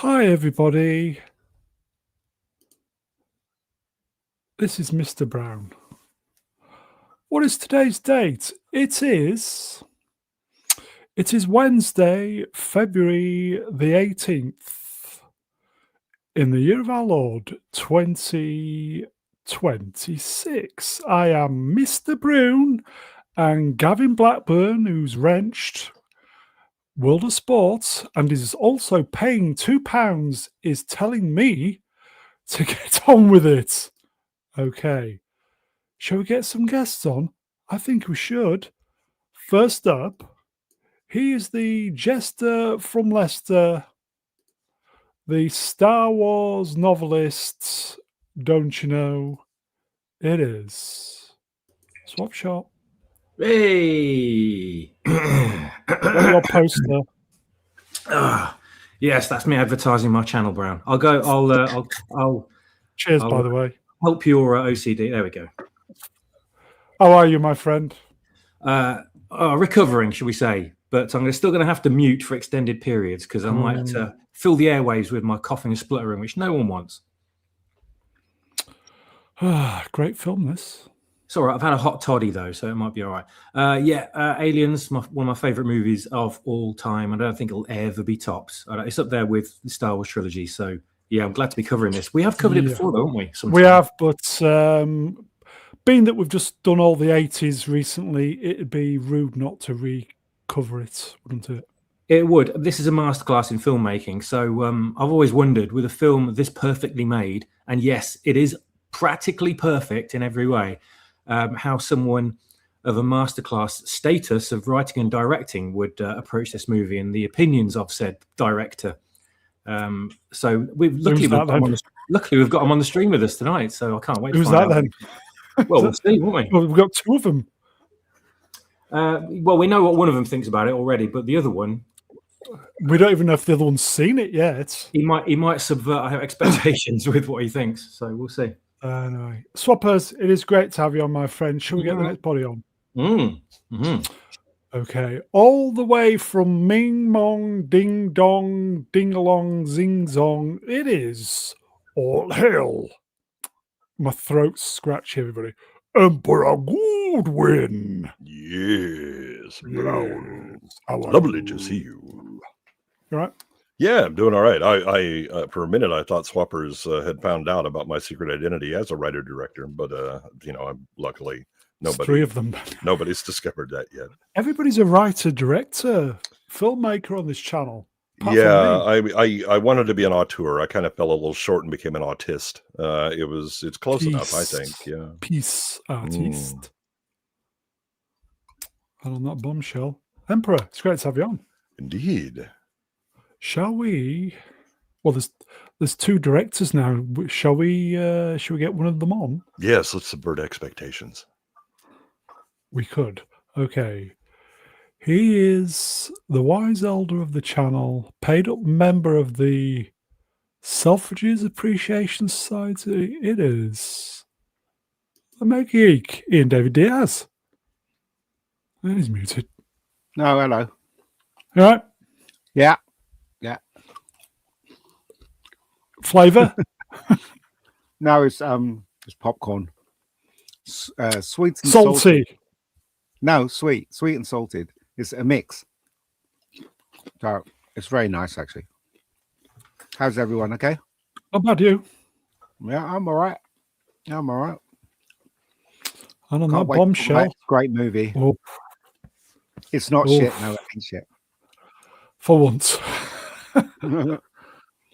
Hi, everybody. This is Mr. Brown. What is today's date? It is Wednesday, February the 18th, in the year of our Lord, 2026. I am Mr. Brown, and Gavin Blackburn, who's wrenched World of Sport and is also paying £2, is telling me to get on with it. Okay. Shall we get some guests on? I think we should. First up, he is the jester from Leicester, the Star Wars novelist. Don't you know? It is Swap Shop. Hey! Got your poster. Yes, that's me advertising my channel, Brown. I'll Cheers, by the way. help your OCD. There we go. How are you, my friend? Recovering, shall we say? But I'm still going to have to mute for extended periods because I might fill the airwaves with my coughing and spluttering, which no one wants. Great film, this. It's all right. I've had a hot toddy, though, so it might be all right. Aliens, one of my favourite movies of all time. I don't think it'll ever be topped. It's up there with the Star Wars trilogy. So, yeah, I'm glad to be covering this. We have covered it before, though, haven't we? Sometime. We have, but being that we've just done all the 80s recently, it'd be rude not to recover it, wouldn't it? It would. This is a masterclass in filmmaking. So I've always wondered, with a film this perfectly made, and yes, it is practically perfect in every way, how someone of a masterclass status of writing and directing would approach this movie and the opinions of said director. So luckily we've got him on the stream with us tonight. So I can't wait. Who's that then? Well, we'll see, won't we? Well, we've got two of them. Well, we know what one of them thinks about it already, but the other one, we don't even know if the other one's seen it yet. He might subvert our expectations with what he thinks. So we'll see. Anyway, Swappers, it is great to have you on, my friend. Shall we get the next body on? Okay, all the way from Ming Mong, Ding Dong, Ding Along, Zing Zong, it is all hail. My throat's scratchy, everybody. Emperor Goodwin. Yes, Brown. Lovely to see you. You all right? Yeah, I'm doing all right. I for a minute I thought Swappers had found out about my secret identity as a writer-director, but I'm luckily three of them. Nobody's discovered that yet. Everybody's a writer, director, filmmaker on this channel. Yeah, I wanted to be an auteur. I kind of fell a little short and became an autist. It's close enough, I think. Yeah, peace artist. And on that bombshell, Emperor, it's great to have you on. Indeed. Shall we? Well, there's two directors now. Shall we get one of them on? Yes, let's subvert expectations. We could. Okay. He is the wise elder of the channel, paid up member of the Selfridges Appreciation Society. It is the Mega Geek, Ian David Diaz. And he's muted. No, hello. All right. Yeah. Flavor? No, it's popcorn. Sweet and salty. Salted. No, sweet and salted. It's a mix. So it's very nice, actually. How's everyone? Okay. How about you? Yeah, I'm all right. And on that bombshell, great movie. Oh. It's not shit. No, it ain't shit. For once.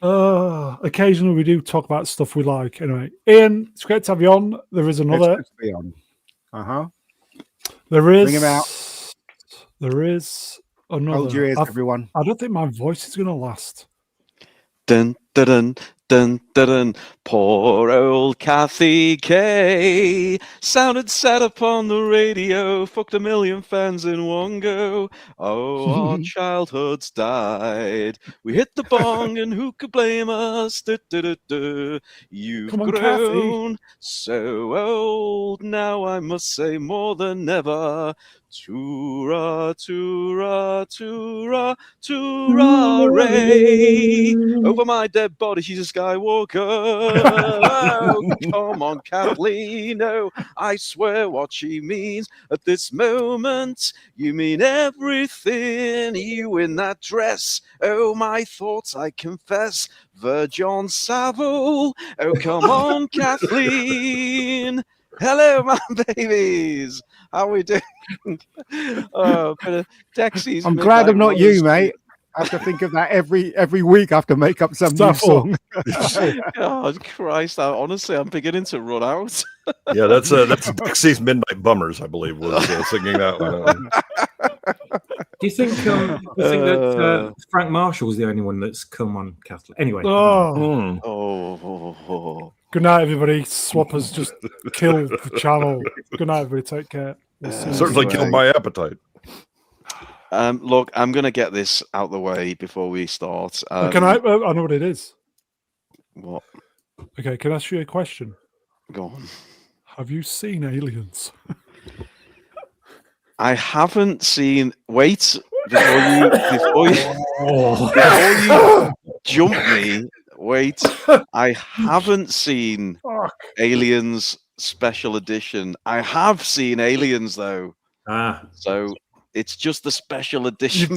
Occasionally we do talk about stuff we like. Anyway, Ian, it's great to have you on. There is another. It's good to be on. There is. Bring him out. There is another. Hold your ears, everyone. I don't think my voice is going to last. Dun, dun, dun, dun, dun, dun. Poor old Kathy K sounded sad upon the radio, fucked a million fans in one go. Oh, our childhoods died. We hit the bong, and who could blame us? Du, du, du, du. You've grown Kathy. so old now, I must say more than ever. Toora, toora, toora, toora, ray. Over my dead body, she's a Skywalker. Oh, come on, Kathleen. Oh, I swear what she means at this moment. You mean everything. You in that dress. Oh, my thoughts, I confess. John Savile. Oh, come on, Kathleen. Hello, my babies. How we doing? Oh, bit of Dexy's. I'm glad I'm not you, Midnight mate. I have to think of that every week. I have to make up some new song. God Christ! Honestly, I'm beginning to run out. Yeah, that's Dixie's Midnight Bummers, I believe, was singing that one. Do you think that Frank Marshall's the only one that's come on Catholic? Anyway. Good night, everybody. Swappers just killed the channel. Good night, everybody. Take care. We'll see you Certainly soon. killed my appetite. Look, I'm going to get this out the way before we start. Can I know what it is. What? Okay, can I ask you a question? Go on. Have you seen Aliens? I haven't seen. Wait, before you jump me. Wait, I haven't seen Aliens Special Edition. I have seen Aliens though. So it's just the special edition.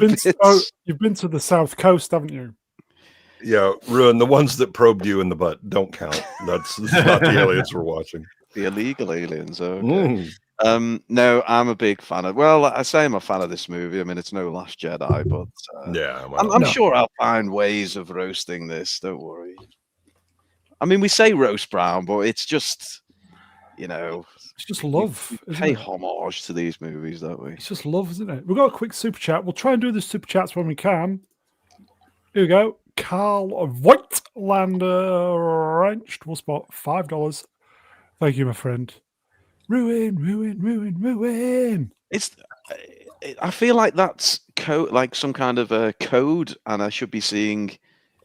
You've been to the South Coast, haven't you? Yeah, Ruin. The ones that probed you in the butt don't count. That's not the aliens we're watching. The illegal aliens. Okay. No, I'm a big fan of. Well, I say I'm a fan of this movie. I mean, it's no Last Jedi, but yeah, I'm sure I'll find ways of roasting this. Don't worry. I mean, we say roast brown, but it's just, it's just love. We pay homage to these movies, don't we? It's just love, isn't it? We've got a quick super chat. We'll try and do the super chats when we can. Here we go. Carl Voigtlander wrenched. We'll spot $5. Thank you, my friend. Ruin. I feel like that's like some kind of a code, and I should be seeing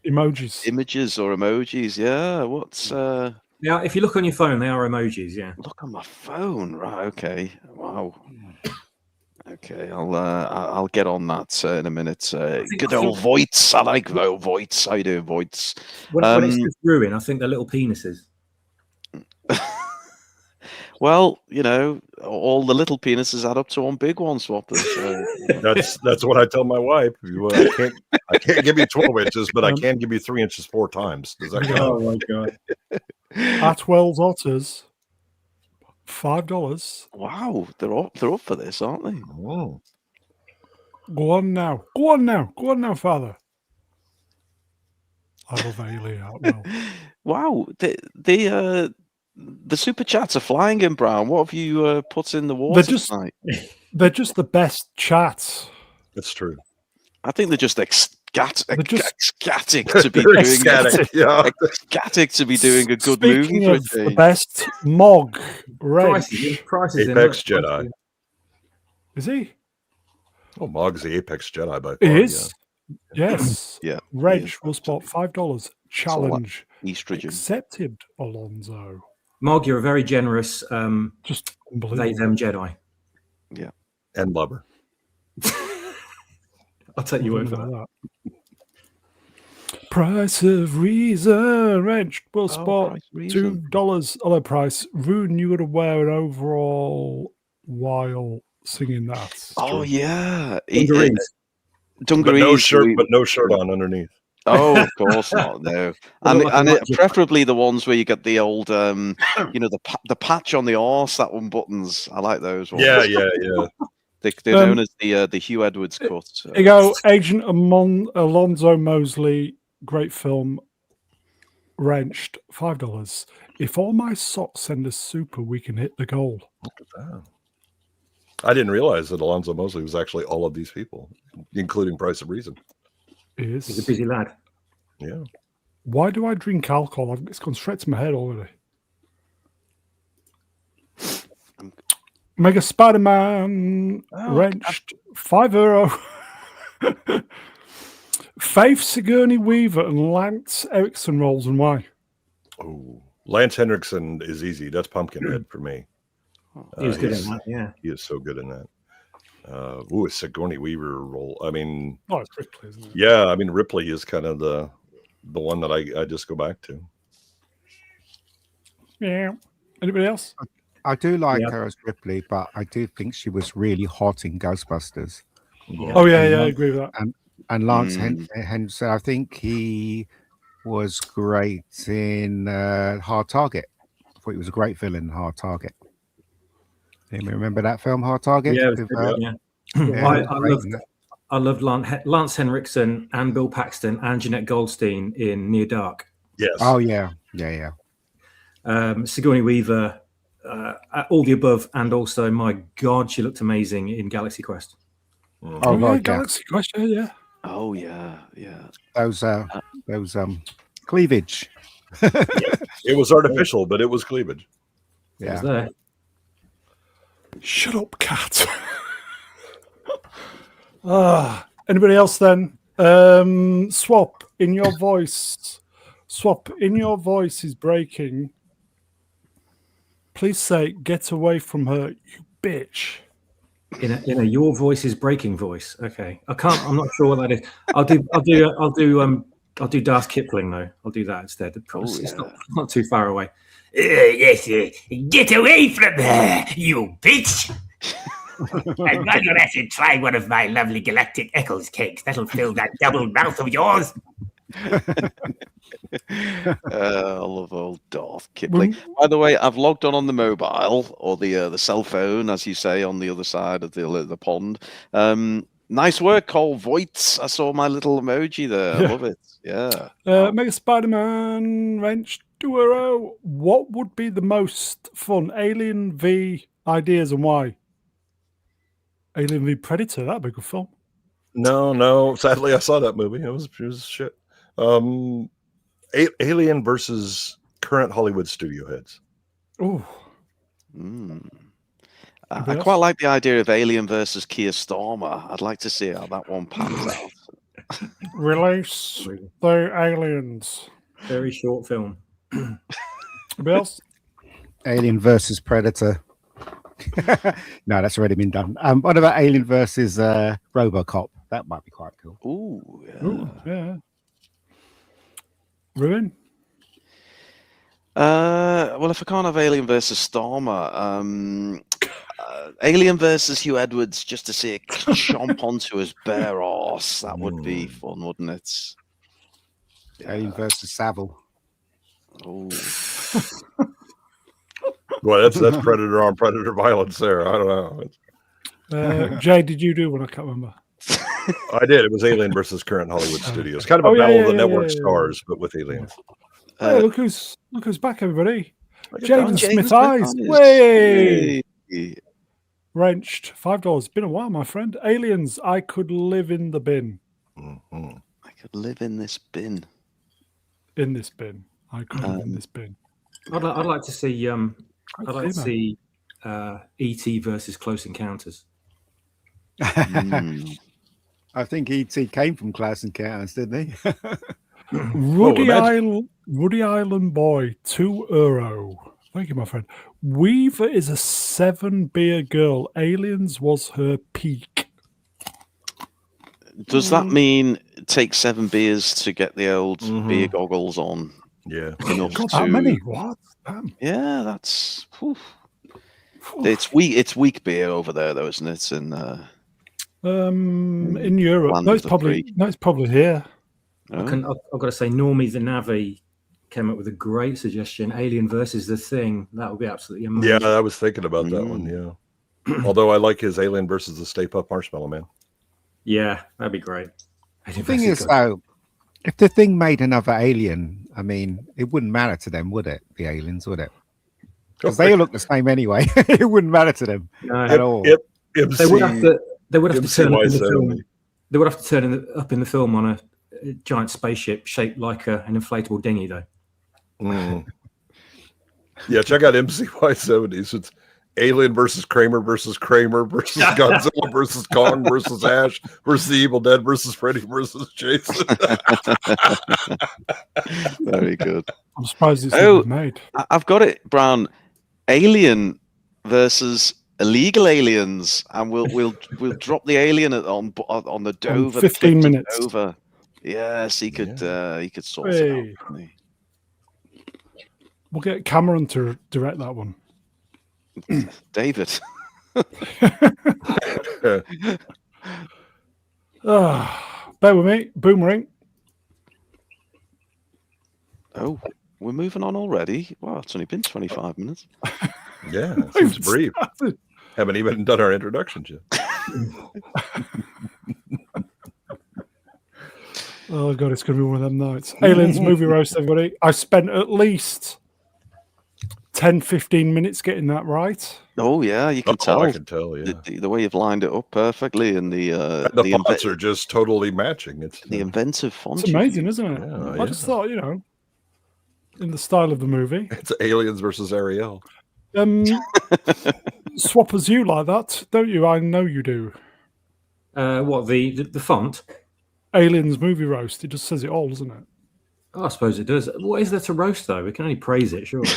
emojis, images, or emojis. Yeah. What's Yeah, if you look on your phone, they are emojis. Yeah. Look on my phone. Right. Okay. Wow. Okay, I'll get on that in a minute. Good old Voights. I like Voights. How you doing, Voights? When it's just Ruin, I think they're little penises. Well, all the little penises add up to one big one, Swappers. So, that's what I tell my wife. I can't give you 12 inches, but I can give you 3 inches 4 times. Does that count? Oh my god! Atwell's Otters, $5. Wow, they're up for this, aren't they? Oh. Go on now, Father. I love Alien Atwell. Wow, the super chats are flying in, Brown. What have you put in the water tonight? They're just the best chats. That's true. I think they're just ecstatic to be doing a good Speaking movie. Of the best Mog Prices Apex Jedi. Is he? Oh, Mog's the Apex Jedi by far. He is. Yeah. Yes. Yeah. Reg will spot $5. Challenge estrogen accepted, Alonso. Mog, you're a very generous just they them Jedi. Yeah. And lover. I'll take you over that. Price of Reason. Reg will spot $2. Hello, Price. Rune, you got to wear an overall while singing that. Oh, yeah. Dungarees. But no shirt on underneath. Oh, of course not. No, and preferably the ones where you get the old, the patch on the arse. That one buttons. I like those ones. Yeah. They're known as the Hugh Edwards cut. So. Here you go, Agent Alonzo Mosley. Great film. Wrenched $5. If all my socks send a super, we can hit the goal. I didn't realize that Alonzo Mosley was actually all of these people, including Price of Reason. He's a busy lad. Yeah. Why do I drink alcohol? It's gone straight to my head already. Mega Spider-Man wrenched €5. Faith Sigourney Weaver and Lance Erickson roles, and why? Oh, Lance Henriksen is easy. That's Pumpkinhead for me. He was good in that. Yeah, he is so good in that. A Sigourney Weaver role. I mean, Oh, it's Ripley, isn't it? yeah, I mean Ripley is kind of the one that I just go back to. Yeah. Anybody else? I do like her as Ripley, but I do think she was really hot in Ghostbusters. Yeah. Oh, yeah, I agree with that. And Lance Henriksen, I think he was great in Hard Target. I thought he was a great villain in Hard Target. Anybody remember that film, Hard Target? Yeah, Yeah. I loved Lance Henriksen and Bill Paxton and Jeanette Goldstein in Near Dark. Yes. Oh, yeah. Sigourney Weaver, all the above, and also, my God, she looked amazing in Galaxy Quest. Oh, yeah, God, Galaxy Quest, yeah. Oh yeah. Those cleavage. It was artificial, but it was cleavage. It was there. Shut up, cat. Anybody else then? Swap, in your voice. Swap, in your voice is breaking. Please say, get away from her, you bitch. In a your voice is breaking voice. Okay, I'm not sure what that is. I'll do Darth Kipling though. I'll do that instead. It's not too far away. Yes, get away from her, you bitch! And while you're at it, try one of my lovely galactic Eccles cakes. That'll fill that double mouth of yours. I love old Darth Kipling. By the way, I've logged on the mobile or the cell phone, as you say, on the other side of the pond. Nice work, Cole Voights. I saw my little emoji there. I love it. Yeah. Mega Spider-Man Wrench Duero. What would be the most fun? Alien v Ideas and why? Alien v Predator. That'd be a good film. No. Sadly, I saw that movie. It was shit. Alien versus current Hollywood studio heads. Oh. I quite like the idea of Alien versus Keir Starmer. I'd like to see how that one pans out. Release the aliens. Very short film. Anybody else? Alien versus Predator. No, that's already been done. What about Alien versus RoboCop? That might be quite cool. Ooh, Yeah. Ruin? Well, if I can't have Alien versus Starmer, Alien versus Hugh Edwards, just to see it chomp onto his bare arse. That would be fun, wouldn't it? Alien versus Savile. Oh. Well, that's predator on predator violence there. I don't know. Jay, did you do one? I can't remember. I did. It was Alien versus current Hollywood studios. Kind of a battle of the network stars, but with aliens. Hey, look who's back, everybody. Jaden Jaden Smith Smith Eyes. Eyes. Way Hey. wrenched. $5. Been a while, my friend. Aliens. I could live in the bin. Mm-hmm. I could live in this bin. In this bin. I could live in this bin. I'd like to see. I'd like to see E.T. versus Close Encounters. I think E.T. came from Close Encounters, didn't he? Ruddy Island Boy, €2. Thank you, my friend. Weaver is a 7-beer girl. Aliens was her peak. Does that mean take 7 beers to get the old beer goggles on? Yeah. God, that many? What? Damn. Yeah, that's. Whew. It's weak beer over there, though, isn't it? In Europe, Land no, of it's the probably free. Here. I've got to say, Normie the Navi came up with a great suggestion: Alien versus the Thing. That would be absolutely amazing. Yeah, I was thinking about that one. Yeah. Although I like his Alien versus the Stay Puft Marshmallow Man. Yeah, that'd be great. The thing is, though, if the Thing made another Alien, I mean, it wouldn't matter to them, would it? The aliens, would it? Because they all look the same anyway. It wouldn't matter to them at all. They would have to. They would have to turn up in the film. They would have to turn up in the film on a giant spaceship shaped like an inflatable dinghy, though. Yeah, check out MCY 70s. It's Alien versus Kramer versus Godzilla versus Kong versus Ash versus the Evil Dead versus Freddy versus Jason. Very good. I'm surprised it's not made. I've got it, Brown. Alien versus illegal aliens, and we'll drop the alien on the Dover. 15 the minutes. Dover. Yes, he could sort it Hey. out. Couldn't We'll get Cameron to direct that one. he? David. Bear with me. Boomerang. Oh, we're moving on already. Wow, it's only been 25 minutes. Yeah, it seems brief. Haven't even done our introductions yet. Oh god, it's gonna be one of them nights. Aliens movie roast, everybody. I spent at least 10-15 minutes getting that right. Oh yeah, you can tell. I can tell. Yeah, The way you've lined it up perfectly, and the fonts are just totally matching. It's the inventive font. It's amazing, isn't it? Yeah, I just thought, in the style of the movie. It's Aliens versus Ariel. Swappers, you like that, don't you? I know you do. What the font? Aliens movie roast. It just says it all, doesn't it? Oh, I suppose it does. What is there to roast though? We can only praise it, surely.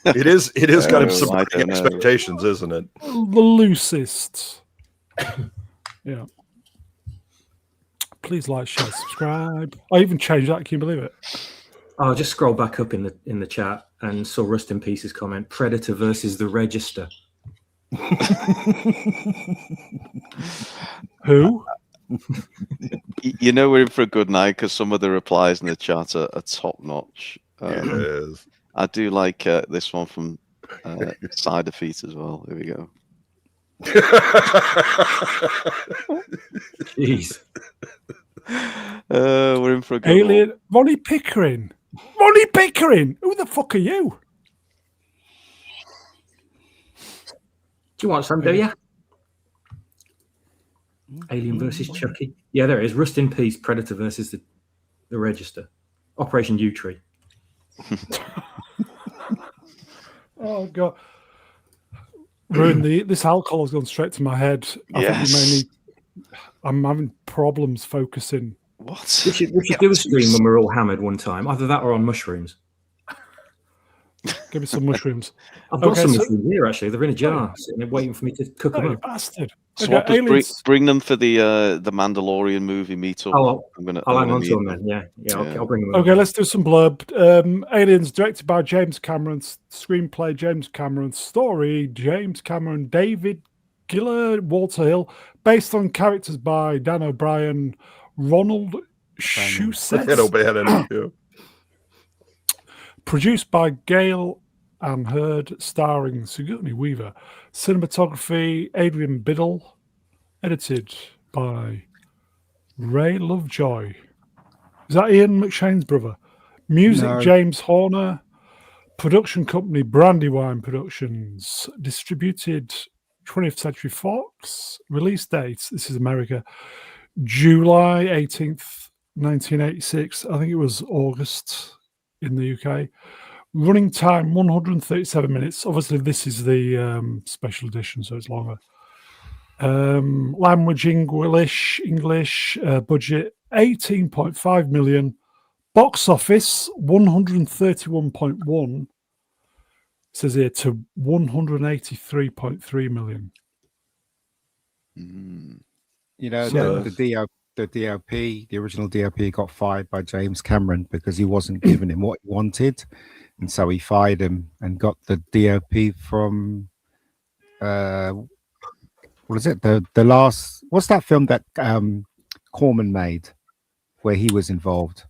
It is kind of I subverting don't know. expectations, isn't it? The loosest. Yeah. Please like, share, subscribe. I even changed that. Can you believe it? I'll just scroll back up in the chat and saw Rust in Pieces comment: Predator versus the Register. Who? You know we're in for a good night because some of the replies in the chat are top notch. It is. I do like this one from Side Defeat as well. Here we go. Jeez. We're in for a good Alien. Ronnie Pickering. Ronnie Pickering. Who the fuck are you? Do you want some, do you? Alien versus Chucky. Yeah, there it is. Rust in Peace, Predator versus the Register. Operation U Tree. Oh god. Ruin this alcohol has gone straight to my head. I think you may need, I'm having problems focusing. What? We should do a stream when we're all hammered one time. Either that or on mushrooms. Give me some mushrooms. I've got some mushrooms here, actually. They're in a jar, sitting there waiting for me to cook them You up. bastard. Swappers, bring them for the Mandalorian movie meetup. I'll hang on to them then. Yeah. I'll bring them. Okay, let's do some blurb. Aliens, directed by James Cameron. Screenplay, James Cameron. Story, James Cameron. David Giller, Walter Hill. Based on characters by Dan O'Brien, Ronald Shusett. Yeah. Produced by Gail and Heard, starring Sigourney Weaver. Cinematography, Adrian Biddle. Edited by Ray Lovejoy. Is that Ian McShane's brother? Music, No. James Horner. Production company, Brandywine Productions. Distributed 20th Century Fox. Release date, this is America, July 18th, 1986. I think it was August in the UK. Running time 137 minutes. Obviously, this is the special edition, so it's longer. Language English. Budget 18.5 million. Box office 131.1. Says here to 183.3 million. You know, So- the DOP, the original DOP, got fired by James Cameron because he wasn't giving him what he wanted, and so he fired him and got the DOP from what is it? The last, what's that film that Corman made where he was involved?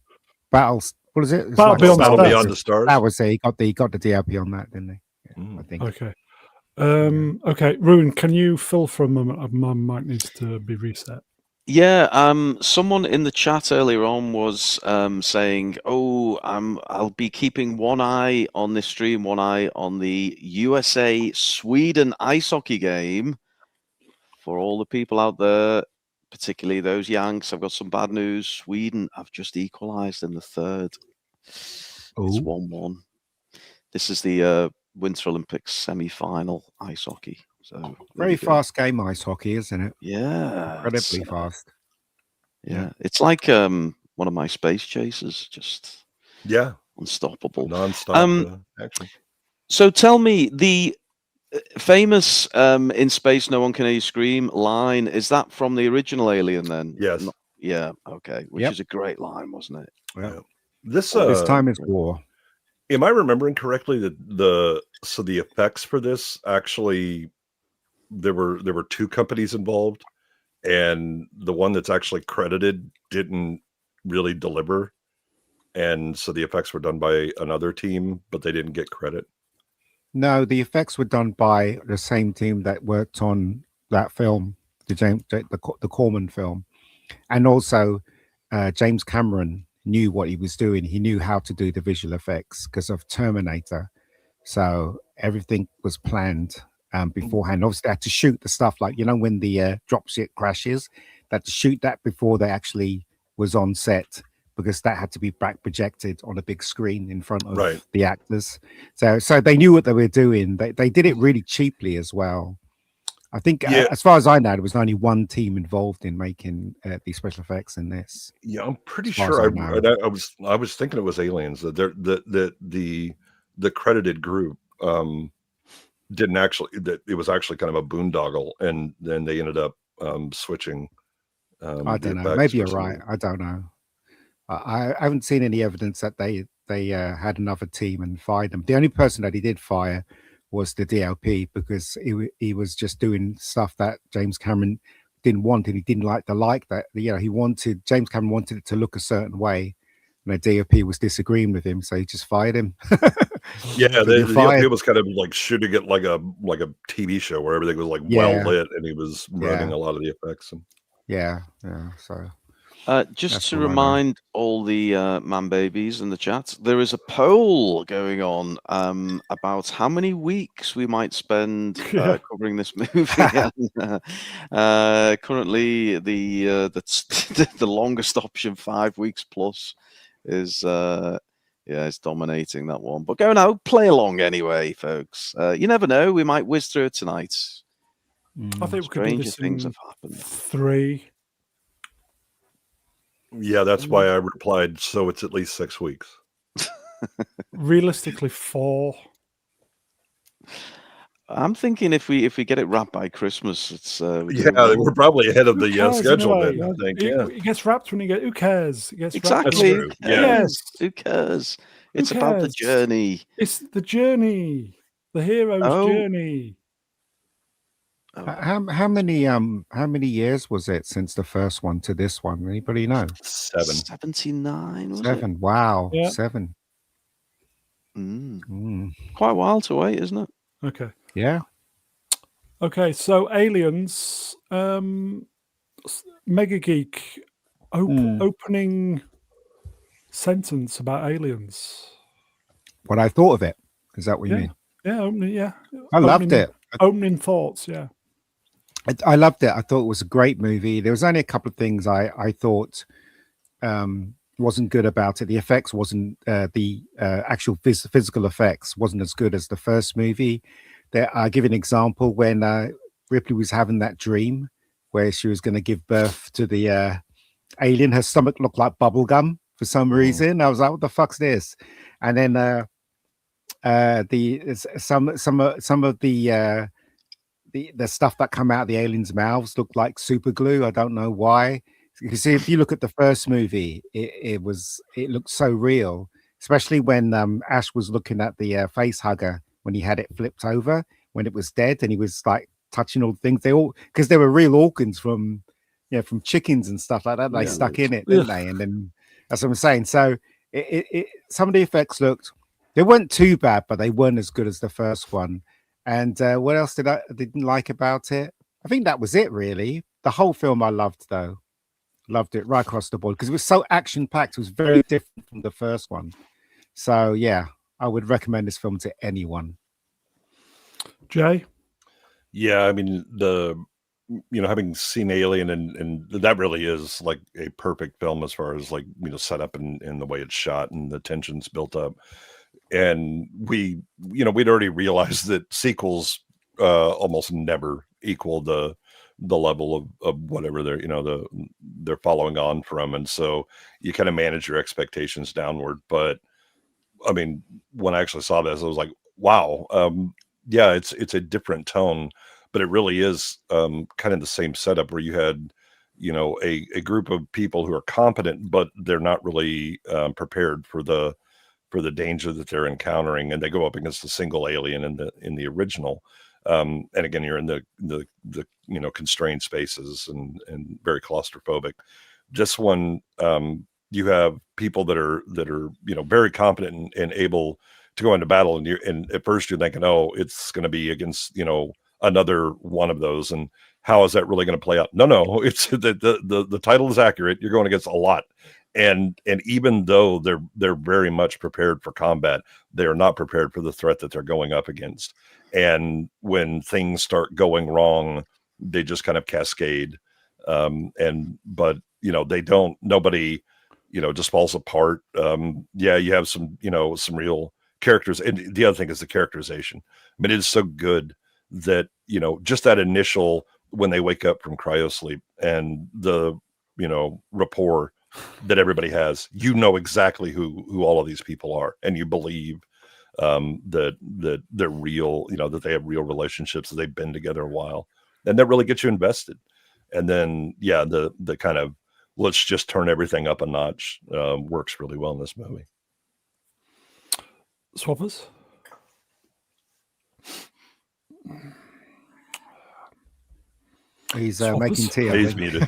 Battles. What is it? It's Battle Beyond Battle Stars. Beyond the Stars. That was it. He got the DOP on that, didn't he? Yeah, I think. Okay. Okay, Ruin, can you fill for a moment? My mic needs to be reset. Yeah, someone in the chat earlier on was saying, "Oh, I'll be keeping one eye on this stream, one eye on the USA Sweden ice hockey game." For all the people out there, particularly those Yanks, I've got some bad news. Sweden have just equalised in the third. It's 1-1. This is the Winter Olympics semi-final ice hockey. So Very fast game, ice hockey, isn't it? Yeah, Incredibly fast. Yeah, it's like one of my space chasers, just Yeah, unstoppable. non-stop action. So tell me, the Famous in space, no one can hear you scream line. Is that from the original Alien then? Yes. Yeah. Okay. Which Yep. is a great line, wasn't it? Yeah. This This time is war. Am I remembering correctly that the effects for this actually there were two companies involved, and the one that's actually credited didn't really deliver, and so the effects were done by another team, but they didn't get credit. No, the effects were done by the same team that worked on that film, the Corman film, and also James Cameron knew what he was doing. He knew how to do the visual effects because of Terminator, so everything was planned beforehand. Obviously, they had to shoot the stuff like when the dropship crashes, they had to shoot that before they actually was on set, because that had to be back projected on a big screen in front of the actors. So they knew what they were doing. They did it really cheaply as well. I think, as far as I know, there was only one team involved in making the special effects in this. Yeah, I'm pretty sure. I was thinking it was Aliens. That the credited group didn't actually. That it was actually kind of a boondoggle, and then they ended up switching. I don't know. Maybe you're right. I don't know. I haven't seen any evidence that they had another team and fired them. The only person that he did fire was the DLP, because he was just doing stuff that James Cameron didn't want, and he didn't like that. James Cameron wanted it to look a certain way, and the DLP was disagreeing with him, so he just fired him. Yeah, the DLP was kind of like shooting it like a TV show where everything was like well lit, and he was running a lot of the effects. So. Just to remind all the man babies in the chat, there is a poll going on about how many weeks we might spend covering this movie. Currently, the longest option, 5 weeks plus, is dominating that one. But go now, play along anyway, folks. You never know, we might whiz through it tonight. I think we could do this things in have happened. 3. Yeah, that's why I replied. So it's at least 6 weeks. Realistically, 4. I'm thinking if we get it wrapped by Christmas, it's we're probably ahead of the schedule. Then I think it gets wrapped when you get. Who cares? It gets exactly. Who cares? Who cares? It's about the journey. It's the journey, the hero's journey. How many years was it since the first one to this one? Anybody know? 7. 79. Was 7. It? Wow. Yeah. 7. Quite a while to wait, isn't it? Okay. Yeah. Okay. So Aliens, Mega Geek, opening sentence about Aliens. What I thought of it. Is that what you mean? Yeah. Opening. Yeah. I loved it. Opening thoughts. Yeah. I loved it. I thought it was a great movie. There was only a couple of things I thought wasn't good about it. The effects wasn't the actual physical effects wasn't as good as the first movie. I'll give an example. When Ripley was having that dream where she was going to give birth to the alien, her stomach looked like bubble gum for some reason. I was like, "What the fuck's this?" And then some of the stuff that come out of the aliens' mouths looked like super glue. I don't know why. You see, if you look at the first movie, it looked so real, especially when Ash was looking at the face hugger when he had it flipped over when it was dead, and he was like touching all the things. Because they were real organs from chickens and stuff like that. They stuck in it, didn't they? And then that's what I'm saying. So some of the effects they weren't too bad, but they weren't as good as the first one. And what else didn't like about it? I think that was it, really. The whole film I loved, though. Loved it right across the board because it was so action-packed. It was very different from the first one. So, yeah, I would recommend this film to anyone. Jay? Yeah, I mean, having seen Alien, and that really is like a perfect film as far as set up and the way it's shot and the tensions built up. And we'd already realized that sequels almost never equal the level of whatever they're following on from, and so you kind of manage your expectations downward. But I mean, when I actually saw this, I was like, wow, yeah, it's a different tone, but it really is kind of the same setup where you had, you know, a group of people who are competent, but they're not really prepared for the danger that they're encountering, and they go up against a single alien in the original. And again, you're in the you know, constrained spaces and very claustrophobic. This one, you have people that are you know, very competent and able to go into battle, and at first you're thinking, oh, it's going to be against, you know, another one of those, and how is that really going to play out? No, it's the title is accurate. You're going against a lot. And even though they're very much prepared for combat, they are not prepared for the threat that they're going up against. And when things start going wrong, they just kind of cascade. But you know, nobody, you know, just falls apart. Yeah, you have some, you know, some real characters, and the other thing is the characterization. I mean, it is so good that, you know, just that initial, when they wake up from cryosleep and the, you know, rapport that everybody has, you know exactly who all of these people are, and you believe that they're real, you know, that they have real relationships, that they've been together a while, and that really gets you invested. And then, yeah, the kind of, let's just turn everything up a notch works really well in this movie. Swappers? He's Swappers? making tea. I He's think. muted.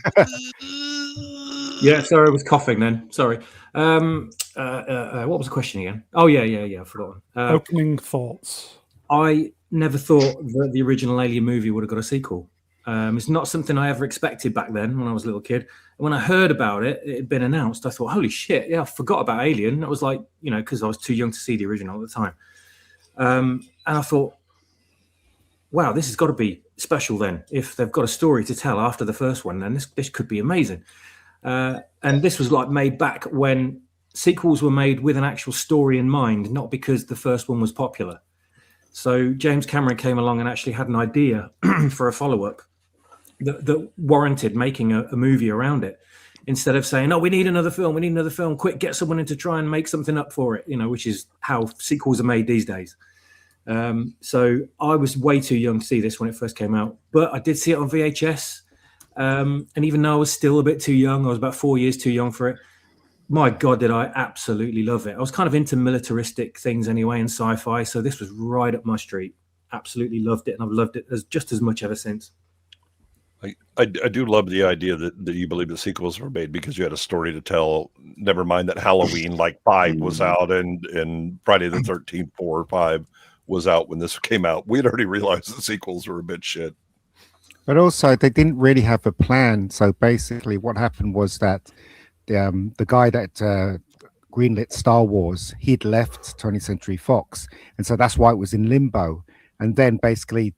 Yeah, sorry, I was coughing then. Sorry. What was the question again? Oh, yeah, I forgot. Opening thoughts. I never thought that the original Alien movie would have got a sequel. It's not something I ever expected back then when I was a little kid. And when I heard about it, it had been announced, I thought, holy shit, yeah, I forgot about Alien. That was like, you know, because I was too young to see the original at the time. And I thought, wow, this has got to be special then. If they've got a story to tell after the first one, then this could be amazing. And this was like made back when sequels were made with an actual story in mind, not because the first one was popular. So James Cameron came along and actually had an idea for a follow-up that warranted making a movie around it, instead of saying, oh, we need another film, quick, get someone in to try and make something up for it, you know, which is how sequels are made these days. So I was way too young to see this when it first came out, but I did see it on VHS. And even though I was still a bit too young, I was about 4 years too young for it. My God, did I absolutely love it. I was kind of into militaristic things anyway and sci-fi, so this was right up my street. Absolutely loved it, and I've loved it just as much ever since. I do love the idea that you believe the sequels were made because you had a story to tell. Never mind that Halloween, like 5 was out, and Friday the 13th, 4 or 5 was out when this came out. We had already realized the sequels were a bit shit. But also, they didn't really have a plan. So basically, what happened was that the guy that greenlit Star Wars, he'd left 20th Century Fox, and so that's why it was in limbo. And then basically,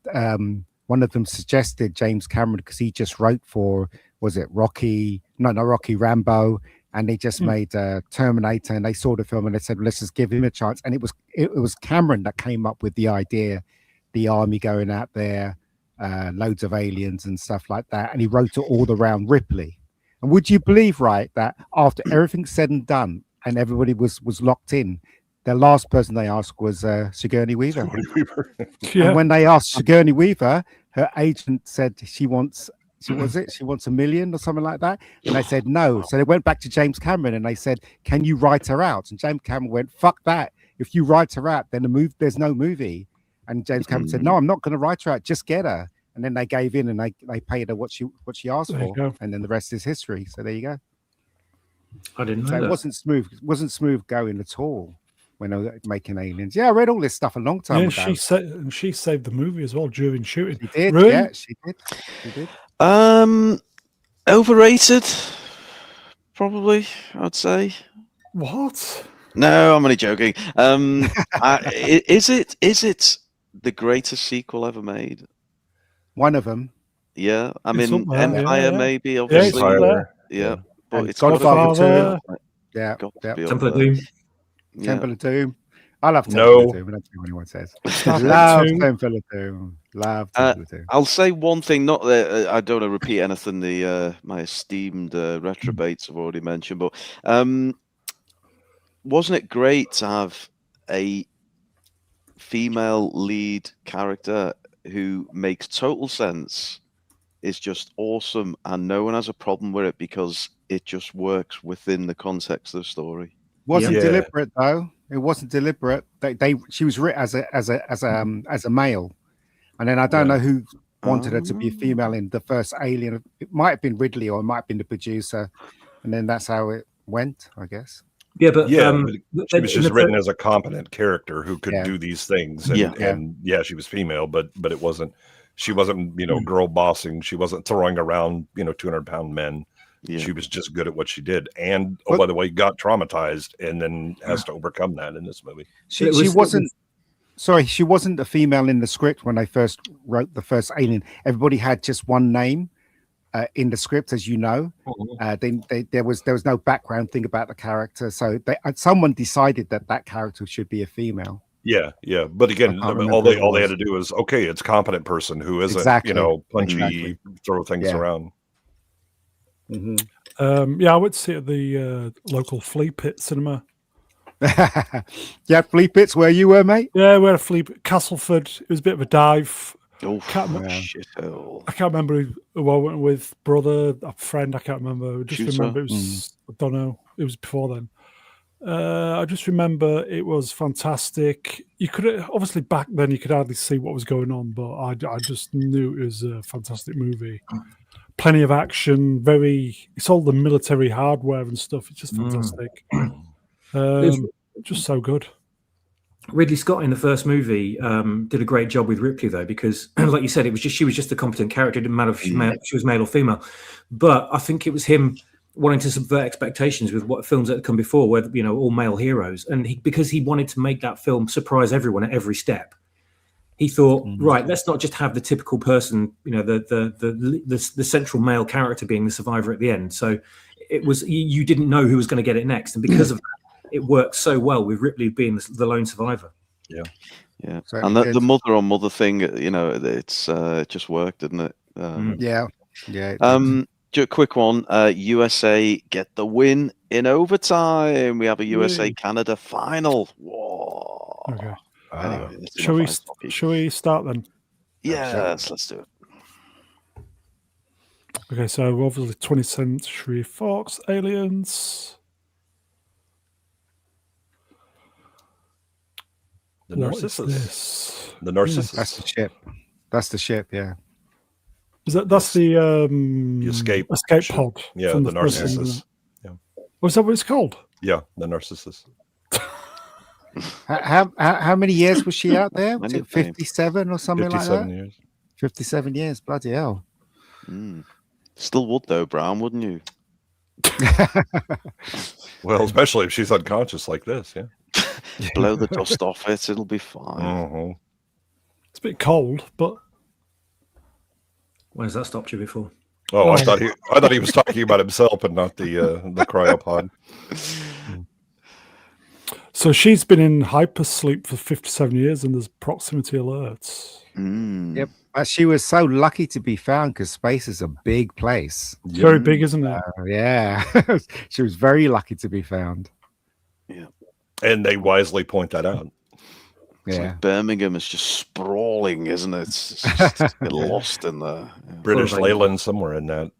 one of them suggested James Cameron, because he just wrote for, was it Rocky? No, not Rocky, Rambo, and they just made Terminator, and they saw the film and they said, well, let's just give him a chance. And it was Cameron that came up with the idea, the army going out there, loads of aliens and stuff like that, and he wrote it all around Ripley. And would you believe, right, that after everything's said and done and everybody was locked in, the last person they asked was Sigourney Weaver. Yeah. And when they asked Sigourney Weaver, her agent said she wants $1 million or something like that. And they said no. So they went back to James Cameron and they said, can you write her out? And James Cameron went, fuck that. If you write her out, then there's no movie. And James Cameron said, no, I'm not going to write her out. Just get her. And then they gave in and they paid her what she asked for, and then the rest is history. So there you go. I didn't know so that. It wasn't smooth. It wasn't smooth going at all when they were making Aliens. Yeah, I read all this stuff a long time ago. She saved the movie as well during shooting. She did. Really? Yeah, she did. Overrated, probably. I'd say. What? No, I'm only joking. Is it the greatest sequel ever made? One of them. Yeah, I It's mean up there, Empire, yeah. maybe, Yeah, obviously. yeah. But And it's got to Godfather be 2. Yeah, got to yeah. be up Temple of there. Doom. Yeah. Temple of Doom. I love Temple No. of Doom. I don't care what anyone says. Star Love Trek 2. Temple of Doom. Love Temple of Doom. I'll say one thing. Not that I don't want to repeat anything my esteemed retrobates have already mentioned, but wasn't it great to have a female lead character who makes total sense is just awesome, and no one has a problem with it because it just works within the context of the story. Wasn't Yeah. deliberate though. It wasn't deliberate. She was written as a male, and then I don't Yeah. know who wanted her to be a female in the first Alien. It might have been Ridley, or it might have been the producer, and then that's how it went, I guess. Yeah, but but she was just written as a competent character who could Yeah. do these things, and Yeah. and yeah, she was female, but it wasn't. She wasn't, girl bossing. She wasn't throwing around, 200-pound men. Yeah. She was just good at what she did, and by the way, got traumatized, and then has to overcome that in this movie. She wasn't. Sorry, she wasn't a female in the script when they first wrote the first Alien. Everybody had just one name in the script, as you know. There was no background thing about the character, so someone decided that character should be a female. Yeah. But again, all they had to do was, okay, it's a competent person who isn't, punchy, throw things around. Mm-hmm. I went to see it at the local flea pit cinema. Yeah, flea pits where you were, mate? Yeah, we had a flea pit. Castleford. It was a bit of a dive. Oh, I can't remember who I went with. Brother, a friend. I can't remember. I just remember it was. I don't know. It was before then. I just remember it was fantastic. You could obviously back then you could hardly see what was going on, but I just knew it was a fantastic movie. Plenty of action. It's all the military hardware and stuff. It's just fantastic. Just so good. Ridley Scott in the first movie did a great job with Ripley, though, because, like you said, she was just a competent character. It didn't matter if she was male or female. But I think it was him wanting to subvert expectations with what films that had come before, where all male heroes, and because he wanted to make that film surprise everyone at every step. He thought, right, let's not just have the typical person, the central male character being the survivor at the end. So it was you didn't know who was going to get it next, and because of that, it worked so well with Ripley being the lone survivor. Yeah. And the mother on mother thing, it's it just worked, didn't it? Yeah. Just a quick one. USA get the win in overtime. We have a USA Canada final. Whoa. Okay. Anyway, shall we start then? Yes, let's do it. Okay, so obviously 20th Century Fox Aliens. The Narcissus. The Narcissus. That's the ship. That's the ship. Yeah. That's the escape pod? Yeah, the Narcissus. Yeah. Was that what it's called? Yeah, the Narcissus. How many years was she out there? Was it 57 or something like that? 57 years. 57 years. Bloody hell. Still would though, Brown, wouldn't you? Well, especially if she's unconscious like this. Yeah. Blow the dust off it. It'll be fine. It's a bit cold, but when has that stopped you before? Oh, I thought he was talking about himself and not the cryopod. So she's been in hypersleep for 57 years, and there's proximity alerts. Yep, but she was so lucky to be found because space is a big place. It's very big, isn't it? Yeah, she was very lucky to be found. Yeah, and they wisely point that out. It's like Birmingham is just sprawling, isn't it? It's just get lost in the British Leyland somewhere in that.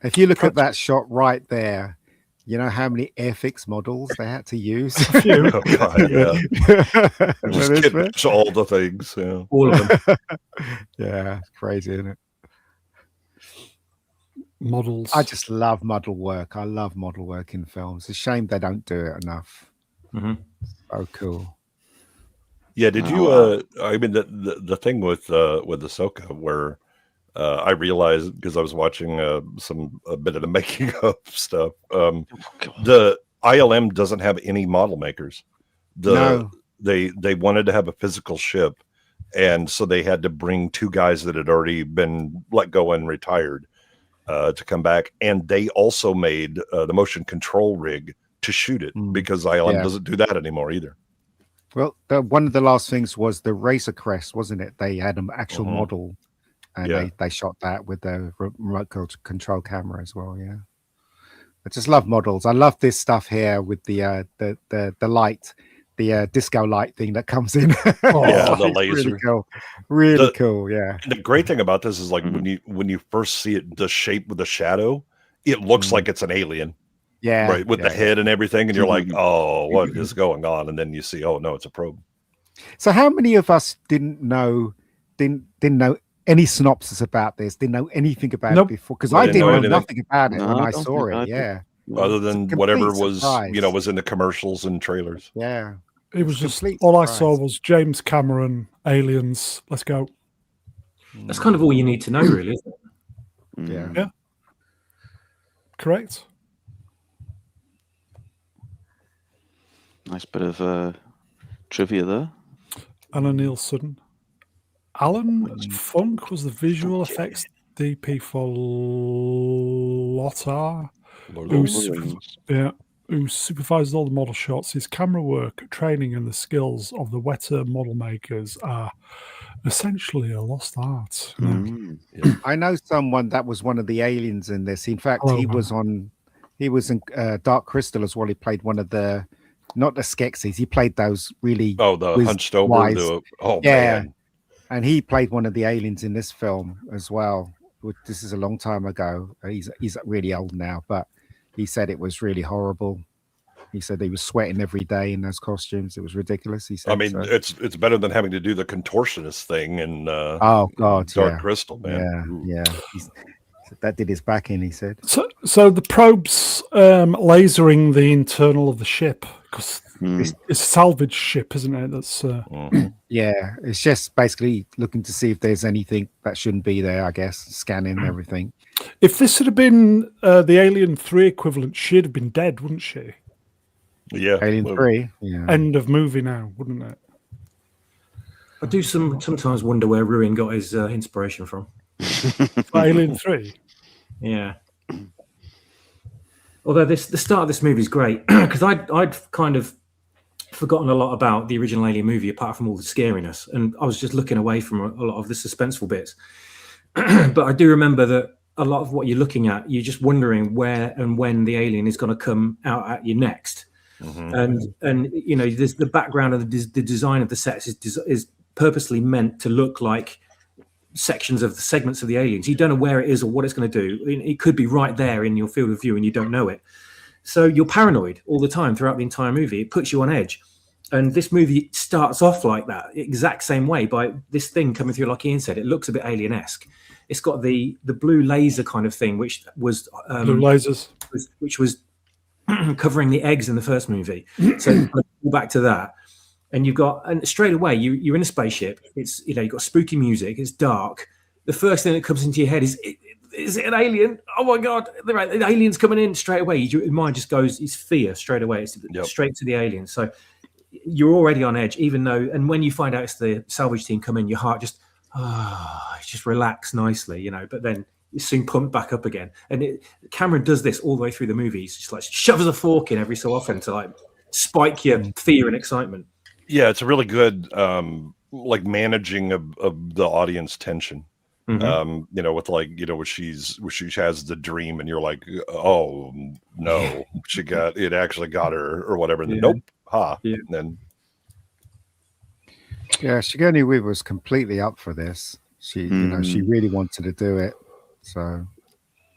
If you look at that shot right there, you know how many Airfix models they had to use? Oh, God, yeah. Just all the things. Yeah. All of them. Yeah, it's crazy, isn't it? Models. I just love model work. I love model work in films. It's a shame they don't do it enough. Oh, cool. Yeah, did you? I mean, the thing with Ahsoka, where I realized because I was watching a bit of the making of stuff. The ILM doesn't have any model makers. They wanted to have a physical ship, and so they had to bring two guys that had already been let go and retired to come back, and they also made the motion control rig to shoot it because ILM doesn't do that anymore either. Well, one of the last things was the Razor Crest, wasn't it? They had an actual model, and they shot that with the remote control camera as well. Yeah, I just love models. I love this stuff here with the light the disco light thing that comes in. Oh, Yeah, the It's really laser. cool. Really The- cool. Yeah. And the great thing about this is like Mhm. when you first see it, the shape with the shadow, it looks like it's an alien, Yeah. right? With the yeah. head and everything, and you're like, Mhm. oh, what is going on? And then you see, oh no, it's a probe. So how many of us didn't know any synopsis about this? Didn't know anything about Nope. it before? Because I I didn't didn't know know anything. nothing about it No, when I I don't saw think I it. did. Yeah. No. Other It's a than complete whatever was, surprise. was in the commercials and trailers. Yeah. it was It's a just complete all I saw surprise. was James Cameron, aliens. Let's go. That's kind of all you need to know, really, isn't it? Yeah. Mm. Yeah. Correct. Nice bit of trivia there. Anna Nielsen. Alan Funk was the visual effects DP for Lotar, Lord of who, the Rings. who supervises all the model shots. His camera work, training, and the skills of the Weta model makers are essentially a lost art. Yeah. Mm. I know someone that was one of the aliens in this. In fact, Hello, he was in Dark Crystal as well. He played one of the, not the Skeksis. He played those really Oh, the whiz hunched over. wise. Oh Yeah. man, And he played one of the aliens in this film as well. This is a long time ago. He's really old now, but he said it was really horrible. He said he was sweating every day in those costumes. It was ridiculous. He said. I mean, so. it's better than having to do the contortionist thing in Oh God, Dark yeah, Crystal, man. Ooh. yeah. That did his back in. He said. So the probe's lasering the internal of the ship because Mm. it's a salvage ship, isn't it? That's Mhm. Yeah, it's just basically looking to see if there's anything that shouldn't be there. I guess scanning everything. if this had been the Alien 3 equivalent, she'd have been dead, wouldn't she? Yeah. Alien well, 3. Yeah. End of movie now, wouldn't it? I do sometimes wonder where Ruin got his inspiration from. For Alien 3. Yeah. Although the start of this movie is great because I'd kind of forgotten a lot about the original Alien movie apart from all the scariness, and I was just looking away from a lot of the suspenseful bits. But I do remember that a lot of what you're looking at, you're just wondering where and when the alien is going to come out at you next. mhm. And you know, there's the background of the design of the sets is purposely meant to look like sections of the segments of the aliens. You don't know where it is or what it's going to do. It could be right there in your field of view and you don't know it. So you're paranoid all the time throughout the entire movie. It puts you on edge. And this movie starts off like that, exact same way, by this thing coming through, like Ian said. It looks a bit alien-esque. It's got the blue laser kind of thing, which was Blue lasers. which was covering the eggs in the first movie. So back to that, and you've got, and straight away you're in a spaceship. It's, you know, you've got spooky music. It's dark. The first thing that comes into your head is it an alien? Oh my god, the alien's coming in straight away. Your mind just goes, it's fear straight away. It's straight to the alien. So you're already on edge, even though, and when you find out it's the salvage team come in, your heart just just relax nicely, you know. But then it's soon pumped back up again. And Cameron does this all the way through the movie. He's just like shoves a fork in every so often to like spike your fear and excitement. Yeah, it's a really good like managing of the audience tension. Mhm. You know, with like, you know, where she has the dream and you're like, oh no, it actually got her or whatever. And then, nope, Yeah. And then Yeah, Sigourney Weaver was completely up for this. She, you know, she really wanted to do it. So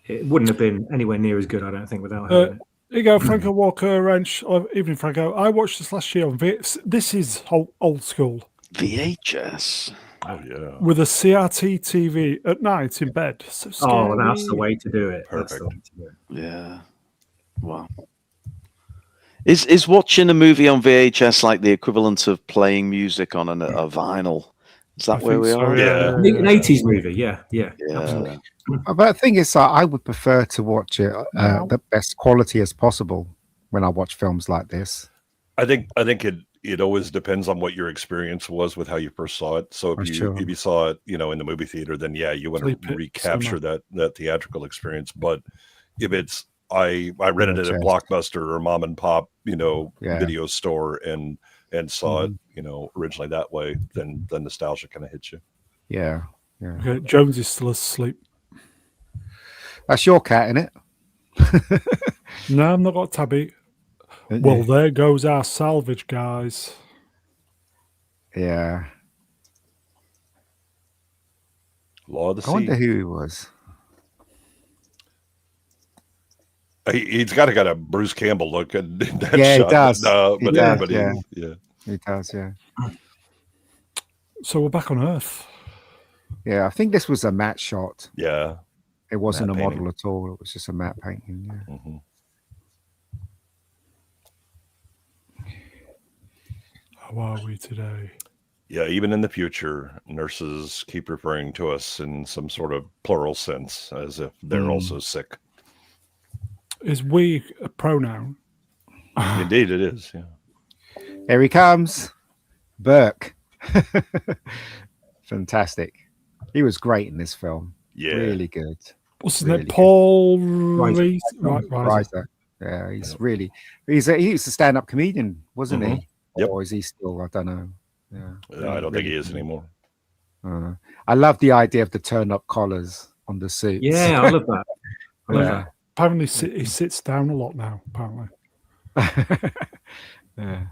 It wouldn't have been anywhere near as good, I don't think, without her in it. Here you go, Franco Walker Wrench. Evening, Franco. I watched this last year on This is old school. VHS. oh yeah, With a CRT TV at night in bed. So scary. Oh, that's the way to do it. That's the Perfect. way to do it. Yeah. Wow. Is watching a movie on VHS like the equivalent of playing music on a vinyl? Is that I where think we so, are? yeah. An 80s movie, yeah. Absolutely. but the thing is, I would prefer to watch it the best quality as possible when I watch films like this. I think it always depends on what your experience was with how you first saw it. So if you saw it, you know, in the movie theater, then yeah, you want to recapture that theatrical experience. But if it's I rented it at Blockbuster or mom and pop, you know, video store and saw it, you know, originally that way, then the nostalgia kind of hits you. Yeah. Okay, Jones is still asleep. That's your cat, isn't it? No, I've not got Tabby. Well, there goes our salvage, guys. Yeah. Law of the I wonder sea. who he was. He's got a Bruce Campbell look in that Yeah, he shot. does. But, He does, but yeah. yeah. He does, yeah. So we're back on Earth. Yeah, I think this was a matte shot. Yeah. It wasn't Matte a painting. model at all. It was just a matte painting. Yeah. Mhm. How are we today? Yeah, even in the future, nurses keep referring to us in some sort of plural sense, as if they're also sick. Is we a pronoun? Indeed, it is. Yeah. Here he comes, Burke. Fantastic. He was great in this film. Yeah. Really good. What's his Really name? good. Paul Reese? Right, Reiser. Yeah, he's a stand-up comedian, wasn't Mhm. he? Yep. Or is he still? I don't know. Yeah. I don't think he is anymore. I love the idea of the turn-up collars on the suits. Yeah, I love that. I love Yeah. that. Apparently, he sits down a lot now. Apparently, Yeah.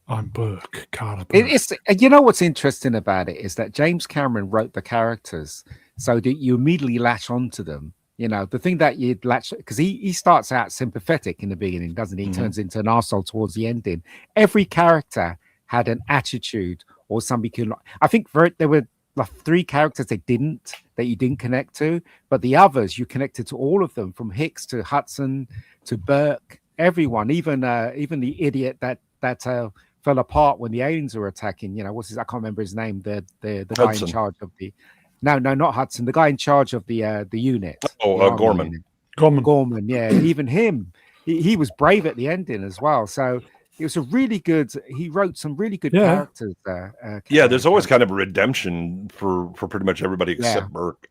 I'm Burke. Carter Burke. It's you know what's interesting about it is that James Cameron wrote the characters so that you immediately latch onto them. You know, the thing that you'd latch, because he starts out sympathetic in the beginning, doesn't he? He turns into an arsehole towards the ending. Every character had an attitude or something. I think there were like 3 characters that you didn't connect to, but the others you connected to all of them, from Hicks to Hudson to Burke, everyone, even the idiot that fell apart when the aliens were attacking. You know, I can't remember his name. The guy in charge of the. No, not Hudson. The guy in charge of the unit. Gorman. Unit. Gorman. Gorman, yeah. Even him, he was brave at the ending as well. So it was a really good. He wrote some really good characters there. Yeah, there's always kind of a redemption for pretty much everybody except Burke.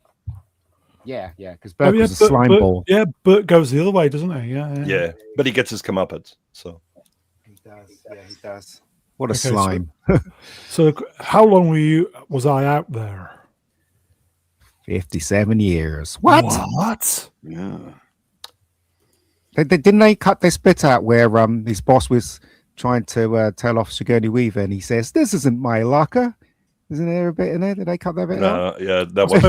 Yeah, because Burke was a slime ball. Yeah, Burke goes the other way, doesn't he? Yeah. But he gets his comeuppance. So he does. Yeah, he does. What a slime. So how long was I out there? 57 years. What? yeah. Didn't they cut this bit out where his boss was trying to tell off Sigourney Weaver, and he says, "This isn't my locker." Isn't there a bit in there? Did they cut that bit out? Yeah, that was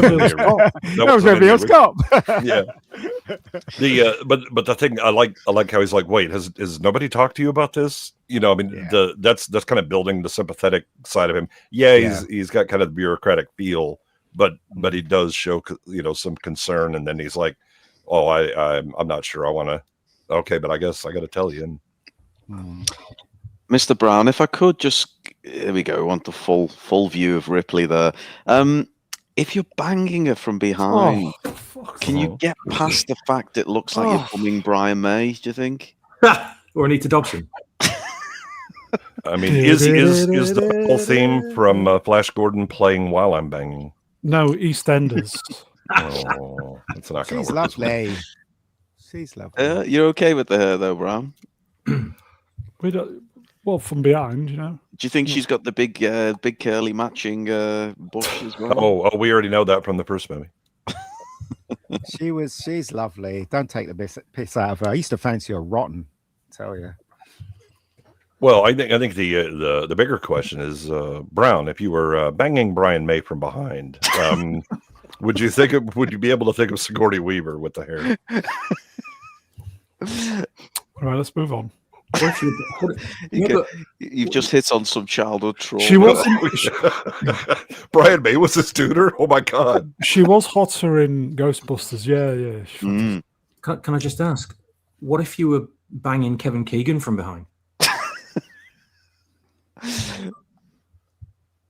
Beverly Hills Cop. Yeah. But the thing I like how he's like, wait, has nobody talked to you about this? You know, I mean, that's kind of building the sympathetic side of him. Yeah, he's got kind of the bureaucratic feel, but he does show some concern, and then he's like, oh, I'm not sure I want to. Okay, but I guess I got to tell you. Mr. Brown, if I could just, here we go. I want the full view of Ripley there. If you're banging her from behind, can you get past the fact it looks like you're bumming Brian May? Do you think? Or Anita Dobson? I mean, is the whole theme from Flash Gordon playing while I'm banging? No, EastEnders. Oh, that's not going to She's work. lovely. She's lovely. You're okay with the hair though, Brown? We don't. Well, from behind, you know. Do you think she's got the big curly matching bush as well? Oh, we already know that from the first movie. She's lovely. Don't take the piss out of her. I used to fancy her rotten. I tell you. Well, I think the bigger question is, Brown, if you were banging Brian May from behind, would you be able to think of Sigourney Weaver with the hair? All right, let's move on. You've just hit on some childhood trauma. She was Brian May was his tutor. Oh my god, she was hotter in Ghostbusters. Yeah. Can I just ask, what if you were banging Kevin Keegan from behind?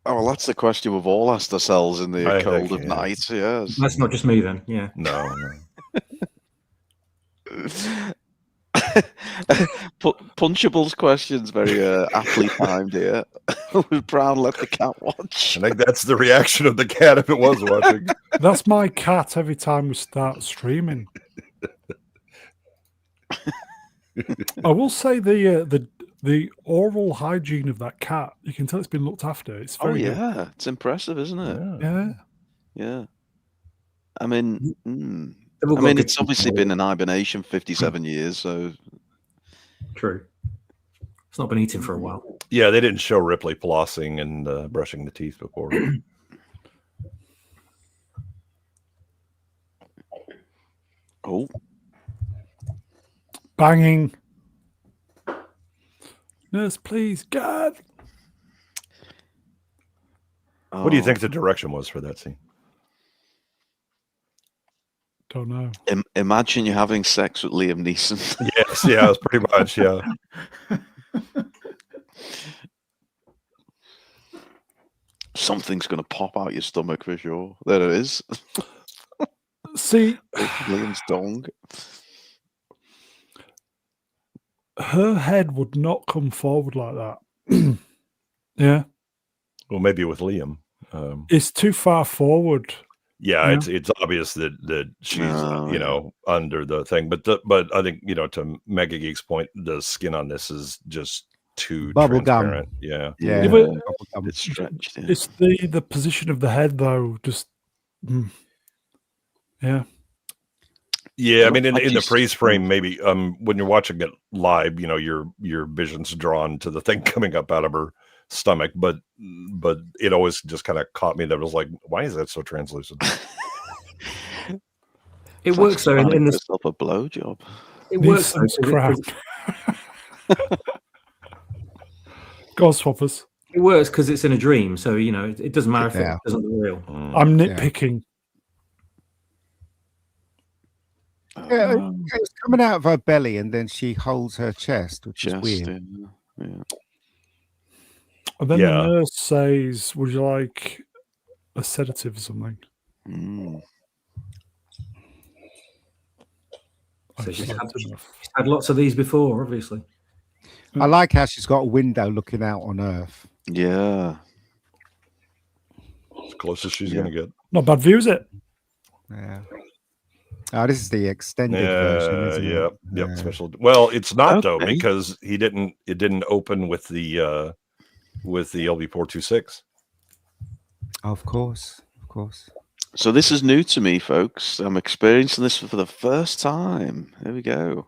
Oh, well, that's the question we've all asked ourselves in the cold of night. Yes. That's not just me then. Yeah. No. Punchable's questions very aptly timed here. Would Brown let the cat watch? I think that's the reaction of the cat if it was watching. That's my cat every time we start streaming. I will say the oral hygiene of that cat, you can tell it's been looked after. It's very good. It's impressive, isn't it? Yeah. I mean, it's obviously been in hibernation 57 years, so True. It's not been eaten for a while. Yeah, they didn't show Ripley flossing and brushing the teeth before. Oh, Banging. Nurse, please, God. What do you think the direction was for that scene? Don't know. Imagine you're having sex with Liam Neeson. Yes, yeah, it's pretty much, yeah. Something's going to pop out your stomach for sure. There it is. See, Liam's dong. her head would not come forward like that. Yeah. Well, maybe with Liam. It's too far forward. Yeah, Yeah. it's obvious that she's under the thing, but I think to Mega Geek's point, the skin on this is just too Bubble gum. transparent. Yeah, Yeah, Yeah, but It's stretched. Yeah. it's the position of the head though. Just yeah. yeah. I mean, in Like the you freeze said, frame, maybe when you're watching it live, your vision's drawn to the thing coming up out of her stomach, but it always just kind of caught me that it was like, why is that so translucent? It works though in the. yourself a blowjob. It works though, Nuisance 'cause crap. Go on, swappers. it works because it's in a dream. So it doesn't matter if Yeah. it doesn't look real. I'm nitpicking. Yeah, it's coming out of her belly, and then she holds her chest, which is Chest. weird. Yeah. And then Yeah. the nurse says, "Would you like a sedative or something?" Mm. I So she's slept enough. had lots of these before, obviously. I like how she's got a window looking out on Earth. Yeah. As close as she's gonna get. Not bad view, is it? Yeah. Oh, this is the extended version, isn't Yeah, it? yep. Yeah. Special. Well, it's not though, Okay. because it didn't open with the LV426. Of course. So this is new to me, folks. I'm experiencing this for the first time. There we go.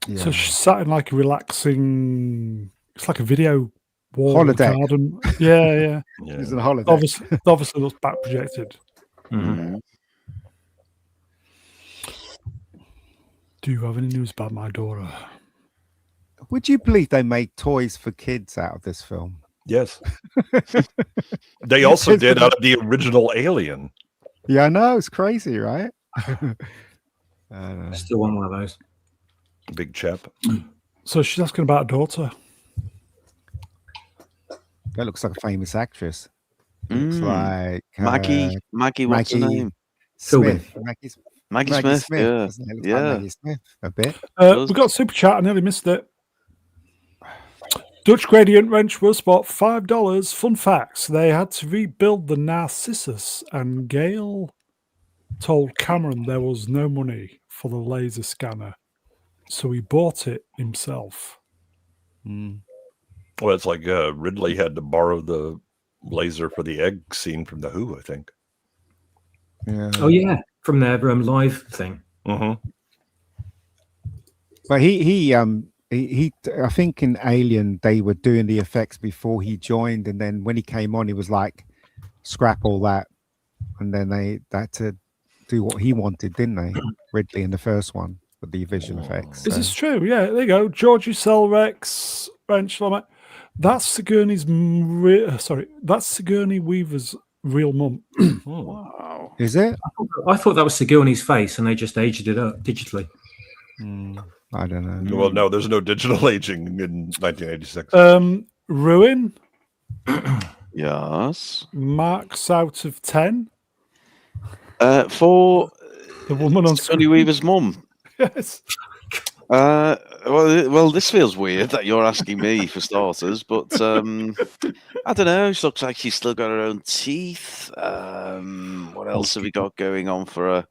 Yeah. So she's sat in like a relaxing. It's like a video wall Holodeck. garden. Yeah. Yeah. It's a holiday. Obviously looks back projected. Mhm. Do you have any news about my daughter? Would you believe they made toys for kids out of this film? Yes. They also did out of the original Alien. Yeah, I know. It's crazy, right? I still want one of those. Big chap. So she's asking about a daughter. That looks like a famous actress. Looks Mm. like Maggie, what's her Maggie name? Philbin. Smith. Maggie Maggie Smith. Yeah. doesn't it? Looks like Yeah. Maggie Smith a bit. We got a super chat. I nearly missed it. Dutch Gradient Wrench was bought $5. Fun facts: they had to rebuild the Narcissus, and Gale told Cameron there was no money for the laser scanner, so he bought it himself. Well, it's like Ridley had to borrow the laser for the egg scene from The Who, I think. Yeah. Oh yeah, from their live thing. Mm-hmm. But he I think in Alien they were doing the effects before he joined, and then when he came on, he was like, scrap all that, and then they had to do what he wanted, didn't they? Ridley in the first one with the visual effects. Is so- this true? Yeah, there you go. Georgie Selrex, Wrench. That's Sigourney's. That's Sigourney Weaver's real mum. Wow. Is it? I thought that was Sigourney's face, and they just aged it up digitally. I don't know. Well, no, there's no digital aging in 1986. Ruin Yes. marks out of 10. For The woman on Sigourney screen. Weaver's mum. Yes. Well, this feels weird that you're asking me for starters, but I don't know. She looks like she's still got her own teeth. What else have we got going on for her?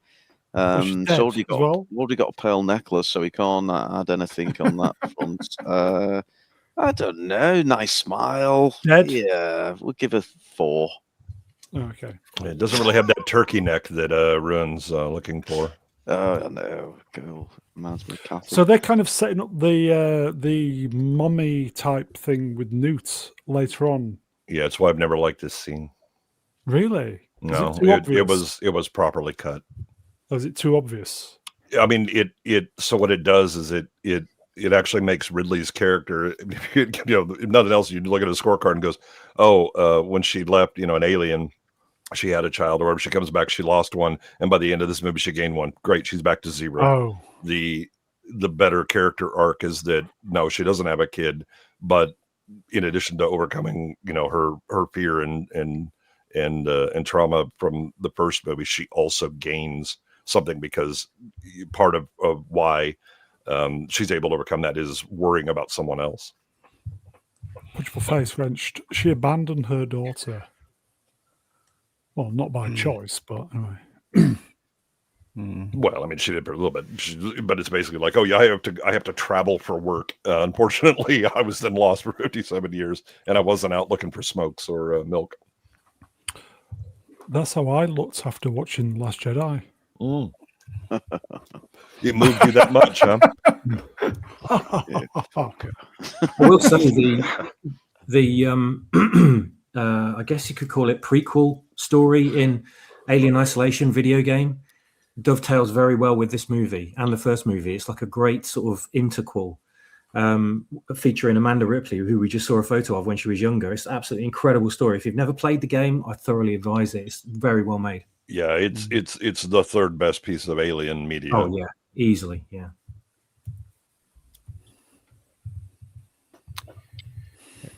she's She's dead already as got, well. already got a pearl necklace, so we can't add anything on that front. I don't know. Nice smile. Dead? Yeah, we'll give her 4. Okay. It doesn't really have that turkey neck that Ruin's looking for. Oh no, girl reminds me of Kathy. So they're kind of setting up the mummy type thing with Newt later on. Yeah, it's why I've never liked this scene. Really? No, Is it too obvious? it was properly cut. Or is it too obvious? I mean, it. So what it does is it actually makes Ridley's character, you know, if nothing else, you look at a scorecard and goes, oh, when she left, you know, an alien, she had a child, or whenever she comes back, she lost one, and by the end of this movie, she gained one. Great, she's back to 0. Oh, The better character arc is that no, she doesn't have a kid, but in addition to overcoming, you know, her fear and trauma from the first movie, she also gains something, because part of why she's able to overcome that is worrying about someone else. Punchable face wrenched. She abandoned her daughter. Well, not by choice, but anyway. Well, I mean, she did for a little bit, but it's basically like, oh yeah, I have to travel for work. Unfortunately, I was then lost for 57 years, and I wasn't out looking for smokes or milk. That's how I looked after watching Last Jedi. It moved you that much, huh? I will say the I guess you could call it prequel story in Alien Isolation video game dovetails very well with this movie and the first movie. It's like a great sort of interquel featuring Amanda Ripley, who we just saw a photo of when she was younger. It's an absolutely incredible story. If you've never played the game, I thoroughly advise it. It's very well made. Yeah, it's the third best piece of Alien media. Oh yeah, easily, yeah.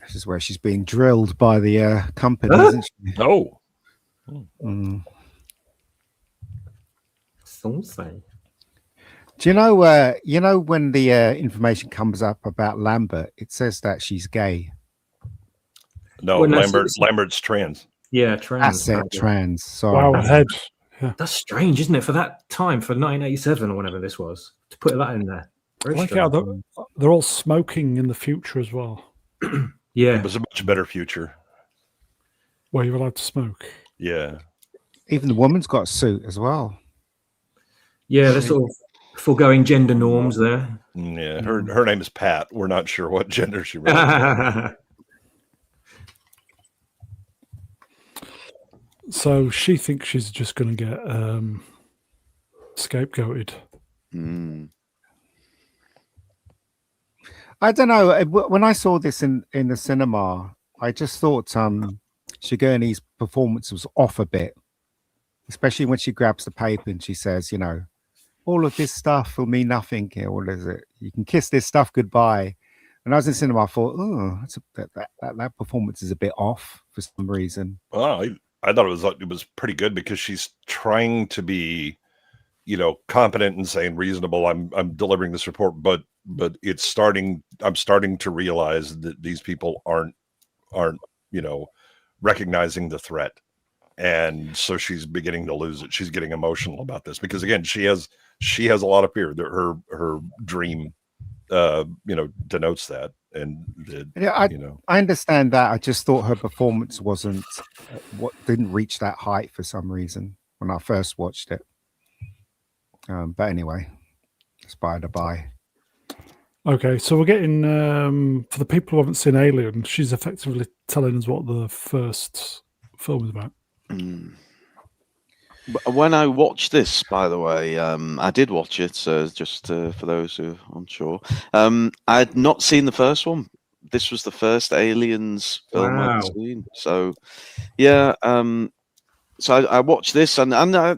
This is where she's being drilled by the company, isn't she? Oh. Something. Do you know when the information comes up about Lambert, it says that she's gay. No, Well, no, Lambert's trans. Yeah, trans. That's it, trans. Sorry. Wow, head. Yeah. That's strange, isn't it? For that time, for 1987 or whatever this was, to put that in there. I like how they're all smoking in the future as well. Yeah. It was a much better future. Where you're allowed to smoke. Yeah. Even the woman's got a suit as well. Yeah, they're sort of foregoing gender norms there. Yeah, her name is Pat. We're not sure what gender she really. So she thinks she's just going to get scapegoated. I don't know. When I saw this in the cinema, I just thought Sigourney's performance was off a bit, especially when she grabs the paper and she says, you know, all of this stuff will mean nothing here. What is it? You can kiss this stuff goodbye. And I was in cinema, I thought, oh, that performance is a bit off for some reason. Well, I thought it was pretty good, because she's trying to be, you know, competent and saying reasonable. I'm delivering this report, but it's starting. I'm starting to realize that these people aren't you know, recognizing the threat, and so she's beginning to lose it. She's getting emotional about this, because again, she has a lot of fear. Her dream, you know, denotes that, and you know, I understand that. I just thought her performance didn't reach that height for some reason when I first watched it. But anyway, it's by the by. Okay, so we're getting for the people who haven't seen Alien, she's effectively telling us what the first film is about. When I watched this, by the way, I did watch it, just for those who are unsure. I had not seen the first one. This was the first Aliens film I'd seen. So, yeah. So I watched this, and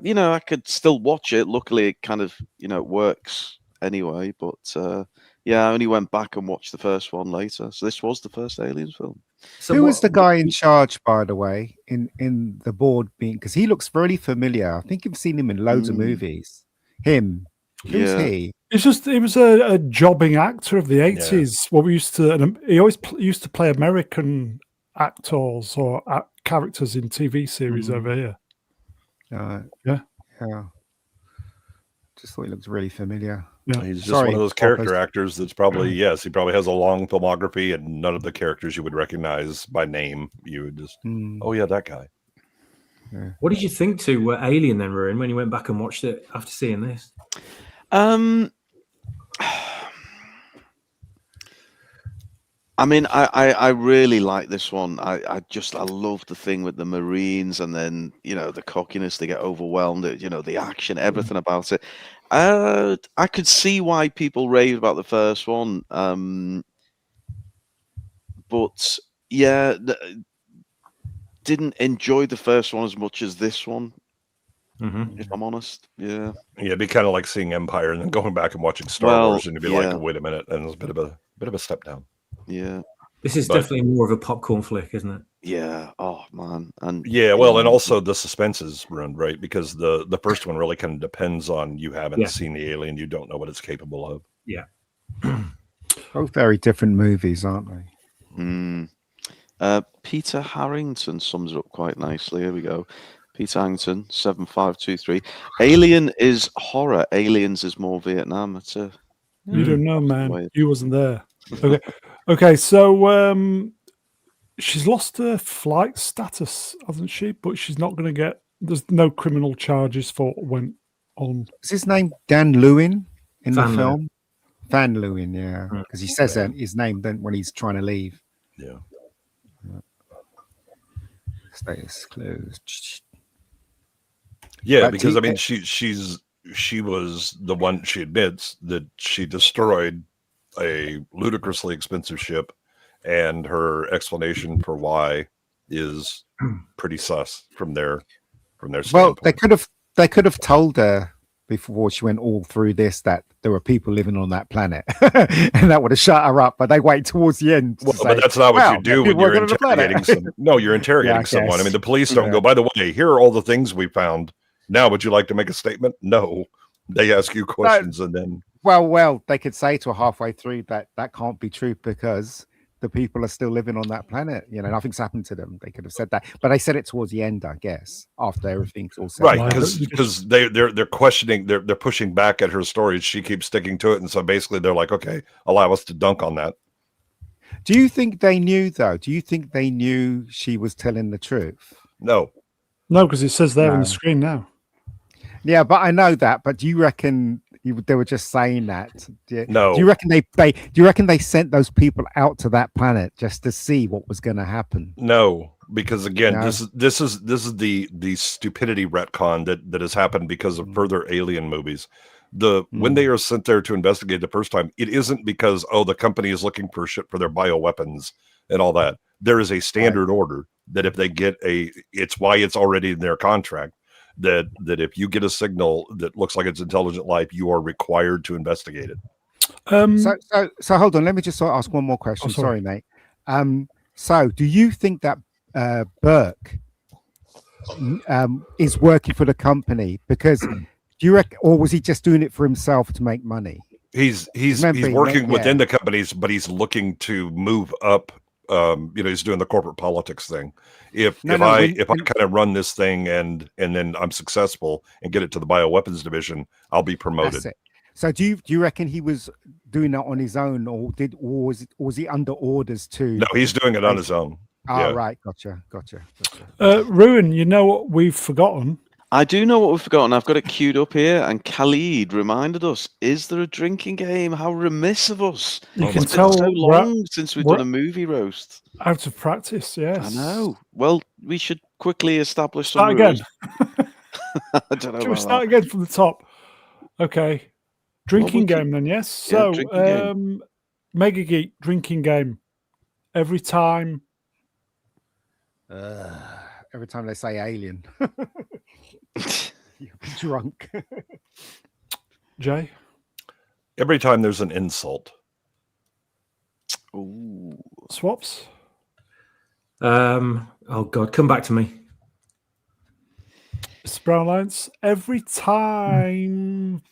you know, I could still watch it. Luckily, it kind of, you know, works anyway. But yeah, I only went back and watched the first one later. So this was the first Aliens film. So who was the guy in charge, by the way, in the board being? Because he looks really familiar. I think you've seen him in loads of movies. Him. Who's he? He was a jobbing actor of the 80s. What we used to, and he always used to play American actors or characters in TV series over here. Yeah. Just thought he looked really familiar. Yeah. He's just one of those character actors that's probably, he probably has a long filmography, and none of the characters you would recognize by name. You would just, oh yeah, that guy. What did you think to Alien then, Ruin, when you went back and watched it after seeing this? I mean, I really like this one. I love the thing with the Marines, and then the cockiness, they get overwhelmed. The action, everything about it. I could see why people raved about the first one, but yeah, didn't enjoy the first one as much as this one. If I'm honest, yeah, it'd be kind of like seeing Empire and then going back and watching Star Wars, and you'd be like, "Wait a minute," and it's a bit of a step down. Yeah, this is definitely more of a popcorn flick, isn't it? Yeah. Oh man, and and also the suspense is ruined, right? Because the first one really kind of depends on you haven't seen the alien, you don't know what it's capable of. Yeah. Both very different movies, aren't they? Peter Harrington sums it up quite nicely. Here we go. Peter Harrington, 7523. Alien is horror. Aliens is more Vietnam. It's a you don't know, man. You wasn't there. Okay. So she's lost her flight status, hasn't she? But she's not going to get. There's no criminal charges for what went on. Is his name Dan Lewin in the film? Van Lewin, yeah, because he says his name then when he's trying to leave. Yeah. Status closed. Yeah, because I mean, she was the one. She admits that she destroyed a ludicrously expensive ship, and her explanation for why is pretty sus from their standpoint. Well, they could have told her before she went all through this that there were people living on that planet, and that would have shut her up. But they wait towards the end. Well, but that's not what you do when you're interrogating someone. No, you're interrogating someone. I mean, the police don't go, by the way, here are all the things we found. Now, would you like to make a statement? No. They ask you questions and then... Well, they could say to her halfway through that can't be true because the people are still living on that planet. Nothing's happened to them. They could have said that. But they said it towards the end, I guess, after everything's all said. Right, because they're questioning, they're pushing back at her stories. She keeps sticking to it. And so basically they're like, okay, allow us to dunk on that. Do you think they knew, though? Do you think they knew she was telling the truth? No. No, because it says there on the screen now. Yeah, but I know that. But do you reckon they were just saying that? No. Do you reckon they sent those people out to that planet just to see what was going to happen? No, because again, this is the stupidity retcon that has happened because of further Alien movies. When they are sent there to investigate the first time, it isn't because the company is looking for shit for their bioweapons and all that. There is a standard order that if they get it's why it's already in their contract. That if you get a signal that looks like it's intelligent life, you are required to investigate it. So hold on. Let me just ask one more question. Sorry, mate. So do you think that Burke is working for the company? Because do you reckon, or was he just doing it for himself to make money? He's working within the companies, but he's looking to move up. He's doing the corporate politics thing. If I kind of run this thing and then I'm successful and get it to the bioweapons division, I'll be promoted. That's it. So do you reckon he was doing that on his own, or was he under orders too? No, he's doing it on his own. Right, gotcha. Ruin, you know what we've forgotten? I do know what we've forgotten. I've got it queued up here, and Khalid reminded us: is there a drinking game? How remiss of us! You can tell so long since we've done a movie roast. Out of practice, yes. I know. Well, we should quickly establish start some again. I don't know. Should we start again from the top? Okay. Drinking game then, yes. So, Mega Geek drinking game. Every time they say alien, you're drunk. Jay? Every time there's an insult. Ooh. Swaps? Oh God, come back to me. Mr. Brown Lines, every time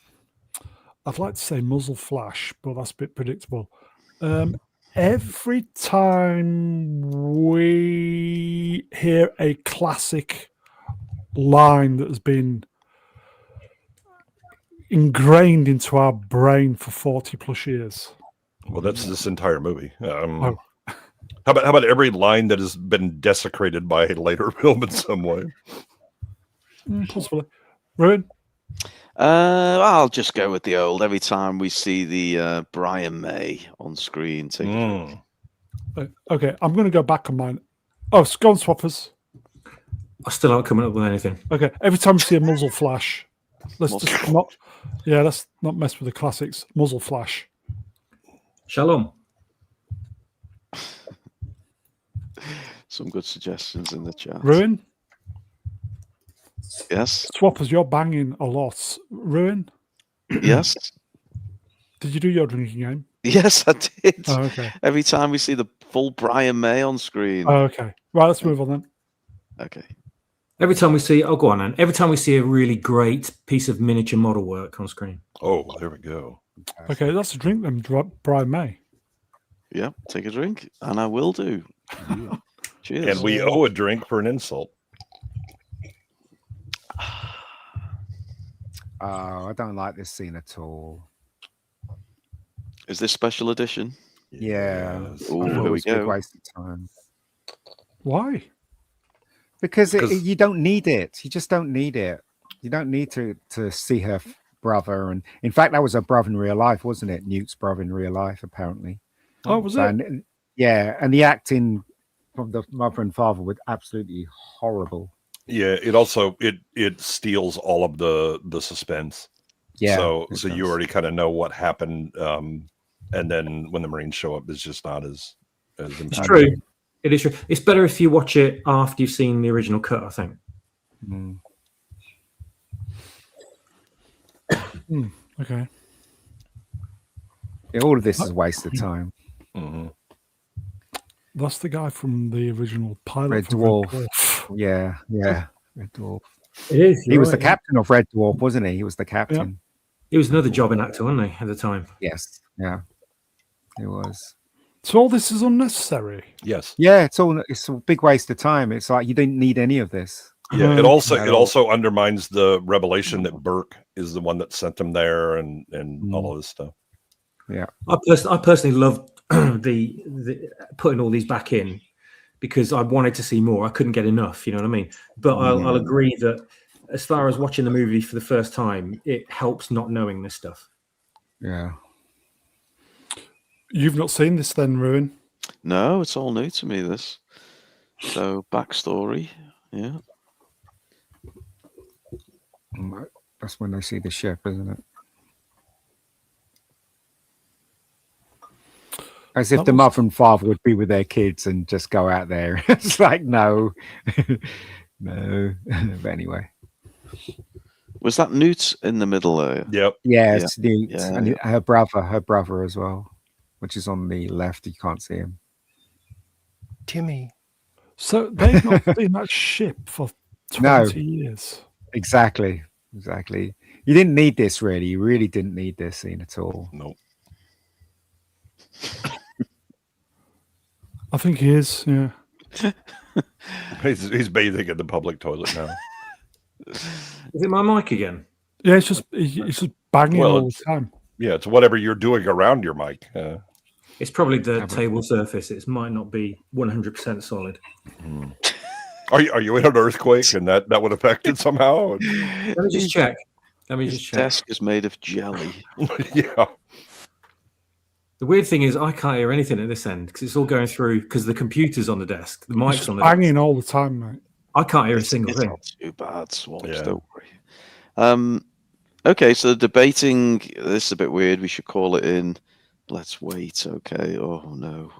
I'd like to say muzzle flash, but that's a bit predictable. Every time we hear a classic line that has been ingrained into our brain for 40 plus years. Well, that's this entire movie. How about every line that has been desecrated by a later film in some way? Possibly. Ruin? I'll just go with the old. Every time we see the Brian May on screen, take a drink. Okay, I'm going to go back on mine. Oh, go on, Swappers. I still aren't coming up with anything. Okay, every time we see a muzzle flash, let's Muzzle just not. Yeah, let's not mess with the classics. Muzzle flash. Shalom. Some good suggestions in the chat. Ruin? Yes. Swappers, you're banging a lot. Ruin? Yes. Did you do your drinking game? Yes, I did. Oh, okay. Every time we see the full Brian May on screen. Oh, okay. Right, let's move on then. Okay. Every time we see, go on, Anne. Every time we see a really great piece of miniature model work on screen. Oh, there we go. Okay, that's a drink then, Brian May. Yeah, take a drink, and I will do. Cheers. And we owe a drink for an insult. Oh, I don't like this scene at all. Is this special edition? Yeah. Yes. Ooh, I thought here it we was a big go. waste of time. Why? Because 'Cause- you don't need it. You just don't need it. You don't need to see her brother. And in fact, that was her brother in real life, wasn't it? Newt's brother in real life, apparently. Oh, was So, it? and, yeah, and the acting from the mother and father was absolutely horrible. Yeah, it also it steals all of the suspense. Yeah. So it you does. already kind of know what happened. And then when the Marines show up, it's just not as It's true. It is true. It's better if you watch it after you've seen the original cut, I think. Mm. Okay. Yeah, all of this is a waste of time. Mhm. That's the guy from the original pilot. Red for Dwarf. Yeah, Red Dwarf. It is. He was the captain of Red Dwarf, wasn't he? He was the captain. He was another jobbing actor, wasn't he, at the time? Yes. Yeah. He was. So all this is unnecessary. Yes. Yeah, it's a big waste of time. It's like you didn't need any of this. Yeah. It Not also at it all. also undermines the revelation that Burke is the one that sent them there and all of this stuff. Yeah. I personally loved the putting all these back in because I wanted to see more. I couldn't get enough, you know what I mean? But I'll agree that as far as watching the movie for the first time, it helps not knowing this stuff. Yeah. You've not seen this then, Ruin? No, it's all new to me, this. So, backstory. Yeah. That's when they see the ship, isn't it? As if That the was- mother and father would be with their kids and just go out there. It's like, no. No. But anyway. Was that Newt in the middle there? Yep. Yeah, Yeah. it's Newt. Yeah, And yeah. her brother as well, which is on the left. You can't see him. Timmy. So they've not seen that ship for 20 years. Exactly. You didn't need this, really. You really didn't need this scene at all. Nope. I think he is, yeah. He's bathing in the public toilet now. Is it my mic again? Yeah, it's just banging Well, all the time. Yeah, it's whatever you're doing around your mic. It's probably the table surface. It might not be 100% solid. Are you in an earthquake and that would affect it somehow? Let me just check. His desk is made of jelly. Yeah. The weird thing is I can't hear anything at this end because it's all going through because the computer's on the desk. The It's mic's just on the desk. banging all the time, mate. I can't hear a single It's thing. not too bad, Swabs, Yeah. don't worry. Okay, so debating, this is a bit weird. We should call it in. Let's wait, okay. Oh, no.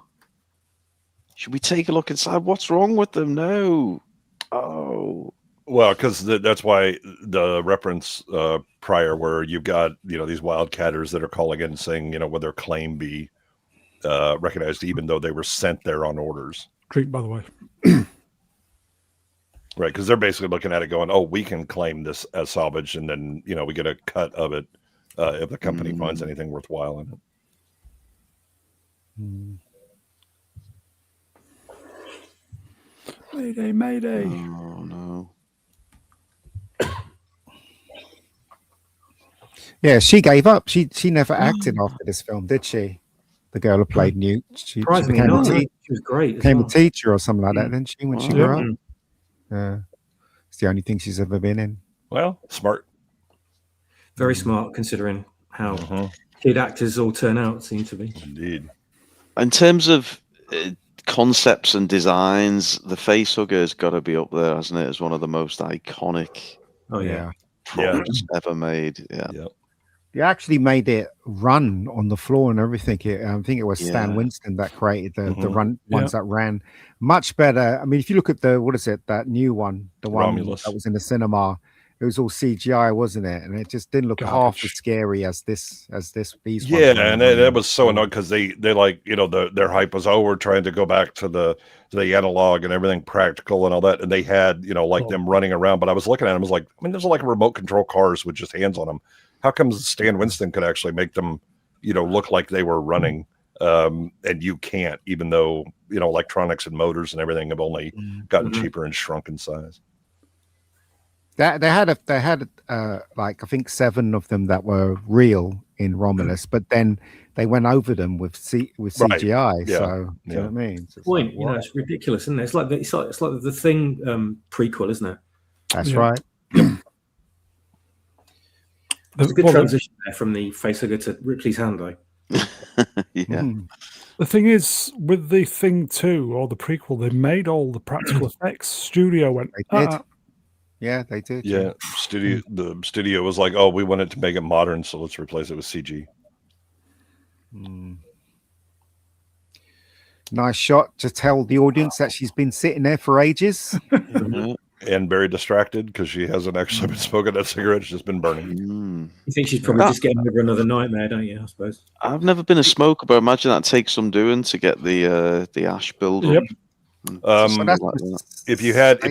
Should we take a look inside? What's wrong with them? No. Oh. Well, because that's why the reference prior where you've got, these wildcatters that are calling in saying, would their claim be recognized even though they were sent there on orders. Drink, by the way. Right, because they're basically looking at it going, oh, we can claim this as salvage, and then, we get a cut of it if the company finds anything worthwhile in it. Mayday, mayday. Oh, no. Yeah, she gave up. She never acted after this film, did she? The girl who played Newt. She Surprisingly became, not. a, She was great. as became well. a teacher or something like that, didn't she, when she Oh, grew up? Mm. Yeah. the only thing she's ever been in. Well, smart. Very smart, considering how Mhm. kid actors all turn out. Seem to be. Indeed. In terms of concepts and designs, the Facehugger's got to be up there, hasn't it? As one of the most iconic Oh yeah. products ever made. Yeah. Yep. They actually made it run on the floor and everything. I think it was Stan Yeah. Winston that created the Mhm. run ones that ran much better. I mean, if you look at that new one, the one Romulus. that was in the cinema, it was all CGI, wasn't it? And it just didn't look half Garbage. as scary as these ones. Yeah, were and running. that was so annoying because they like, you know, their hype was, oh, we're trying to go back to the analog and everything practical and all that, and they had, you know, like them running around. But I was looking at them, I was like, I mean, there's like remote control cars with just hands on them. How come Stan Winston could actually make them, you know, look like they were running, and you can't, even though, you know, electronics and motors and everything have only gotten cheaper and shrunk in size. They had like I think 7 of them that were real in Romulus, but then they went over them with CGI. Yeah. So do you know what I mean? So it's Point. like, You know, it's ridiculous, isn't it? It's like the Thing prequel, isn't it? that's right. It's a good transition there from the Facehugger to Ripley's hand, though. Yeah. The thing is, with the Thing 2 or the prequel, they made all the practical effects. Studio went, They did. Yeah, they did. Yeah, the studio was like, oh, we wanted to make it modern, so let's replace it with CG. Nice shot to tell the audience that she's been sitting there for ages. And very distracted because she hasn't actually been smoking that cigarette; she's just been burning. You think she's probably just getting over another nightmare, don't you? I suppose. I've never been a smoker, but I imagine that takes some doing to get the ash build up. If you had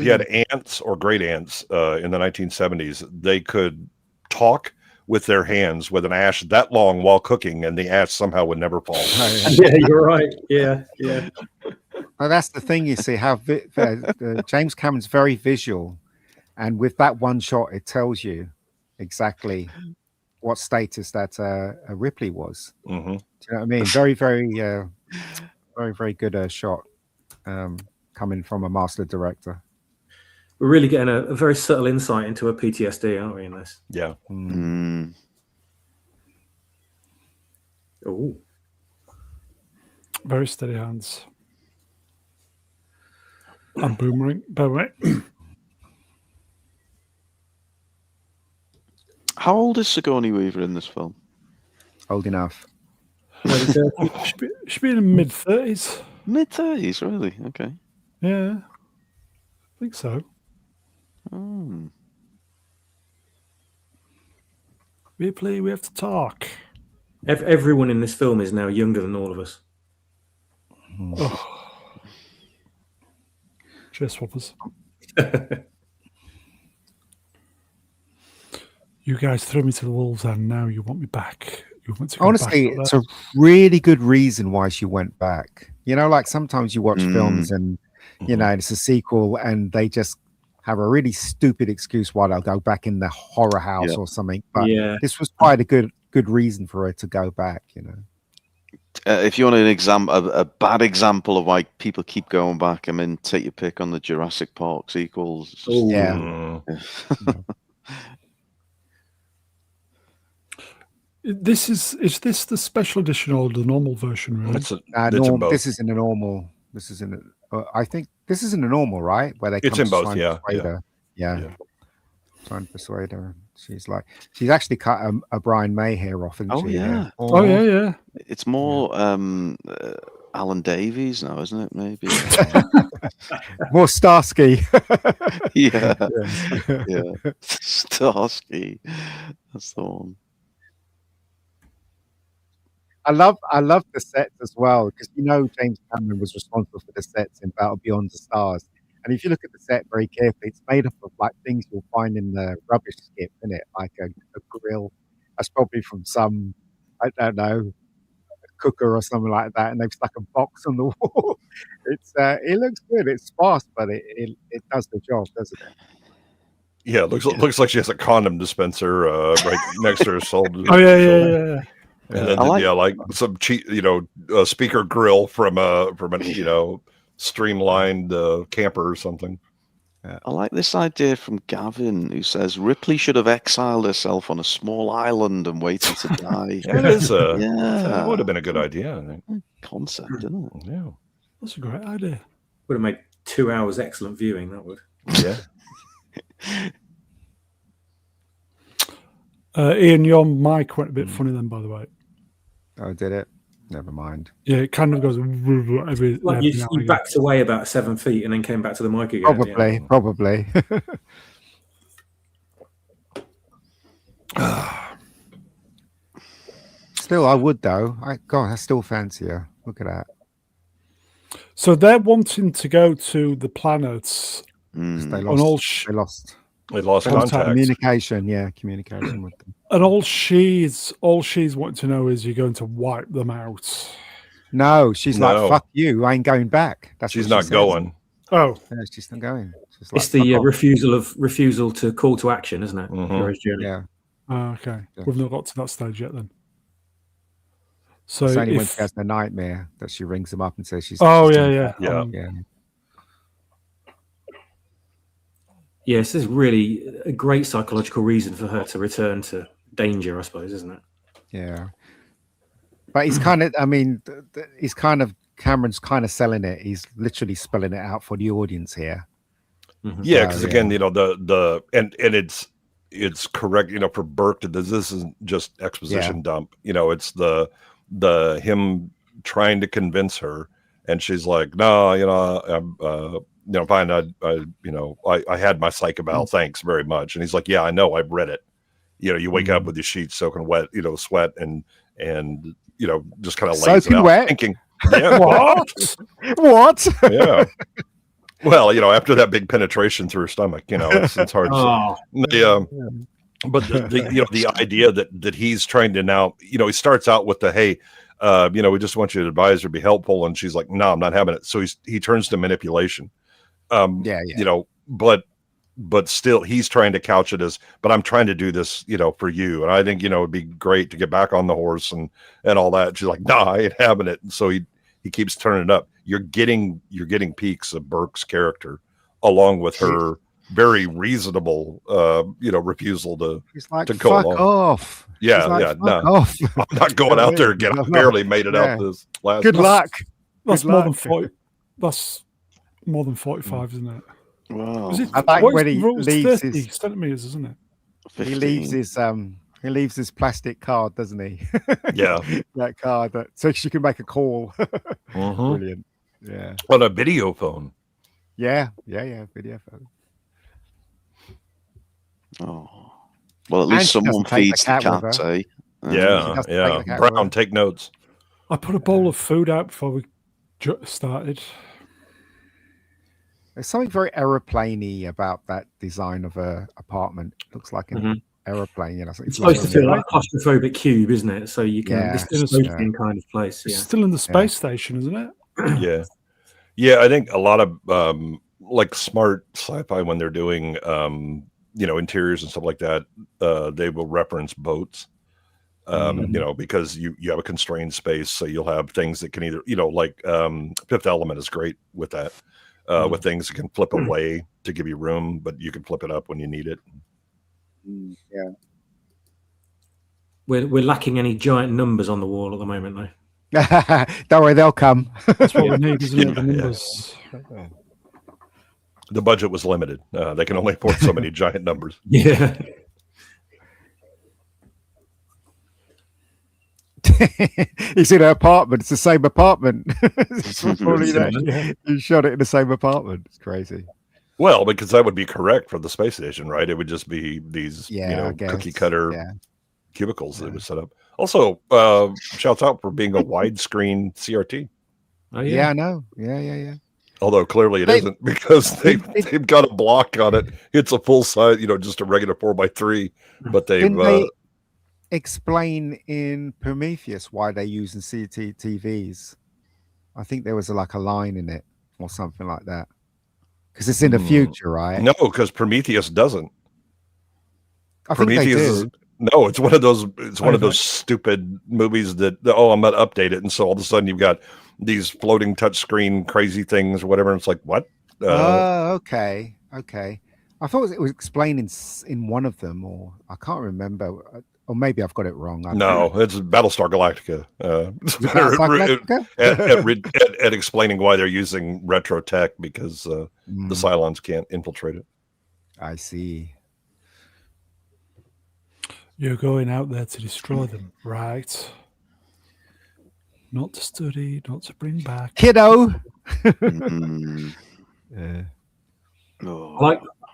aunts or great aunts in the 1970s, they could talk with their hands with an ash that long while cooking, and the ash somehow would never fall. Yeah, you're right. Yeah. Well, that's the thing, you see, how James Cameron's very visual, and with that one shot, it tells you exactly what status that Ripley was. Do you know what I mean? Very, very good shot coming from a master director. We're really getting a very subtle insight into her PTSD, aren't we, in this? Yeah. Oh. Very steady hands. And boomerang. How old is Sigourney Weaver in this film? Old enough. She'd be in mid-30s. Mid-30s, really? Okay. Yeah. I think so. Ripley, we have to talk. Everyone in this film is now younger than all of us. Cheers, swappers. You guys threw me to the wolves, and now you want me back. You want to go Honestly, back it's a really good reason why she went back. You know, like sometimes you watch films and, you know, it's a sequel and they just have a really stupid excuse why they'll go back in the horror house or something. But this was quite a good reason for her to go back, you know. If you want an example, a bad example of why people keep going back, I mean, take your pick on the Jurassic Park sequels. Is this the special edition or the normal version? Really? This is in the normal. This is in the. I think this is in the normal, right? Where they. It's in both. Yeah. Trying to persuade her. She's actually cut a Brian May hair off, isn't she? Yeah. Oh yeah. It's more Alan Davies now, isn't it? Maybe more Starsky. yeah. Starsky. That's the one. I love the sets as well, because you know James Cameron was responsible for the sets in Battle Beyond the Stars. And if you look at the set very carefully, it's made up of like things you'll find in the rubbish skip, isn't it? Like a grill. That's probably from some, I don't know, cooker or something like that, and they've stuck a box on the wall. It looks good. It's sparse, but it does the job, doesn't it? Yeah, it looks like she has a condom dispenser right next to her shoulder. Oh yeah. And then like some cheap, speaker grill from an streamlined camper or something. I like this idea from Gavin, who says Ripley should have exiled herself on a small island and waited to die. That is Yeah. that would have been a good idea, I think. Concept, isn't it? Yeah. That's a great idea. Would have made 2 hours excellent viewing. That would. Yeah. Ian, your mic went a bit funny then, by the way. Oh, did it? Never mind. Yeah, it kind of goes every Like every you now and again. backed away about 7 feet and then came back to the mic again. Probably. Still, I would though. I still fancy her. Look at that. So they're wanting to go to the planets They on lost. all They lost They lost Contact. contact. communication. Yeah, communication with them. and all she's wanting to know is you're going to wipe them out. No, she's No. like, "Fuck you! I ain't going back." That's She's what not she says. going. Oh, Yeah, she's not going. She's like, It's the "Fuck off." refusal to call to action, isn't it? Mhm. Hero's journey. Yeah, okay. Yeah. We've not got to that stage yet then. So it's only when if, she has the nightmare that she rings them up and says she's. oh she's yeah, doing yeah, that. Yeah. Yeah. Yes, this is really a great psychological reason for her to return to danger, I suppose, isn't it? Yeah. But he's kind of, I mean, he's kind of, Cameron's kind of selling it. He's literally spelling it out for the audience here. Mhm. Yeah, Oh, because yeah. again, the and it's correct, for Burke. This isn't just exposition dump. It's the him trying to convince her, and she's like, no, I'm fine. I had my psych eval. Thanks very much. And he's like, yeah, I know, I've read it. You wake up with your sheets soaking wet, sweat, and just kind of lays it Soaking out, wet? thinking, yeah, what? What? yeah. Well, after that big penetration through her stomach, it's hard. Oh, But the idea that he's trying to now, he starts out with the, hey, we just want you to advise or be helpful, and she's like, no, I'm not having it. So he turns to manipulation. Yeah. But still, he's trying to couch it as, but I'm trying to do this, for you. And I think, it'd be great to get back on the horse and all that. She's like, nah, I ain't having it. And so he keeps turning it up. You're getting peaks of Burke's character along with her very reasonable, refusal to He's like, to go fuck along. off. Yeah, She's like, yeah, fuck no. off. I'm not going out there again. I barely made it Yeah. out this last. Good luck. That's Good more luck. than 40. That's more than 45, isn't it? Wow. Is it I like what when is he the rules? leaves 30 his- centimeters, isn't it? He leaves his plastic card, doesn't he? Yeah. That card so she can make a call. Mhm. Brilliant. Yeah. On a video phone. Yeah. Video phone. Oh. Well, at And least she doesn't someone take the feeds the cat with cat, her. eh? She Yeah, doesn't take yeah. the cat Brown, with her. take notes. I put a bowl of food out before we started. There's something very aeroplaney about that design of a apartment. Looks like an Mhm. aeroplane. So it's supposed to flying feel around. like a claustrophobic cube, isn't it? So you can Yeah. this Yeah. dystopian kind of place. It's Yeah. still in the space station, isn't it? Yeah. Yeah, I think a lot of like smart sci-fi when they're doing interiors and stuff like that, they will reference boats. Because you have a constrained space, so you'll have things that can either, like Fifth Element is great with that. With things that can flip away to give you room, but you can flip it up when you need it. Yeah. We're lacking any giant numbers on the wall at the moment, though. Don't worry, they'll come. That's what we need, isn't it? The Yeah. numbers. The budget was limited. They can only afford so many giant numbers. Yeah. He's in an apartment. It's the same apartment. It's probably Similar. that. You shot it in the same apartment. It's crazy. Well, because that would be correct for the space station, right? It would just be these, Yeah, I guess. cookie cutter Yeah. cubicles that would set up. Also, shouts out for being a widescreen CRT. Oh Yeah, yeah. I know. Yeah. Although clearly it They- isn't because they've got a block on it. It's a full size, just a regular 4x3. But they've Didn't they explain in Prometheus why they're using CCTVs? I think there was like a line in it or something like that. Because it's in the future, right? no, because Prometheus doesn't. I think they Prometheus do. No, it's one of those. It's one of Okay. those stupid movies that I'm gonna update it, and so all of a sudden you've got these floating touchscreen crazy things or whatever. And it's like what? Oh, okay. Okay. I thought it was explained in one of them, or I can't remember, or maybe I've got it wrong. No, it's Battlestar Galactica. Battlestar Galactica? At explaining why they're using retro tech because the Cylons can't infiltrate it. I see. You're going out there to destroy them, right? Not to study, not to bring back. Kiddo. Mm. Yeah. Oh.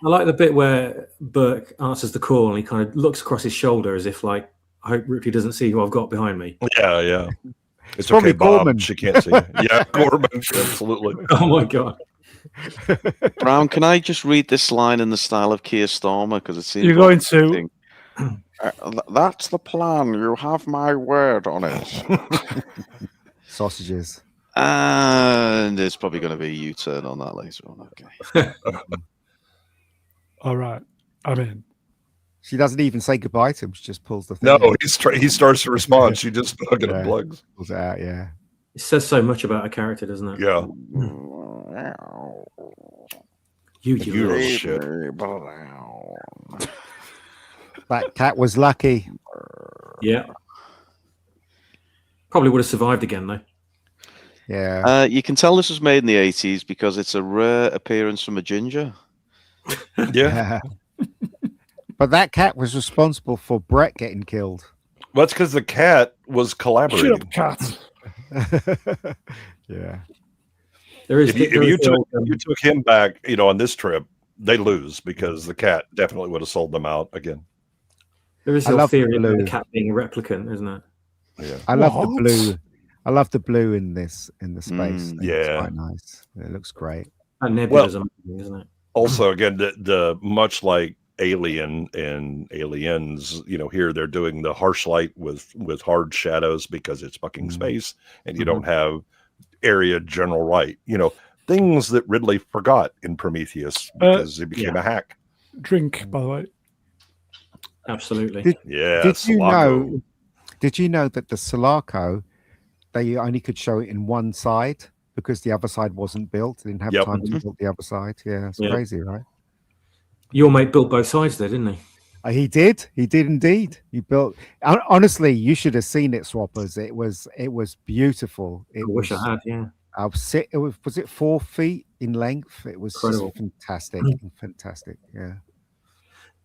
I like the bit where Burke answers the call and he kind of looks across his shoulder as if like, I hope Ripley doesn't see who I've got behind me. Yeah. It's probably okay, Bob. Gorman. She can't see. Yeah, Gorman. Absolutely. Oh my God. Brown, can I just read this line in the style of Keir Starmer? Because it seems You're going to. That's the plan. You have my word on it. Sausages. And there's probably going to be a U-turn on that later on. Okay. All right. I'm in. She doesn't even say goodbye to him. She just pulls the thing. No, out. he starts to respond. She just fucking Yeah. unplugs. Pulls it out. Yeah. It says so much about a character, doesn't it? Yeah. You You little shit. That cat was lucky. Yeah. Probably would have survived again though. Yeah. You can tell this was made in the 80s because it's a rare appearance from a ginger. Yeah. But that cat was responsible for Brett getting killed. Well, that's because the cat was Shut collaborating. up, cat. Yeah. There is. If you took him back, on this trip, they lose because the cat definitely would have sold them out again. There is I a love the theory about the blue. cat being a replicant, isn't it? Yeah. I love the What? blue. I love the blue in the space. thing. yeah. It's quite nice. It looks great. That nebula's amazing, isn't it? Also, again, the much like Alien and Aliens, here they're doing the harsh light with hard shadows because it's fucking space, and you don't have area general light. Things that Ridley forgot in Prometheus because he became a hack. Drink, by the way. Absolutely. Did you Sulaco. know? Did you know that the Sulaco, they only could show it in one side because the other side wasn't built? They didn't have Yep. time to build the other side. Yeah, it's Yeah. crazy, right? Your mate built both sides there, didn't he? He did. He did indeed. He built. Honestly, you should have seen it, Swappers. It was beautiful. I wish I had. Yeah. Was it 4 feet in length? It was Incredible. just fantastic. Fantastic. Yeah.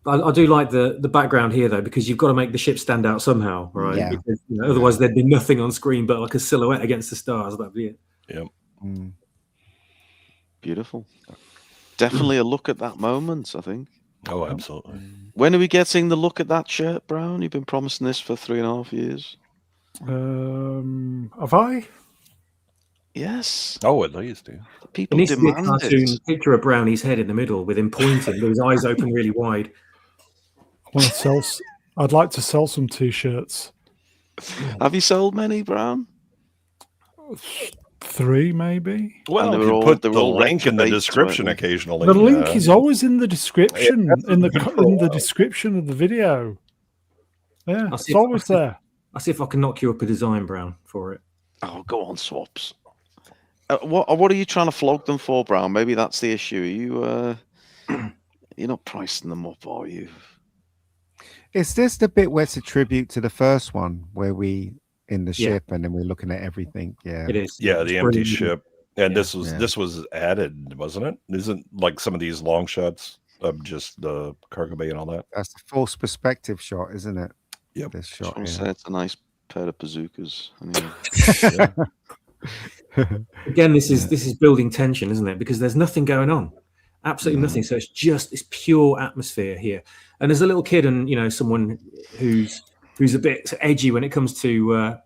I do like the background here though, because you've got to make the ship stand out somehow, right? Yeah. Because, otherwise there'd be nothing on screen but like a silhouette against the stars. That'd be it. Yep. Mm. Beautiful. Definitely a look at that moment, I think. Oh, absolutely. When are we getting the look at that shirt, Brown? You've been promising this for 3.5 years. Have I? Yes. Oh, at least, yeah. It People needs to be a demand cartoon it. picture of Brownie's head in the middle with him pointing, with his eyes open really wide. I want to sell. I'd like to sell some T-shirts. Have you sold many, Brown? 3, maybe. Well, they you were all- put they the were all link in the retrobates, description weren't they? occasionally. The link is always in the description, in the description of the video. Yeah, I'll it's see if- always there. I'll see if I can knock you up a design, Brown, for it. Oh, go on, Swaps. What are you trying to flog them for, Brown? Maybe that's the issue. Are you, you're not pricing them up, are you? Is this the bit where it's a tribute to the first one, where we in the Yeah. ship and then we're looking at everything? Yeah. It is. Yeah, It's the empty brilliant. ship. And Yeah. this was added, wasn't it? Isn't like some of these long shots of just the cargo bay and all that? That's the false perspective shot, isn't it? Yep. This Just shot. want to Yeah. say it's a nice pair of bazookas. Anyway. Again, this is building tension, isn't it? Because there's nothing going on, absolutely nothing. So it's pure atmosphere here. And as a little kid, and someone who's a bit edgy when it comes to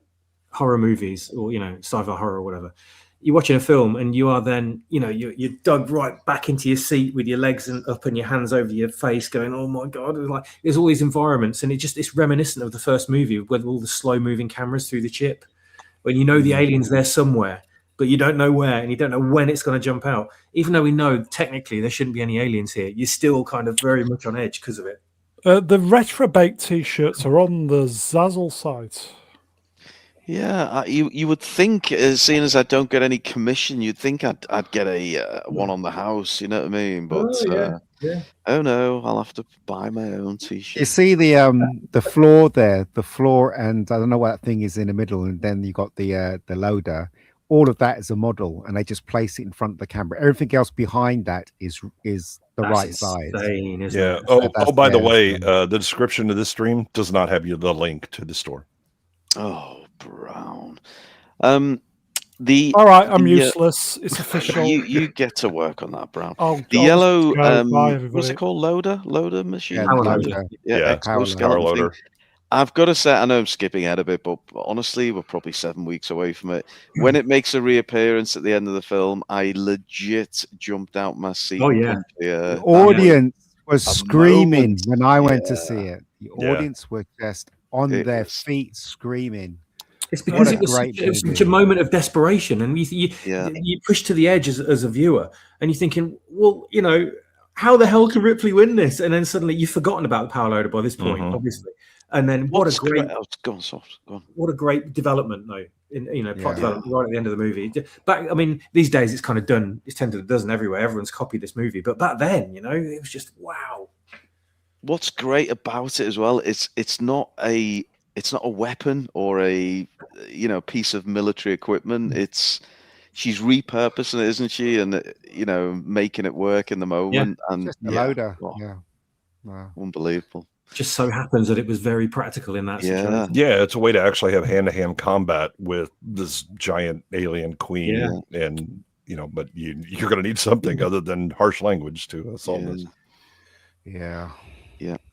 horror movies or sci-fi horror or whatever, you're watching a film and you are then you're dug right back into your seat with your legs up and your hands over your face, going, "Oh my god!" Like there's all these environments, and it's reminiscent of the first movie with all the slow-moving cameras through the ship. When the alien's there somewhere, but you don't know where, and you don't know when it's going to jump out. Even though we know technically there shouldn't be any aliens here, you're still kind of very much on edge because of it. The Retrobake T-shirts are on the Zazzle site. Yeah, you would think, seeing as I don't get any commission, you'd think I'd get a one on the house. You know what I mean? But yeah. oh no, I'll have to buy my own You T-shirt. see the floor there, the floor, and I don't know what that thing is in the middle, and then you got the loader. All of that is a model, and they just place it in front of the camera. Everything else behind that is the That's right size. insane, isn't Yeah. it? Oh, by the way, so- the description of this stream does not have the link to the store. Oh, Brown. All right, I'm useless. It's official. You get to work on that, Brown. I'll The just yellow, go. Bye, what's everybody. it called? Loader machine. Yeah, Power loader. loader. Yeah, exoskeleton power thing. loader. I've got to say, I know I'm skipping ahead a bit, but honestly, we're probably 7 weeks away from it. When it makes a reappearance at the end of the film, I legit jumped out my seat. Oh, yeah. The audience was a screaming moment. when I went to Yeah. see it. The Yeah. audience were just on It their was- feet screaming. It's because a it was great such a moment of desperation, and you Yeah. push to the edge as a viewer, and you're thinking, well, how the hell can Ripley win this? And then suddenly you've forgotten about the power loader by this point, obviously. And then Go on, soft. Go on. what a great development, though. In plot Yeah. development right at the end of the movie. But I mean, these days it's kind of done. It's 10 to the dozen everywhere. Everyone's copied this movie, but back then, it was just wow. What's great about it as well is it's not a weapon or a piece of military equipment. She's repurposing it, isn't she? And making it work in the moment. And Just a loader. well, Yeah. Wow. unbelievable. Just so happens that it was very practical in that Yeah. situation. Yeah, it's a way to actually have hand-to-hand combat with this giant alien queen, and but you're going to need something other than harsh language to solve this. Yeah.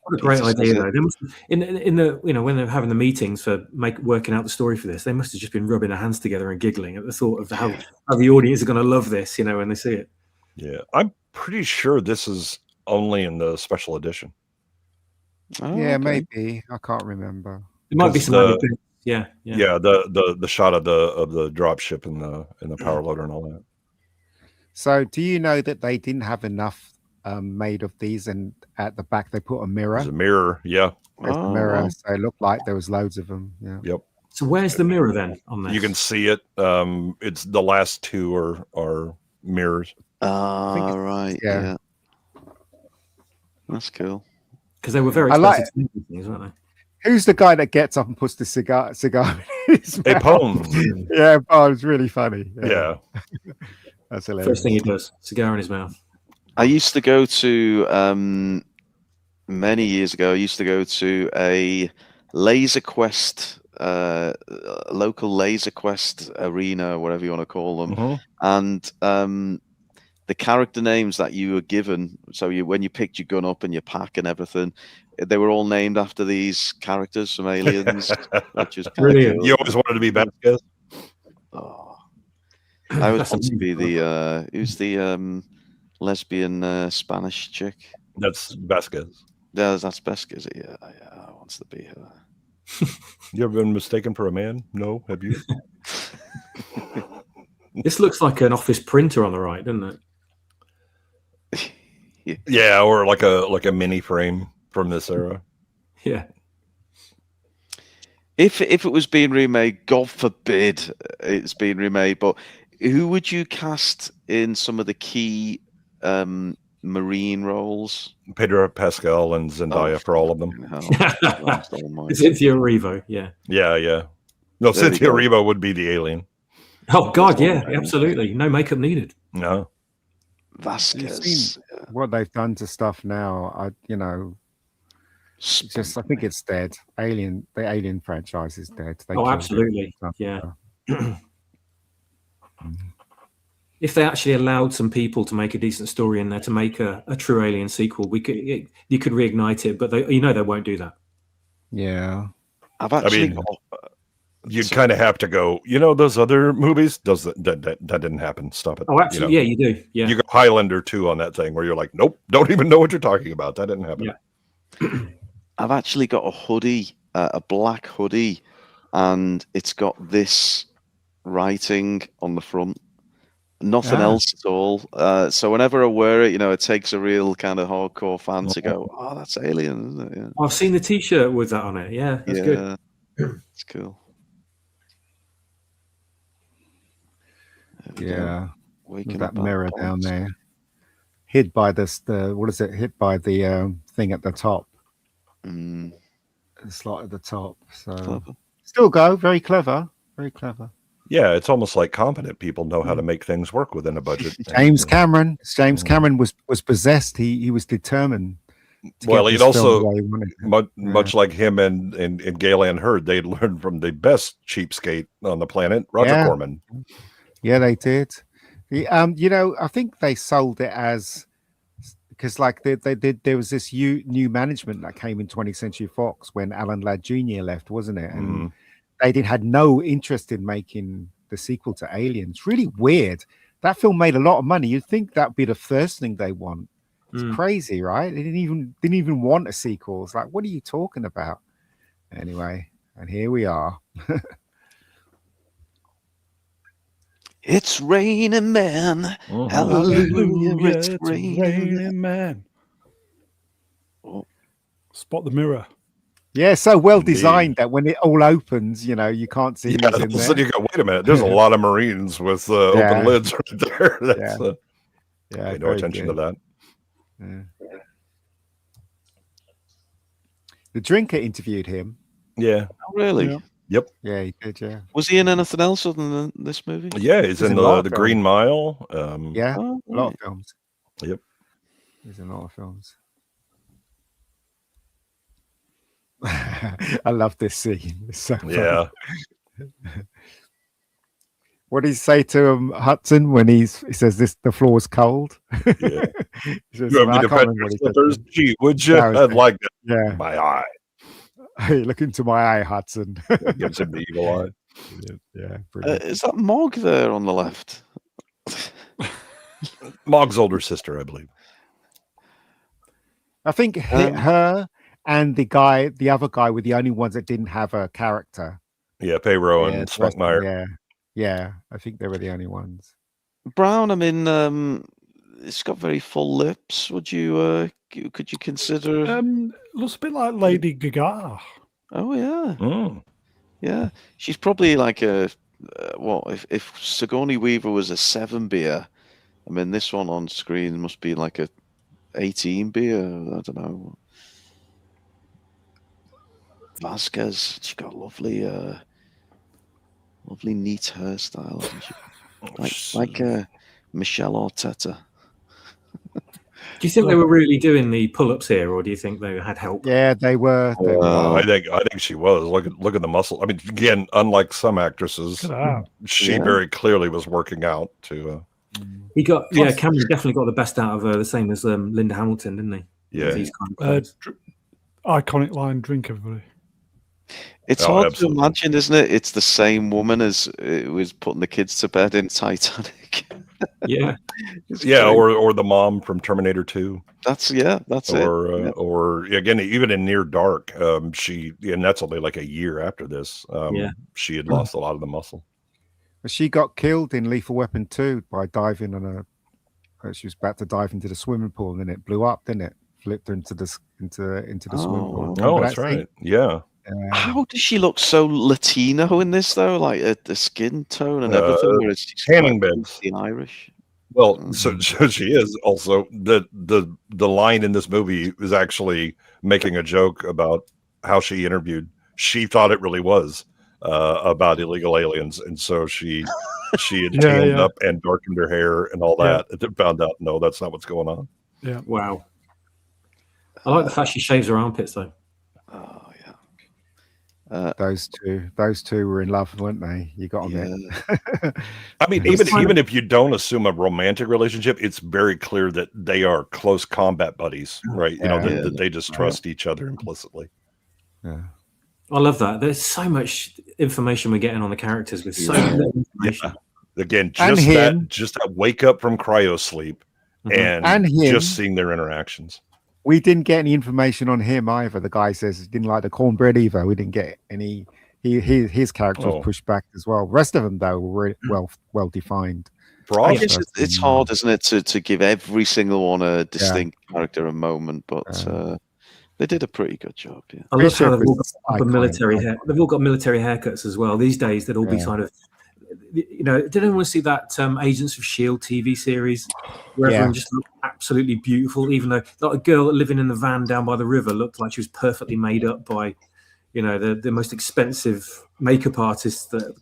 What a great It's- idea, though. They must in the when they're having the meetings for working out the story for this, they must have just been rubbing their hands together and giggling at the thought of how the audience are going to love this, when they see it. Yeah, I'm pretty sure this is only in the special edition. Oh, Yeah, okay. maybe. I can't remember. There might be 'Cause some other bits. Yeah. Yeah, the shot of the drop ship and the power loader and all that. So, do you know that they didn't have enough made of these, and at the back they put a mirror? There's a mirror. Yeah. There's a mirror, so it looked like there was loads of them. Yeah. Yep. So where's the mirror then on this? You can see it. It's the last two are mirrors. Right. yeah. That's cool. Because they were very I like expensive things, weren't they? Who's the guy that gets up and puts the cigar in his Hey, mouth? Pones. Yeah, it's really funny. Yeah. That's hilarious. First thing he does, cigar in his mouth. I used to go to many years ago. I used to go to a Laser Quest, local Laser Quest arena, whatever you want to call them, Mhm. and the character names that you were given. So when you picked your gun up and your pack and everything, they were all named after these characters from Aliens, which is Brilliant. cool. You always wanted to be Vasquez? Oh, I always That's want to be amazing. the who's the lesbian Spanish chick. That's Vasquez. Yeah, that's Besk, is it? Yeah, I wants to be her. You ever been mistaken for a man? No, have you? This looks like an office printer on the right, doesn't it? Yeah, or like a mini frame from this era. Yeah. If it was being remade, God forbid it's being remade, but who would you cast in some of the key marine roles? Pedro Pascal and Zendaya for all of them. Cynthia Erivo, yeah. Yeah. No, There we Cynthia go. Erivo would be the alien. Oh God, yeah, absolutely. No makeup needed. No. You've Vasquez. seen what they've done to stuff now. It's I think it's dead. The Alien franchise is dead. They Oh, killed it. absolutely. Yeah. If they actually allowed some people to make a decent story in there to make a true Alien sequel, you could reignite it, but they won't do that. Yeah. I've actually mean, You'd kind of have to go, those other movies, that didn't happen. Stop it. Oh, absolutely. Yeah, you do. Yeah. You go Highlander 2 on that thing where you're like, nope, don't even know what you're talking about. That didn't happen. Yeah. I've actually got a hoodie, a black hoodie, and it's got this writing on the front. Nothing else at all. So whenever I wear it, it takes a real kind of hardcore fan to go, oh, that's Alien, isn't it? Yeah. I've seen the T-shirt with that on it. Yeah, that's good. It's cool. There we go. Yeah, Waking that up our mirror down dogs. there, hid by the what is it? Hid by the thing at the top, Mm, the slot at the top. So clever. still go, very clever, very clever. Yeah, it's almost like competent people know how to make things work within a budget. James Cameron was possessed. He was determined. Well, he'd also much, much like him and Galen Hurd, they'd learned from the best cheapskate on the planet, Roger Corman. Yeah, they did. You know, I think they sold it as because like they did. There was this new management that came in 20th Century Fox when Alan Ladd Jr. left, wasn't it? And they had no interest in making the sequel to Aliens. Really weird. That film made a lot of money. You'd think that'd be the first thing they want. It's crazy, right? They didn't even want a sequel. It's like, what are you talking about? Anyway, and here we are. It's raining, man. Hallelujah, it's raining. Man. Oh. Spot the mirror. Yeah, so well designed that when it all opens, you know, you can't see who's in there. So you go, wait a minute, there's a lot of Marines with open lids right there. That's, pay no attention to that. Yeah. The Drinker interviewed him. Yeah. Oh, really? Yeah. Yep. Yeah, he did, yeah. Was he in anything else other than this movie? Yeah, he's in the Green Mile. Yeah, a lot of films. Yep. He's in a lot of films. I love this scene. It's so funny. Yeah. What did he say to him, Hudson, when he says the floor is cold? Yeah. He says, You want me I to can't pet remember your what he said. slippers? Gee, would you? I'd like that. Yeah. My eye. Hey, look into my eye, Hudson. Gives him the evil eye. Yeah, brilliant. Is that Mog there on the left? Mog's older sister, I believe. I think her and the other guy were the only ones that didn't have a character. Yeah, Payro and Spunkmeyer. Yeah, I think they were the only ones. Brown, I mean, it's got very full lips. Could you consider? Looks a bit like Lady Gaga. Oh yeah, Mm. yeah. She's probably like a what? If Sigourney Weaver was a 7 beer, I mean, this one on screen must be like a 18 beer. I don't know. Vasquez, she got lovely neat hairstyle. Like Michelle Arteta. Do you think they were really doing the pull-ups here, or do you think they had help? Yeah, they were. I think she was. Look at the muscle. I mean, again, unlike some actresses, she very clearly was working out to. He got Cameron definitely got the best out of her, the same as Linda Hamilton, didn't he? Yeah. These kind of iconic line, drink everybody. It's hard to imagine, isn't it? It's the same woman as was putting the kids to bed in Titanic. Yeah. or the mom from Terminator 2. That's it. Or again, even in Near Dark, and that's only like a year after this. She had lost a lot of the muscle. She got killed in Lethal Weapon 2 by diving on she was about to dive into the swimming pool, and then it blew up, didn't it? Flipped her into the swimming pool. Oh, that's right. Yeah. How does she look so Latino in this though? Like the skin tone and everything. Whereas she's tanning beds in Irish. Well, so she is also the line in this movie is actually making a joke about how she interviewed. She thought it really was about illegal aliens, and so she had tanned up and darkened her hair and all that. And then found out no, that's not what's going on. Yeah. Wow. I like the fact she shaves her armpits though. Oh yeah. Those two were in love, weren't they? You got them there. I mean, even if you don't assume a romantic relationship, it's very clear that they are close combat buddies, right? You know, that they just trust each other implicitly. Yeah. I love that. There's so much information we're getting on the characters with so much information. Yeah. Again, just that wake up from cryo sleep and just seeing their interactions. We didn't get any information on him either. The guy says he didn't like the cornbread either. We didn't get any. His character was pushed back as well. The rest of them though were well defined. I guess it's hard, isn't it, to give every single one a distinct character and moment, but they did a pretty good job. Yeah. I love how they've all got military hair. They've all got military haircuts as well. These days, they'd all be kind of you know, did anyone see that Agents of Shield TV series where everyone just looked absolutely beautiful, even though like a girl living in the van down by the river looked like she was perfectly made up by, you know, the most expensive makeup artists that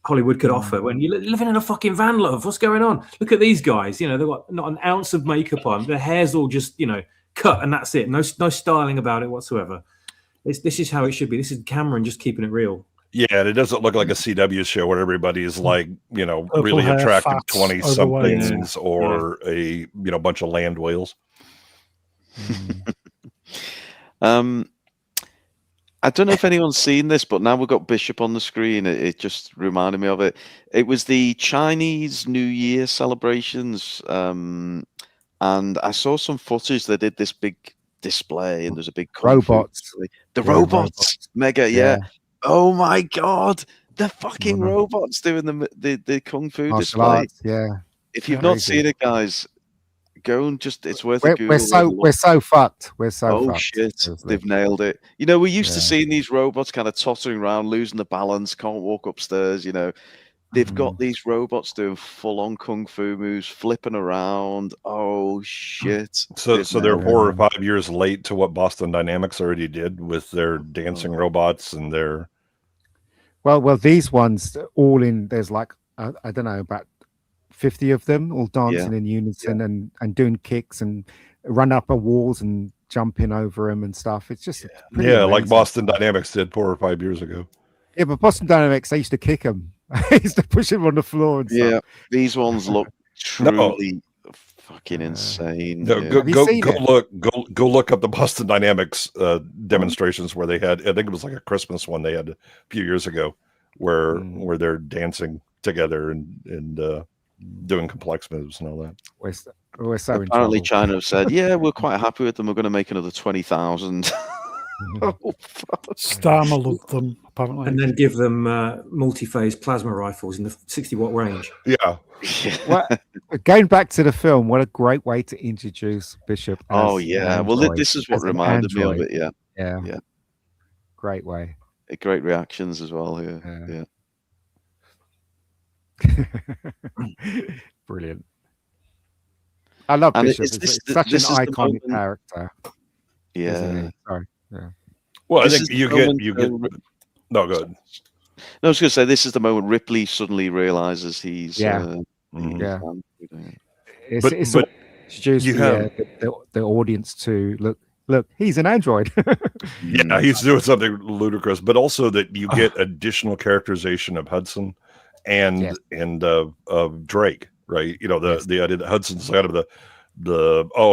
Hollywood could offer. When you're living in a fucking van, love, what's going on? Look at these guys. You know, they've got not an ounce of makeup on. Their hair's all just, you know, cut, and that's it. No styling about it whatsoever. This is how it should be. This is Cameron just keeping it real. Yeah, and it doesn't look like a CW show where everybody's like, you know, Purple really hair, attractive fat, 20-somethings or a, you know, bunch of land whales. I don't know if anyone's seen this, but now we've got Bishop on the screen. It just reminded me of it. It was the Chinese New Year celebrations, and I saw some footage. They did this big display, and there's a big robots. The robots, mega, yeah. Oh my god, the fucking robots doing the kung fu Martial display. arts, yeah. If you've not seen it, guys, go and just, it's worth a Google. We're so fucked. We're so fucked. Shit, seriously. they've nailed it. You know, we're used to seeing these robots kind of tottering around, losing the balance, can't walk upstairs, you know. They've got these robots doing full-on kung fu moves, flipping around. Oh shit! So they're 4 or 5 years late to what Boston Dynamics already did with their dancing robots and their. Well, these ones all in. There's like I don't know, about 50 of them all dancing in unison and doing kicks and run up a walls and jumping over them and stuff. It's just like Boston Dynamics did 4 or 5 years ago. Yeah, but Boston Dynamics, they used to kick them. They used to push them on the floor and stuff. Yeah, these ones look truly fucking insane. No, go look up the Boston Dynamics demonstrations where they had. I think it was like a Christmas one they had a few years ago, where they're dancing together and doing complex moves and all that. We're so apparently China have said, yeah, we're quite happy with them. We're going to make another 20,000. Starmer loved them, apparently. And then give them multi-phase plasma rifles in the 60-watt range. Yeah. Well, going back to the film, what a great way to introduce Bishop. Oh, yeah. Well, this is what reminded me of it. Yeah. Yeah. Great way. Great reactions as well here. Yeah. Brilliant. I love Bishop. It's such an iconic character. Yeah. Sorry. Yeah. Well, I think you get. No, go ahead. No, I was going to say this is the moment Ripley suddenly realizes he's. It's introduced the audience to look. He's an android. Yeah, he's doing something ludicrous, but also that you get additional characterization of Hudson and of Drake, right? You know, the idea that Hudson's out of the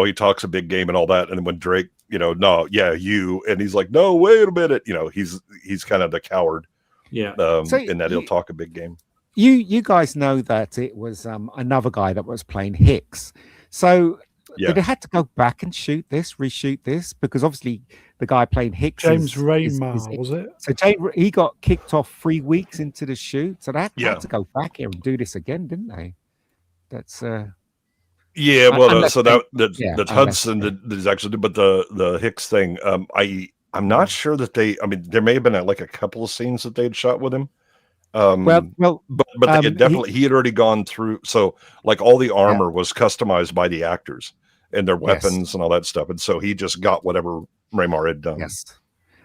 he talks a big game and all that, and then when Drake, you know, you, and he's like, no, wait a minute, you know, he's kind of the coward, in that he'll talk a big game. You guys know that it was another guy that was playing Hicks, so did they had to go back and reshoot this because obviously the guy playing Hicks, James Raymar, was it? So he got kicked off 3 weeks into the shoot, so they had to go back here and do this again, didn't they? That's yeah, well, so that's Hudson that is actually, but the Hicks thing, I'm not sure that I mean, there may have been like a couple of scenes that they'd shot with him. But they had he had already gone through. So like all the armor was customized by the actors and their weapons and all that stuff, and so he just got whatever Raymar had done. Yes,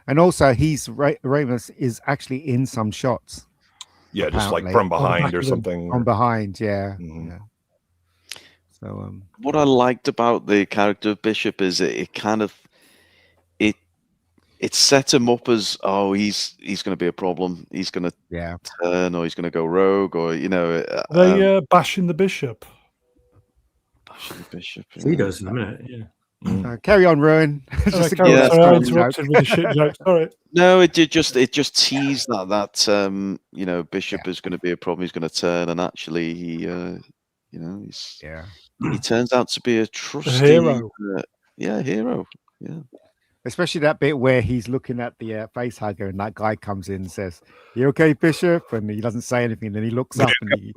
and also Raymar is actually in some shots. Yeah, just like from behind or something. From behind, yeah. Yeah. So what I liked about the character of Bishop is it kind of it set him up as he's going to be a problem. He's going to turn, or he's going to go rogue, or you know. They bashing the Bishop. Bashing the Bishop. He does in a minute. Yeah. Carry on, Rowan. Sorry, I interrupted with the shit joke. Sorry. No, it just teased that you know, Bishop is going to be a problem. He's going to turn, and actually he he turns out to be a trusty hero. Hero. Yeah. Especially that bit where he's looking at the face hugger, and that guy comes in and says, "You okay, Bishop?" And he doesn't say anything. Then he looks up and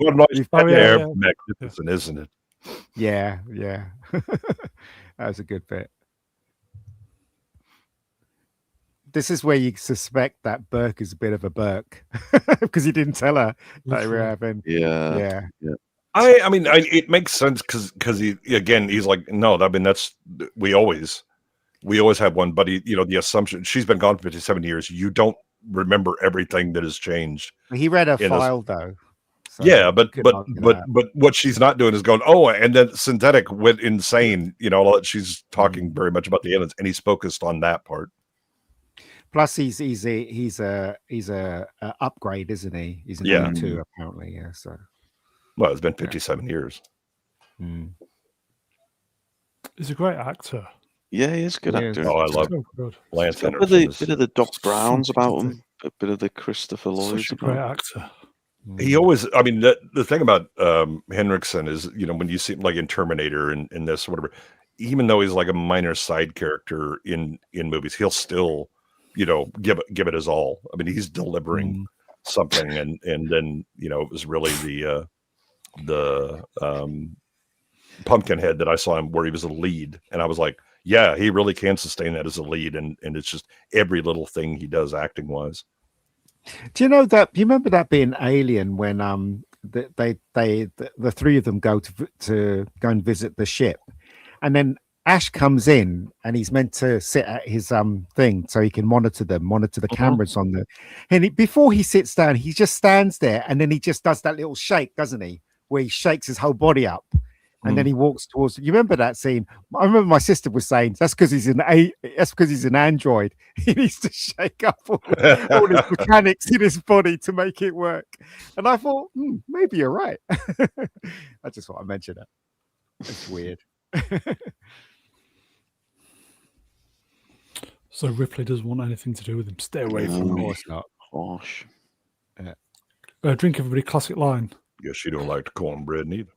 magnificent, isn't it? Yeah. That was a good bit. this is where you suspect that Burke is a bit of a Burke because he didn't tell her that we were having. Yeah. I mean, it makes sense because he's like, no, I mean, we always have one, but the assumption, she's been gone for 57 years. You don't remember everything that has changed. He read her file though. So yeah, but you could argue that. what she's not doing is going, oh, and then Synthetic went insane. She's talking very much about the aliens, and he's focused on that part. Plus, he's a upgrade, isn't he? He's an A2 apparently. Yeah. So. Well, it's been 57 years. He's a great actor. Yeah, he is a good actor. Oh, I love Lance Henriksen. Bit of the Doc Browns about him, a bit of the Christopher Lloyd. Such a great actor. He always, I mean, the thing about Henriksen is, when you see him like in Terminator and in this, whatever, even though he's like a minor side character in movies, he'll still, give it his all. I mean, he's delivering something, and then it was really the Pumpkinhead that I saw him where he was a lead, and I was like, yeah, he really can sustain that as a lead, and it's just every little thing he does acting wise. Do you know that? You remember that being Alien when the three of them go to go and visit the ship, and then Ash comes in and he's meant to sit at his thing so he can monitor the cameras on the. And before he sits down, he just stands there and then he just does that little shake, doesn't he? Where he shakes his whole body up. And then he walks towards. You remember that scene? I remember my sister was saying that's because he's an android. He needs to shake up all his mechanics in his body to make it work. And I thought, maybe you're right. I just thought I'd mention that. It's weird. So Ripley doesn't want anything to do with him. Stay away from me. Of course not. Gosh. Drink everybody. Classic line. Guess you don't like the cornbread neither.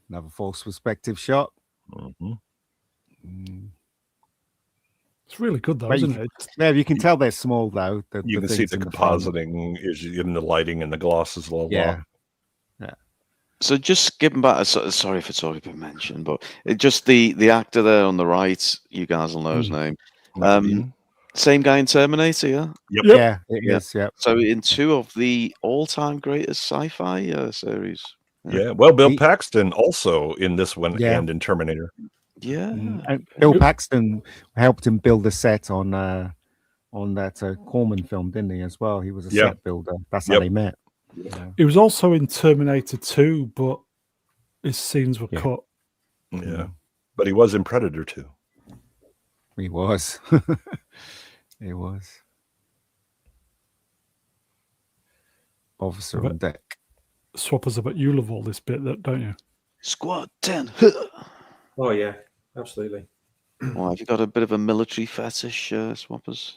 Another false perspective shot. It's really good though, isn't it? Yeah, you can tell they're small though. You can see the compositing is in the lighting and the glosses. Yeah. So just skipping back, sorry if it's already been mentioned, but just the actor there on the right, you guys will know his name. Same guy in Terminator, yeah? Yep. Yeah, it is. Yeah. So in two of the all-time greatest sci-fi series. Yeah. Well, Bill Paxton also in this one and in Terminator. Yeah. And Bill Paxton helped him build the set on that Corman film, didn't he? As well, he was a set builder. That's how they met. Yeah. He was also in Terminator 2, but his scenes were cut. Yeah, but he was in Predator 2. He was. He was. Officer on deck. Swappers, about you love all this bit, don't you? Squad 10. Oh yeah, absolutely. Well, have you got a bit of a military fetish, Swappers?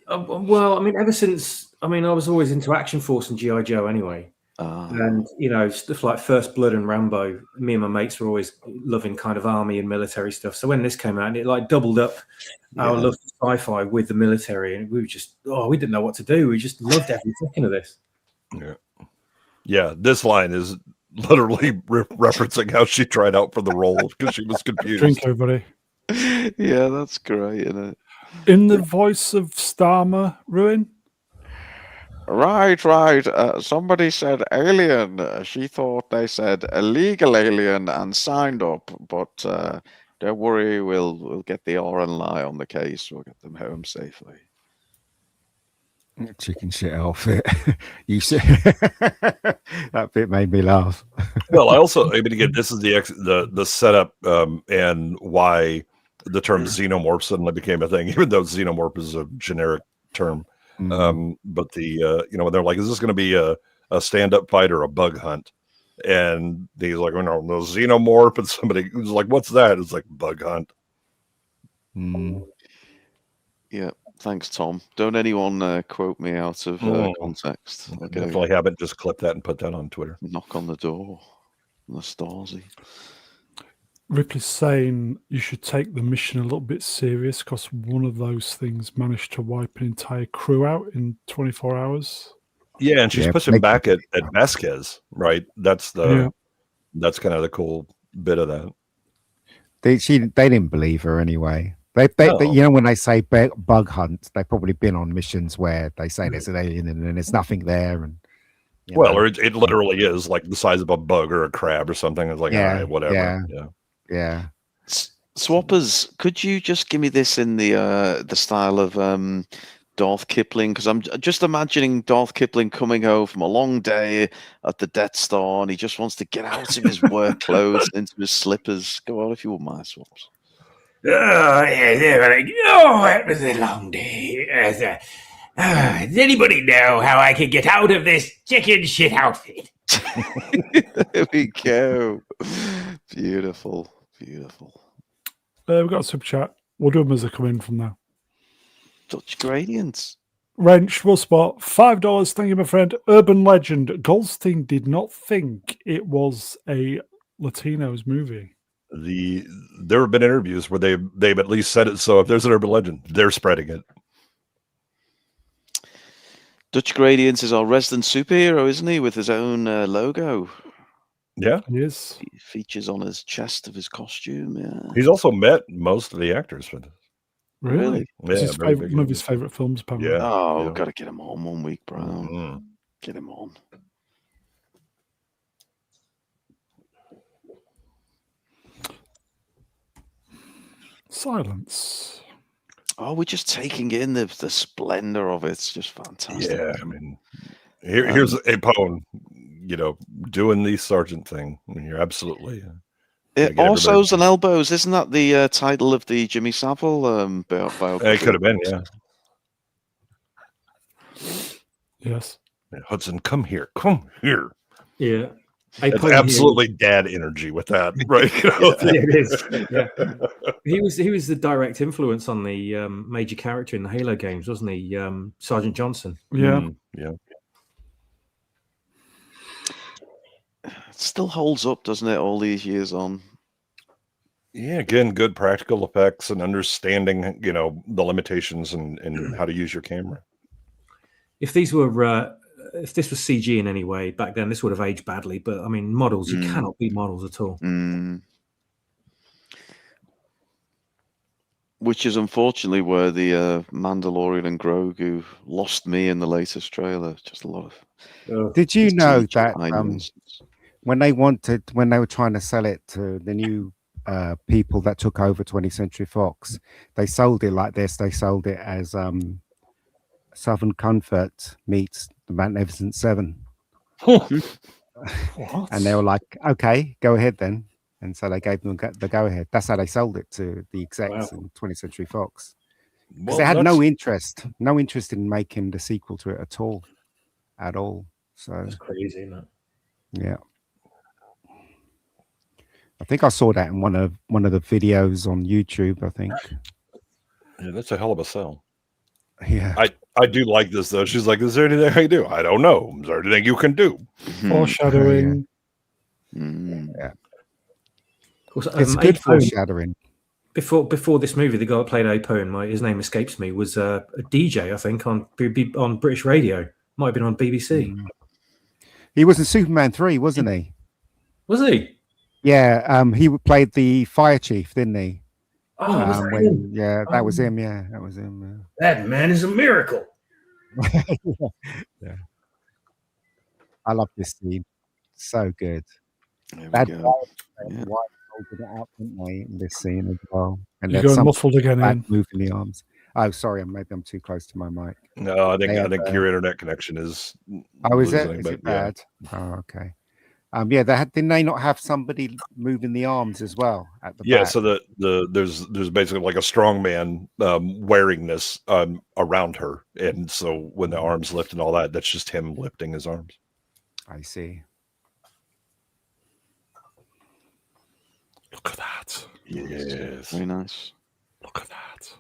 Well, I mean, ever since I was always into Action Force and G.I. Joe anyway. And stuff like First Blood and Rambo, me and my mates were always loving kind of army and military stuff. So when this came out, it like doubled up our love for sci-fi with the military, and we were just we didn't know what to do. We just loved every second of this. Yeah, this line is literally referencing how she tried out for the role because she was confused. Drink, everybody. Yeah, that's great, isn't it? In the voice of Starmer, Ruin. Right. Somebody said alien. She thought they said illegal alien and signed up, but don't worry, we'll get the R&I on the case. We'll get them home safely. Chicken shit outfit. You said that bit made me laugh. Well, again, this is the setup and why the term xenomorph suddenly became a thing, even though xenomorph is a generic term. But when they're like, is this going to be a stand-up fight or a bug hunt? And he's like, no, xenomorph. And somebody was like, what's that? It's like bug hunt. Yeah, thanks, Tom. Don't anyone quote me out of context. Okay. Definitely haven't. Just clip that and put that on Twitter. Knock on the door. The Stasi. Ripley's saying you should take the mission a little bit serious because one of those things managed to wipe an entire crew out in 24 hours. Yeah, and she's pushing back at Vasquez, right? That's kind of the cool bit of that. They didn't believe her anyway. They No. you know, when they say bug hunt, they've probably been on missions where they say there's an alien and then there's nothing there, and Well, or it literally is like the size of a bug or a crab or something. It's like, all Yeah, right, whatever. yeah. Swappers, could you just give me this in the style of Darth Kipling? Because I'm just imagining Darth Kipling coming home from a long day at the Death Star, and he just wants to get out of his work clothes into his slippers. Go on, if you wouldn't mind, Swaps. Oh, yeah, they were like, oh, it was a long day. Does anybody know how I can get out of this chicken shit outfit? There we go. Beautiful, beautiful. We've got a super chat. We'll do them as they come in from there. Dutch gradients. Wrench will spot $5. Thank you, my friend. Urban legend. Goldstein did not think it was a Latinos movie. There have been interviews where they've at least said it. So if there's an urban legend, they're spreading it. Dutch Gradients is our resident superhero, isn't he? With his own logo. Yeah, He is. He features on his chest of his costume. Yeah. he's also met most of the actors for this. Really? Yeah, It's his very favorite, big one of into his it. favorite films, apparently. Yeah. Oh, yeah. got to get him on one week, Brown. Mhm. Get him on. Silence. Oh, we're just taking in the splendor of it. It's just fantastic. Yeah, I mean, here's Apone, doing the sergeant thing. I mean, you're absolutely. Get Arsos everybody- and Elbows, isn't that the title of the Jimmy Savile biography? It could have been, yeah. Yes. Hudson, come here. Yeah. It's absolutely dad energy with that, right? It is. Yeah. He was the direct influence on the major character in the Halo games, wasn't he? Sergeant Johnson. Yeah. Yeah. It still holds up, doesn't it, all these years on? Yeah, again, good practical effects and understanding, the limitations and how to use your camera. If this was CG in any way back then, this would have aged badly. But I mean, models, you cannot beat models at all. Which is unfortunately where the Mandalorian and Grogu lost me in the latest trailer. Just a lot of. Did you know that nonsense. when they were trying to sell it to the new people that took over 20th Century Fox, they sold it like this. They sold it as Southern Comfort meets the Magnificent Seven. What? And they were like, okay, go ahead then. And so they gave them the go ahead. That's how they sold it to the execs in 20th Century Fox. Because they had no interest in making the sequel to it at all. So That's crazy, isn't it? yeah. I think I saw that in one of the videos on YouTube, I think. Yeah, that's a hell of a sell. Yeah. I do like this though. She's like, is there anything I can do? I don't know. Is there anything you can do? Foreshadowing. Yeah. Also, It's good Apone, foreshadowing. Before this movie, the guy that played Apone, his name escapes me, was a DJ, I think, on British radio. Might have been on BBC. He was in Superman 3, wasn't he? Was he? Yeah, he played the fire chief, didn't he? Oh, that was him. Yeah, that was him. That man is a miracle. Yeah. I love this scene. So good. There we That go. white holding it out, didn't they, in this scene as well? And You're then going some muffled again, Ian. moving the arms. Oh, sorry, maybe I'm too close to my mic. No, I think They have, your internet connection is. Oh, is it? losing, Is but it bad? Oh, okay. Yeah, didn't they not have somebody moving the arms as well at the back? So there's basically like a strong man wearing this around her, and so when the arms lift and all that, that's just him lifting his arms. I see. Look at that. Yes, Very nice. Look at that.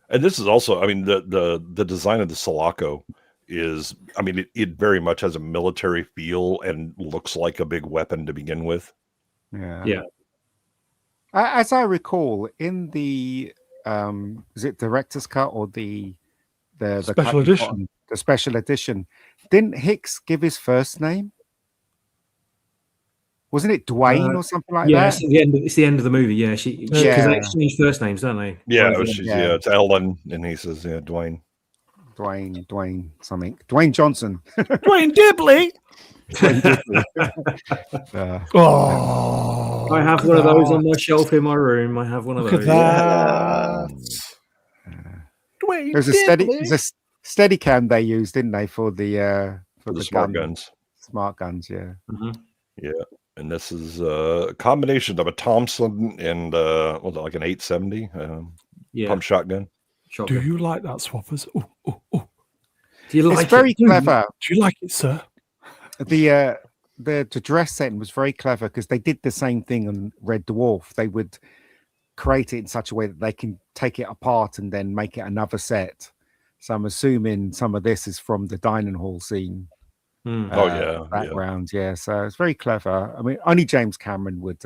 and this is also, I mean, the design of the Sulaco is, I mean, it very much has a military feel and looks like a big weapon to begin with. Yeah. Yeah. As I recall, in the is it director's cut or the Special cut you got edition. on- the special edition, didn't Hicks give his first name? Wasn't it Dwayne or something like Yeah, that? it's the end of the movie. Yeah, because Yeah. they exchange first names, don't they? Yeah, Both of them. it's Ellen, and he says, "Yeah, Dwayne." Dwayne something. Dwayne Johnson. Dwayne Dibley. Dwayne Dibley. Oh, I have look one at of those that. on my shelf in my room. I have one of Look at those. that. Dwayne There's a steady cam they used, didn't they, for the smart guns. Smart guns, yeah. Mhm. Yeah, and this is a combination of a Thompson and what was it, like an 870 pump shotgun. Do you like that, Swaffers? Oh. Do you like It's very clever. Do you like it, sir? The dress setting was very clever because they did the same thing on Red Dwarf. They would create it in such a way that they can take it apart and then make it another set. So I'm assuming some of this is from the dining hall scene. Background, yeah. So it's very clever. I mean, only James Cameron would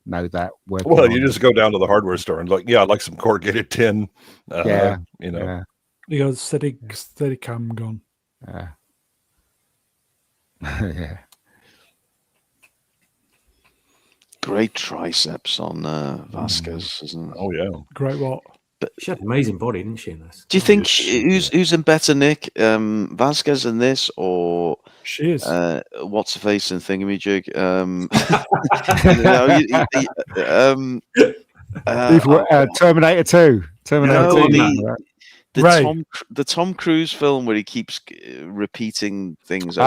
know that. Well, you just go down to the hardware store and like, I'd like some corrugated tin. You know. Yeah. He goes steady cam gun. Yeah. Great triceps on Vasquez, isn't it? Oh yeah. Great what? But she had an amazing body, didn't she? In this. Do you think who's in better nick, Vasquez in this, or she is? What's the face in Thingamajig? Terminator 2. The Tom Cruise film where he keeps repeating things.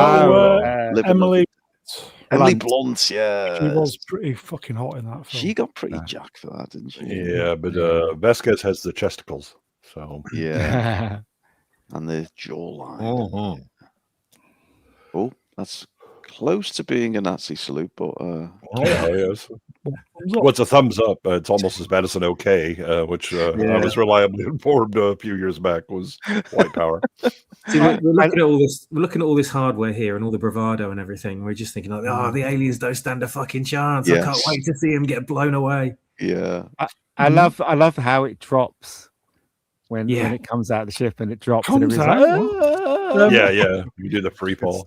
Emily Blunt, yeah. She was pretty fucking hot in that film. She got pretty jacked for that, didn't she? Yeah, but Vasquez has the chesticles, so yeah, and the jawline. Oh, that's close to being a Nazi salute, but yes. What's a thumbs up? It's almost as bad as an okay, which I was reliably informed a few years back was white power. See, we're looking at all this. We're looking at all this hardware here and all the bravado and everything. We're just thinking, like, the aliens don't stand a fucking chance. Yes. I can't wait to see them get blown away. Yeah, I love how it drops when it comes out of the ship and it drops. And yeah, you do the free fall.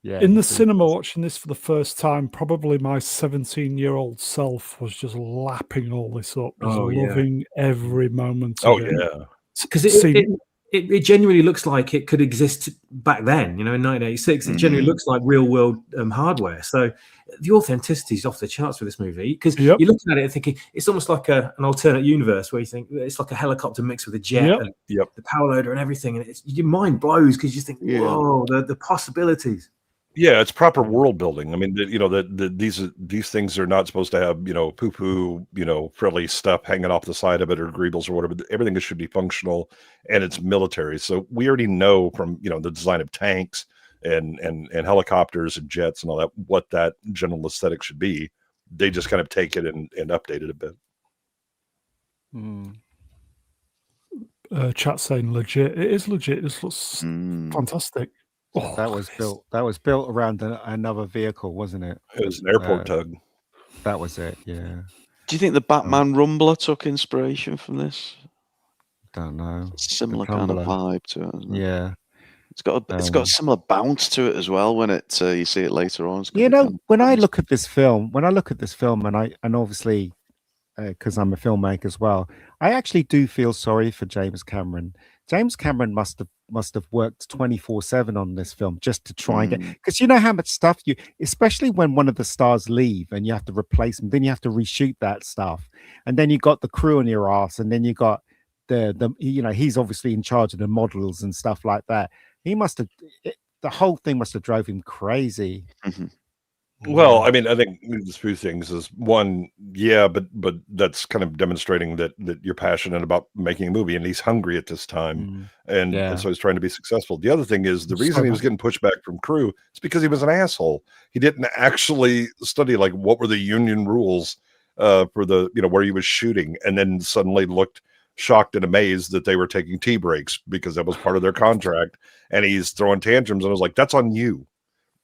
Yeah, in the cinema watching this for the first time, probably my 17-year-old self was just lapping all this up, loving every moment of it. Yeah. Because it genuinely looks like it could exist back then, in 1986. It genuinely looks like real world hardware. So the authenticity is off the charts for this movie, because you're looking at it and thinking it's almost like an alternate universe where you think it's like a helicopter mixed with a jet and the power loader and everything. And your mind blows because you think, whoa, the possibilities. Yeah, it's proper world building. I mean, these things are not supposed to have poo-poo, frilly stuff hanging off the side of it or greebles or whatever. Everything should be functional, and it's military. So we already know from the design of tanks and helicopters and jets and all that what that general aesthetic should be. They just kind of take it and update it a bit. Chat saying legit. It is legit. This looks fantastic. That was built around another vehicle, wasn't it? It was an airport tug. That was it. Yeah. Do you think the Batman Rumbler took inspiration from this? Don't know. Similar kind of vibe to it. Isn't it? Yeah. It's got a similar bounce to it as well when it you see it later on. When I look at this film, and obviously because I'm a filmmaker as well, I actually do feel sorry for James Cameron. James Cameron must have worked 24/7 on this film just to try and get, because you know how much stuff especially when one of the stars leave and you have to replace them, then you have to reshoot that stuff, and then you got the crew on your ass, and then you got the he's obviously in charge of the models and stuff like that. The whole thing must have drove him crazy. Well, I mean, I think there's two things. Is one, but that's kind of demonstrating that you're passionate about making a movie, and he's hungry at this time, and so he's trying to be successful. The other thing is the reason he was getting pushback from crew is because he was an asshole. He didn't actually study like what were the union rules for the where he was shooting, and then suddenly looked shocked and amazed that they were taking tea breaks because that was part of their contract, and he's throwing tantrums. And I was like, that's on you.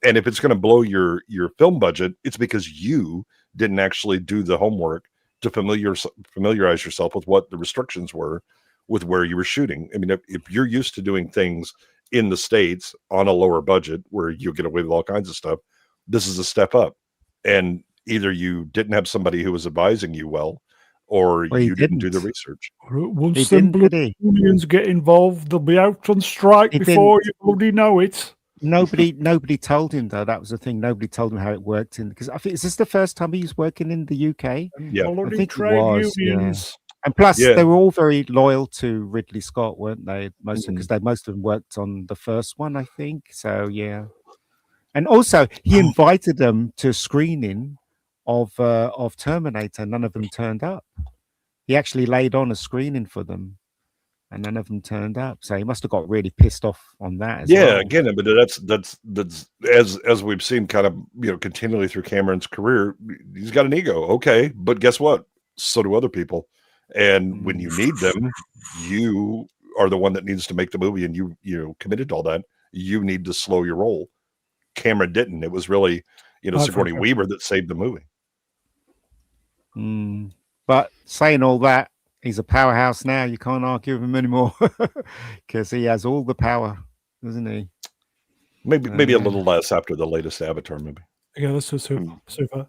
And if it's going to blow your film budget, it's because you didn't actually do the homework to familiarize yourself with what the restrictions were with where you were shooting. I mean, if you're used to doing things in the States on a lower budget where you get away with all kinds of stuff, this is a step up. and either you didn't have somebody who was advising you well, or Well, he you didn't do the didn't. research. Once He them didn't, bloody did he? unions get involved, they'll be out on strike He before didn't. you bloody know it. Nobody told him though. That was the thing. Nobody told him how it worked because I think is this the first time he was working in the UK? Yeah. I Bloody think it trade was. Yeah. unions. And plus, Yeah. they were all very loyal to Ridley Scott, weren't they? Most Mhm. because most of them worked on the first one, I think. So yeah. And also, he invited them to a screening of Terminator. None of them turned up. He actually laid on a screening for them, and none of them turned up. So he must have got really pissed off on that as Yeah, well. again, but that's as we've seen kind of continually through Cameron's career, he's got an ego. Okay, but guess what? So do other people. And when you need them, you are the one that needs to make the movie, and you committed to all that. You need to slow your roll. Cameron didn't. It was really Sigourney Weaver that saved the movie. But saying all that, he's a powerhouse now. You can't argue with him anymore because he has all the power, doesn't he? Maybe a little less after the latest Avatar movie. Yeah, that's so super.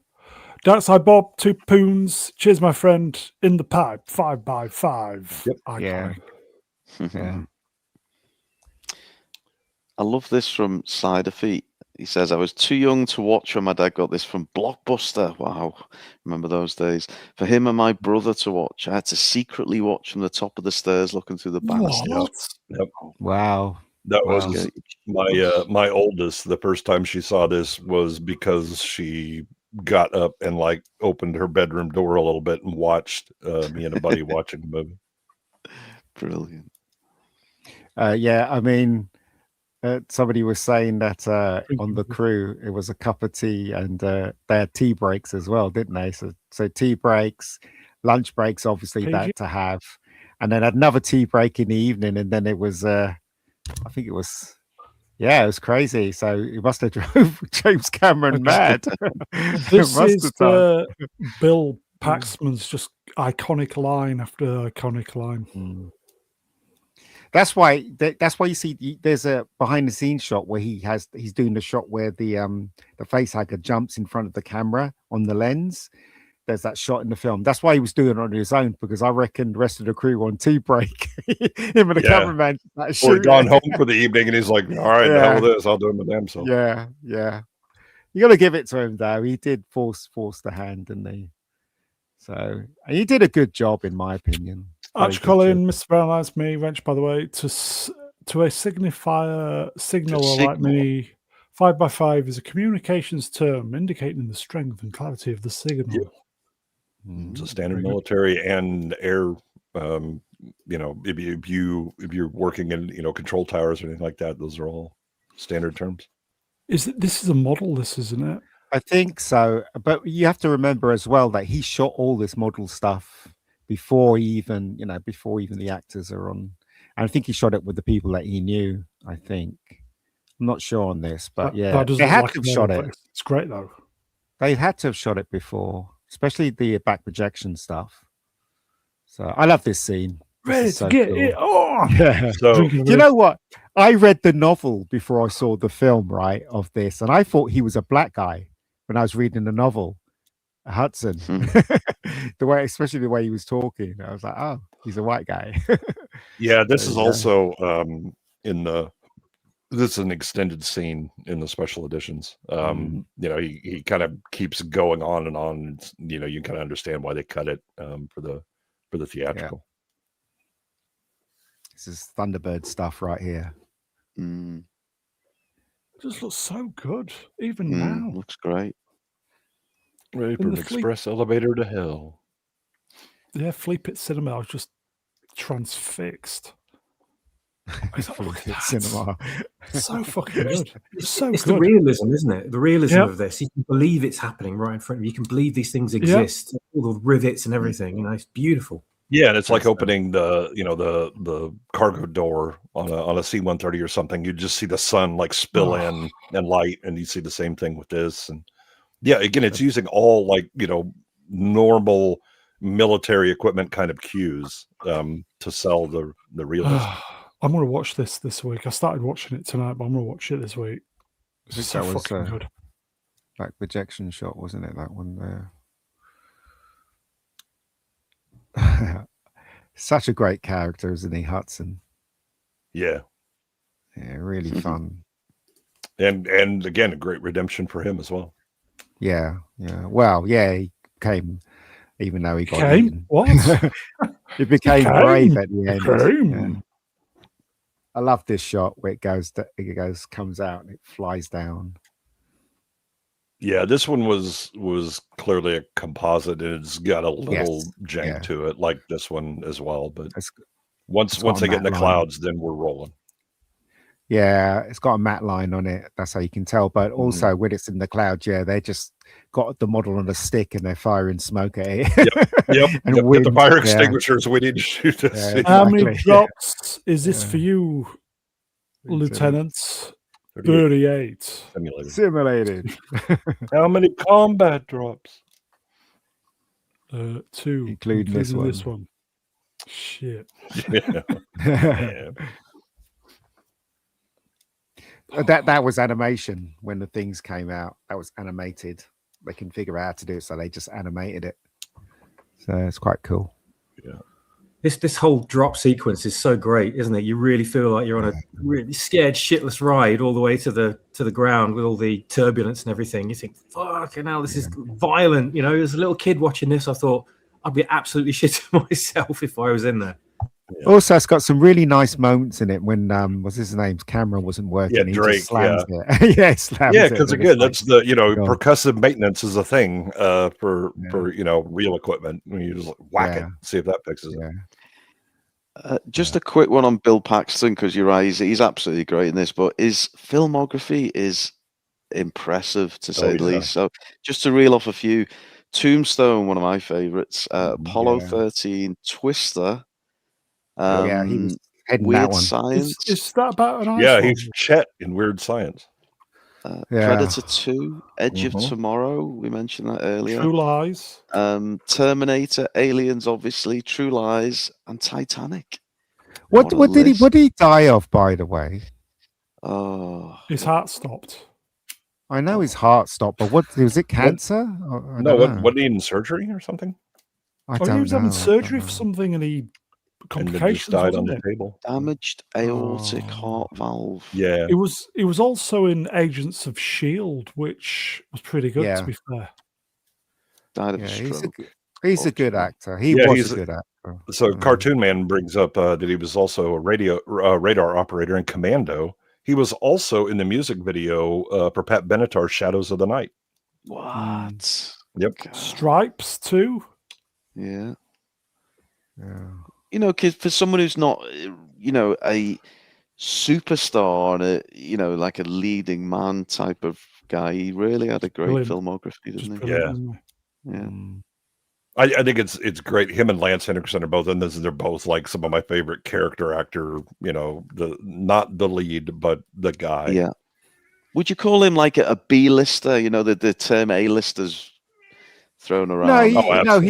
Dark Side Bob, 2 poons. Cheers, my friend. In the pipe, 5x5. Yep. Iconic. Yeah. I love this from Cider Feet. He says, I was too young to watch when my dad got this from Blockbuster. Wow. Remember those days? For him and my brother to watch. I had to secretly watch from the top of the stairs looking through the banisters. Yep. Wow. That was my oldest. The first time she saw this was because she got up and opened her bedroom door a little bit and watched me and a buddy watching the movie. Brilliant. Yeah, I mean, somebody was saying that on the crew it was a cup of tea, and they had tea breaks as well, didn't they? So tea breaks, lunch breaks, obviously that to have, and then another tea break in the evening, and then it was I think it was crazy. So it must have drove James Cameron mad. This is Bill Paxman's just iconic line after iconic line. That's why you see there's a behind the scenes shot where he's doing the shot where the facehugger jumps in front of the camera on the lens. There's that shot in the film. That's why he was doing it on his own, because I reckon the rest of the crew were on tea break. Him and the cameraman. Or he'd gone home for the evening and he's like, all right, the hell with this. I'll do it my damn self. Yeah. You got to give it to him, though. He did force the hand, didn't he? So he did a good job, in my opinion. Arch Colin, Mr. Brown likes me, wrench, by the way, to a signifier signaler like me. 5x5 is a communications term indicating the strength and clarity of the signal. Yep. It's a standard military and air. If you're working in control towers or anything like that, those are all standard terms. This is a model, isn't it? I think so, but you have to remember as well that he shot all this model stuff before even the actors are on. And I think he shot it with the people that he knew. I think. I'm not sure on this, but they had to have shot it. It's great though. They had to have shot it before, especially the back projection stuff. So I love this scene. Ready to get it on. Yeah. So you know what? I read the novel before I saw the film, right, of this, and I thought he was a black guy when I was reading the novel, Hudson. Especially the way he was talking, I was like, oh, he's a white guy. Yeah, this is also this is an extended scene in the special editions. He kind of keeps going on and on. You kind of understand why they cut it for the theatrical. This is Thunderbird stuff right here. It just looks so good, even now. Looks great. Ready for an express elevator to hell. Yeah, Flea Pit Cinema. I was just transfixed. Cinema. So fucking good. It's the realism, isn't it? The realism of this. You can believe it's happening right in front of you. You can believe these things exist. All the rivets and everything. It's beautiful. Yeah, and it's like opening the cargo door on a C-130 or something. You just see the sun spill in and light, and you see the same thing with this. And yeah, again, it's using all normal military equipment kind of cues to sell the realism. I'm going to watch this week. I started watching it tonight, but I'm going to watch it this week. It's so fucking good. Like projection shot, wasn't it? That one there. Such a great character, isn't he, Hudson? Yeah. Yeah, really fun. And again, a great redemption for him as well. Yeah. Well, yeah, he came, even though he got Came? eaten. What? He became Came. brave at the end. Came. Yeah. I love this shot where it comes out and it flies down. Yeah, this one was clearly a composite, and it's got a little jank to it, like this one as well. But once they get in the clouds, then we're rolling. Yeah, it's got a matte line on it. That's how you can tell. But also when it's in the clouds, they just got the model on a stick and they're firing smoke at it. Yep. And Get the fire extinguishers. We need to shoot this. Yeah, How many drops is this for you, Lieutenant? 38. Simulated. How many combat drops? 2, including this one. Shit. Yeah. That was animation when the things came out. That was animated. They can figure out how to do it, so they just animated it. So it's quite cool. Yeah. This whole drop sequence is so great, isn't it? You really feel like you're on a really scared shitless ride all the way to the ground with all the turbulence and everything. You think, fucking hell, this is violent. You know, as a little kid watching this, I thought I'd be absolutely shitting myself if I was in there. Yeah. Also, it's got some really nice moments in it when what's his name's camera wasn't working. Yeah, He Drake. just slams it. Slams it. Because again, that's the percussive maintenance is a thing for real equipment. When you just whack it, see if that fixes it. Just a quick one on Bill Paxton, because you're right, he's absolutely great in this, but his filmography is impressive to say the least. So just to reel off a few: Tombstone, one of my favorites, Apollo 13, Twister. He was heading Weird that one. Science. Is that about an ice? Yeah, he's Chet in Weird Science. Predator 2, Edge of Tomorrow. We mentioned that earlier. True Lies. Terminator, Aliens, obviously, True Lies, and Titanic. What did he die of, by the way? Oh, his heart stopped. I know his heart stopped, but what was it? Cancer? Wasn't he in surgery or something? I don't know. He was having surgery for something, and he complications died on the it? table. Damaged aortic heart valve. Yeah, it was also in Agents of S.H.I.E.L.D., which was pretty good, to be fair. Died of a stroke. He's a good actor. He was a good actor. So Cartoon Man brings up that he was also a radar operator in Commando. He was also in the music video for Pat Benatar's Shadows of the Night. What? Yep. God. Stripes too. Yeah. You know, because for someone who's not, a superstar and like a leading man type of guy, he really had a great filmography, didn't he? Yeah. I think it's great. Him and Lance Henriksen are both in this, and they're both like some of my favorite character actor. Not the lead, but the guy. Yeah. Would you call him like a B-lister? The term A-listers thrown around. No,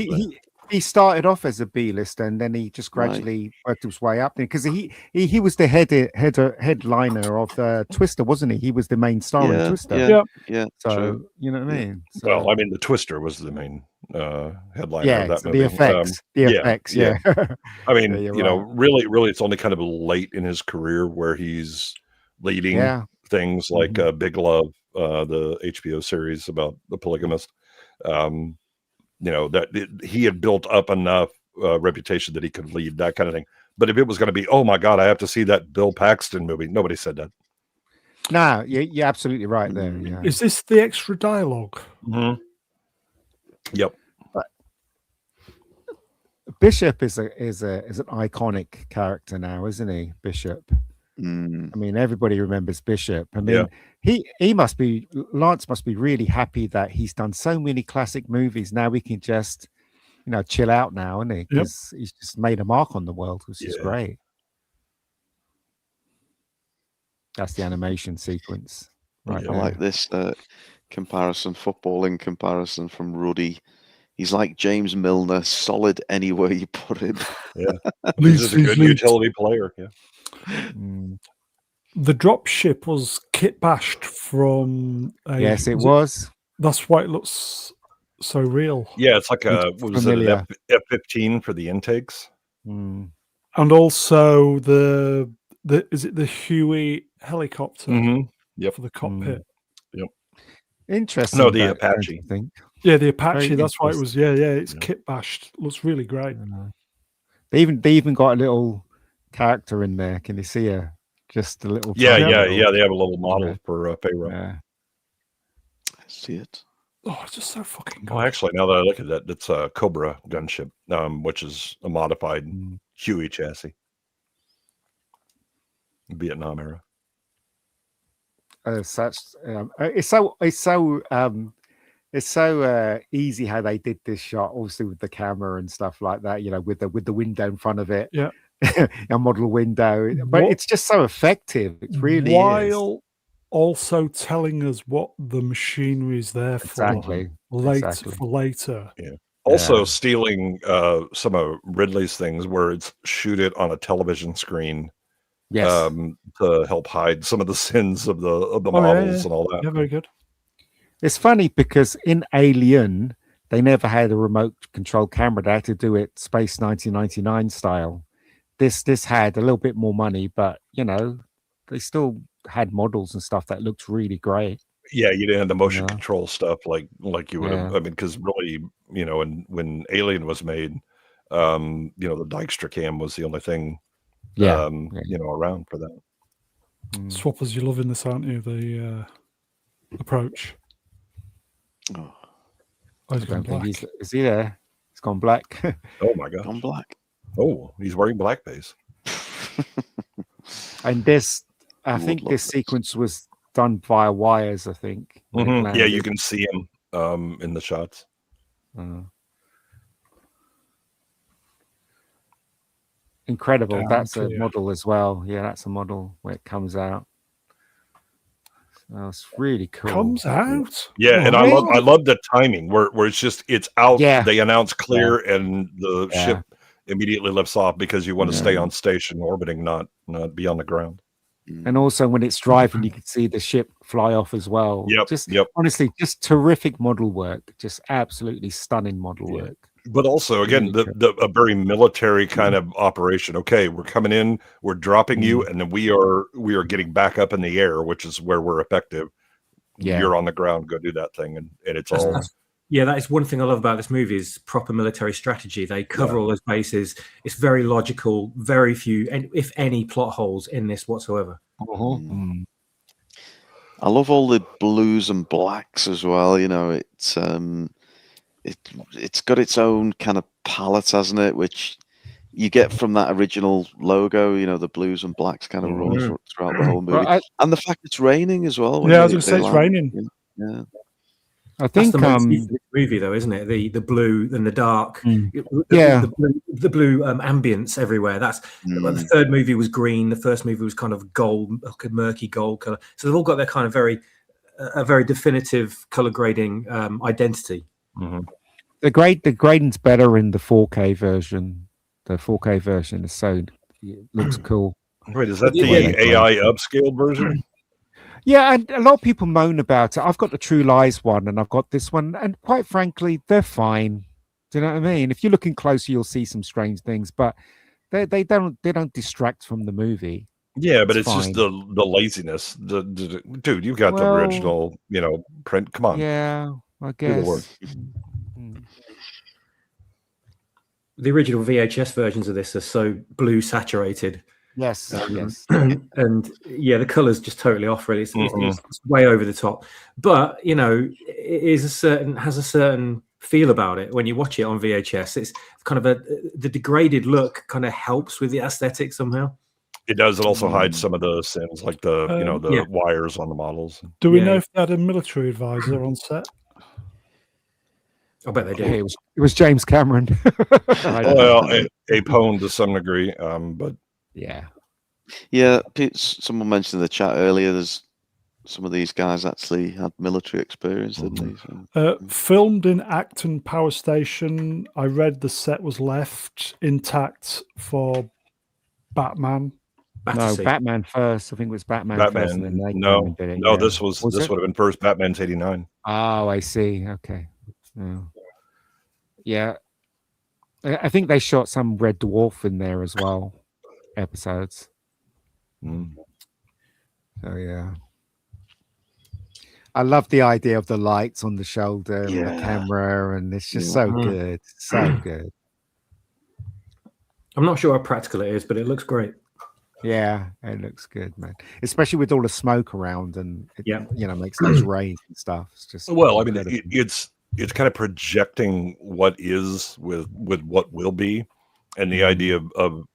he started off as a B-lister, and then he just gradually worked his way up there, because he was the headliner of Twister, wasn't he? He was the main star in Twister. Yeah. So true. you know what I mean? So, Well, I mean, the Twister was the main headliner of that movie. The effects. Yeah. I mean, really, it's only kind of late in his career where he's leading things like Big Love, the HBO series about the polygamist. That he had built up enough reputation that he could lead that kind of thing. But if it was going to be, oh my God, I have to see that Bill Paxton movie, nobody said that. No, you're absolutely right there. Yeah. Is this the extra dialogue? Mm-hmm. Yep. But Bishop is an iconic character now, isn't he? Bishop. I mean, everybody remembers Bishop. I mean, Lance must be really happy that he's done so many classic movies. Now we can just, chill out now, isn't he? Because he's just made a mark on the world, which is great. That's the animation sequence. Right. I like this footballing comparison from Ruddy. He's like James Milner, solid anywhere you put him. Yeah. He's a good utility player. Yeah. The drop ship was kit bashed from it was That's why it looks so real. Yeah, it's like Looks what was it, an familiar. F-15 for the intakes? Mm. And also the is it the Huey helicopter Mm-hmm. Yep. for the cockpit? Interesting. No, the background, Apache. I think. Yeah, the Apache. Very That's why it was. Yeah, it's Yeah. kit bashed. Looks really great. They even got a little character in there. Can you see her? Just a little. Yeah, tiny yeah, little- yeah. They have a little model Yeah. for payroll. Yeah. I see it. Oh, it's just so fucking good. Oh, actually, now that I look at that, it's a Cobra gunship, which is a modified Mm. Huey chassis, Vietnam era. Such it's so easy how they did this shot, also with the camera and stuff like that. You know, with the window in front of it. Yeah. A model window, but What- it's just so effective. It really is. While also telling us what the machinery is there Exactly. for later. Also Yeah. stealing some of Ridley's things, where it's shoot it on a television screen Yes. to help hide some of the sins of the Oh, yeah, models and all that. Yeah, very good. It's funny because in Alien, they never had a remote control camera. They had to do it Space 1999 style. This had a little bit more money, but you know, they still had models and stuff that looked really great. Yeah, you didn't have the motion Yeah. control stuff like you would have. Yeah. I mean, because really, you know, when Alien was made, you know, the Dykstra cam was the only thing, Yeah. you know, around for that. Swappers, you're loving this, aren't you? The approach. Oh, Oh, he's I gone don't think black. is he there? He's gone black. Oh my god! gone black. Oh, he's wearing blackface. And this, I Would think love this this. sequence was done via wires. I think. when it Yeah, you landed. can see him in the shots. Incredible. Damn That's a clear. model as well. Yeah, that's a model where it comes out. That's really cool. Comes out. Yeah, Oh, and I love the timing where it's out. Yeah. They announce clear, and the Yeah. ship immediately lifts off because you want to Yeah. stay on station, orbiting, not be on the ground. And also when it's driving, you can see the ship fly off as well. Yep, Just yep. honestly, just terrific model work. Just absolutely stunning model Yeah. work. But also, again, Really a very military kind of operation. Okay, we're coming in, we're dropping you, and then we are getting back up in the air, which is where we're effective. Yeah. You're on the ground, go do that thing, and it's That's- all. that's- Yeah, that is one thing I love about this movie is proper military strategy. They cover all those bases. It's very logical, very few, and if any, plot holes in this whatsoever. I love all the blues and blacks as well. You know, it's got its own kind of palette, hasn't it? Which you get from that original logo. You know, the blues and blacks kind of runs throughout the whole movie, Well, and the fact it's raining as well. when Yeah, I was they- going to say they it's land, raining. you know? Yeah. I That's think the motif of this movie, though, isn't it? The blue and the dark. Yeah. the blue ambience everywhere. That's the third movie was green. The first movie was kind of gold, like a murky gold color. So they've all got their kind of very definitive color grading identity. the grading's better in the 4K version. The 4K version is so it looks cool. Wait, is that the Yeah. AI upscaled version? Yeah, and a lot of people moan about it. I've got the True Lies one, and I've got this one, and quite frankly, they're fine. Do you know what I mean? If you're looking closer, you'll see some strange things, but they don't distract from the movie. Yeah, but It's it's just the laziness. Dude, you've got the Well, original, you know, print. Come on. Yeah, I Do the work. guess. The original VHS versions of this are so blue saturated. Yes, yes. And yeah, the colors just totally off. Really, it's way over the top. But you know, it has a certain feel about it when you watch it on VHS. It's kind of the degraded look kind of helps with the aesthetic somehow. It does. It also hides some of the sins, like the Yeah. wires on the models. Do we Yeah. know if they had a military advisor on set? I bet they do. Okay, it was James Cameron. Well, a pwn to some degree, but Yeah. Yeah, someone mentioned in the chat earlier. There's some of these guys actually had military experience, didn't they? So, Filmed in Acton Power Station. I read the set was left intact for Batman. Battersea. Batman first. I think it was Batman first, and then they no, came and did it. no. Yeah. This would have been first. Batman's 89. Oh, I see. Okay. Oh. Yeah. I think they shot some Red Dwarf in there as well. Episodes. Mm. Oh yeah. I love the idea of the lights on the shoulder and the camera, and it's just so good. So good. I'm not sure how practical it is, but it looks great. Yeah, it looks good, man. Especially with all the smoke around, and it, Yeah. makes those rays and stuff. It's just Well, I mean, it's kind of projecting what is with what will be, and the idea of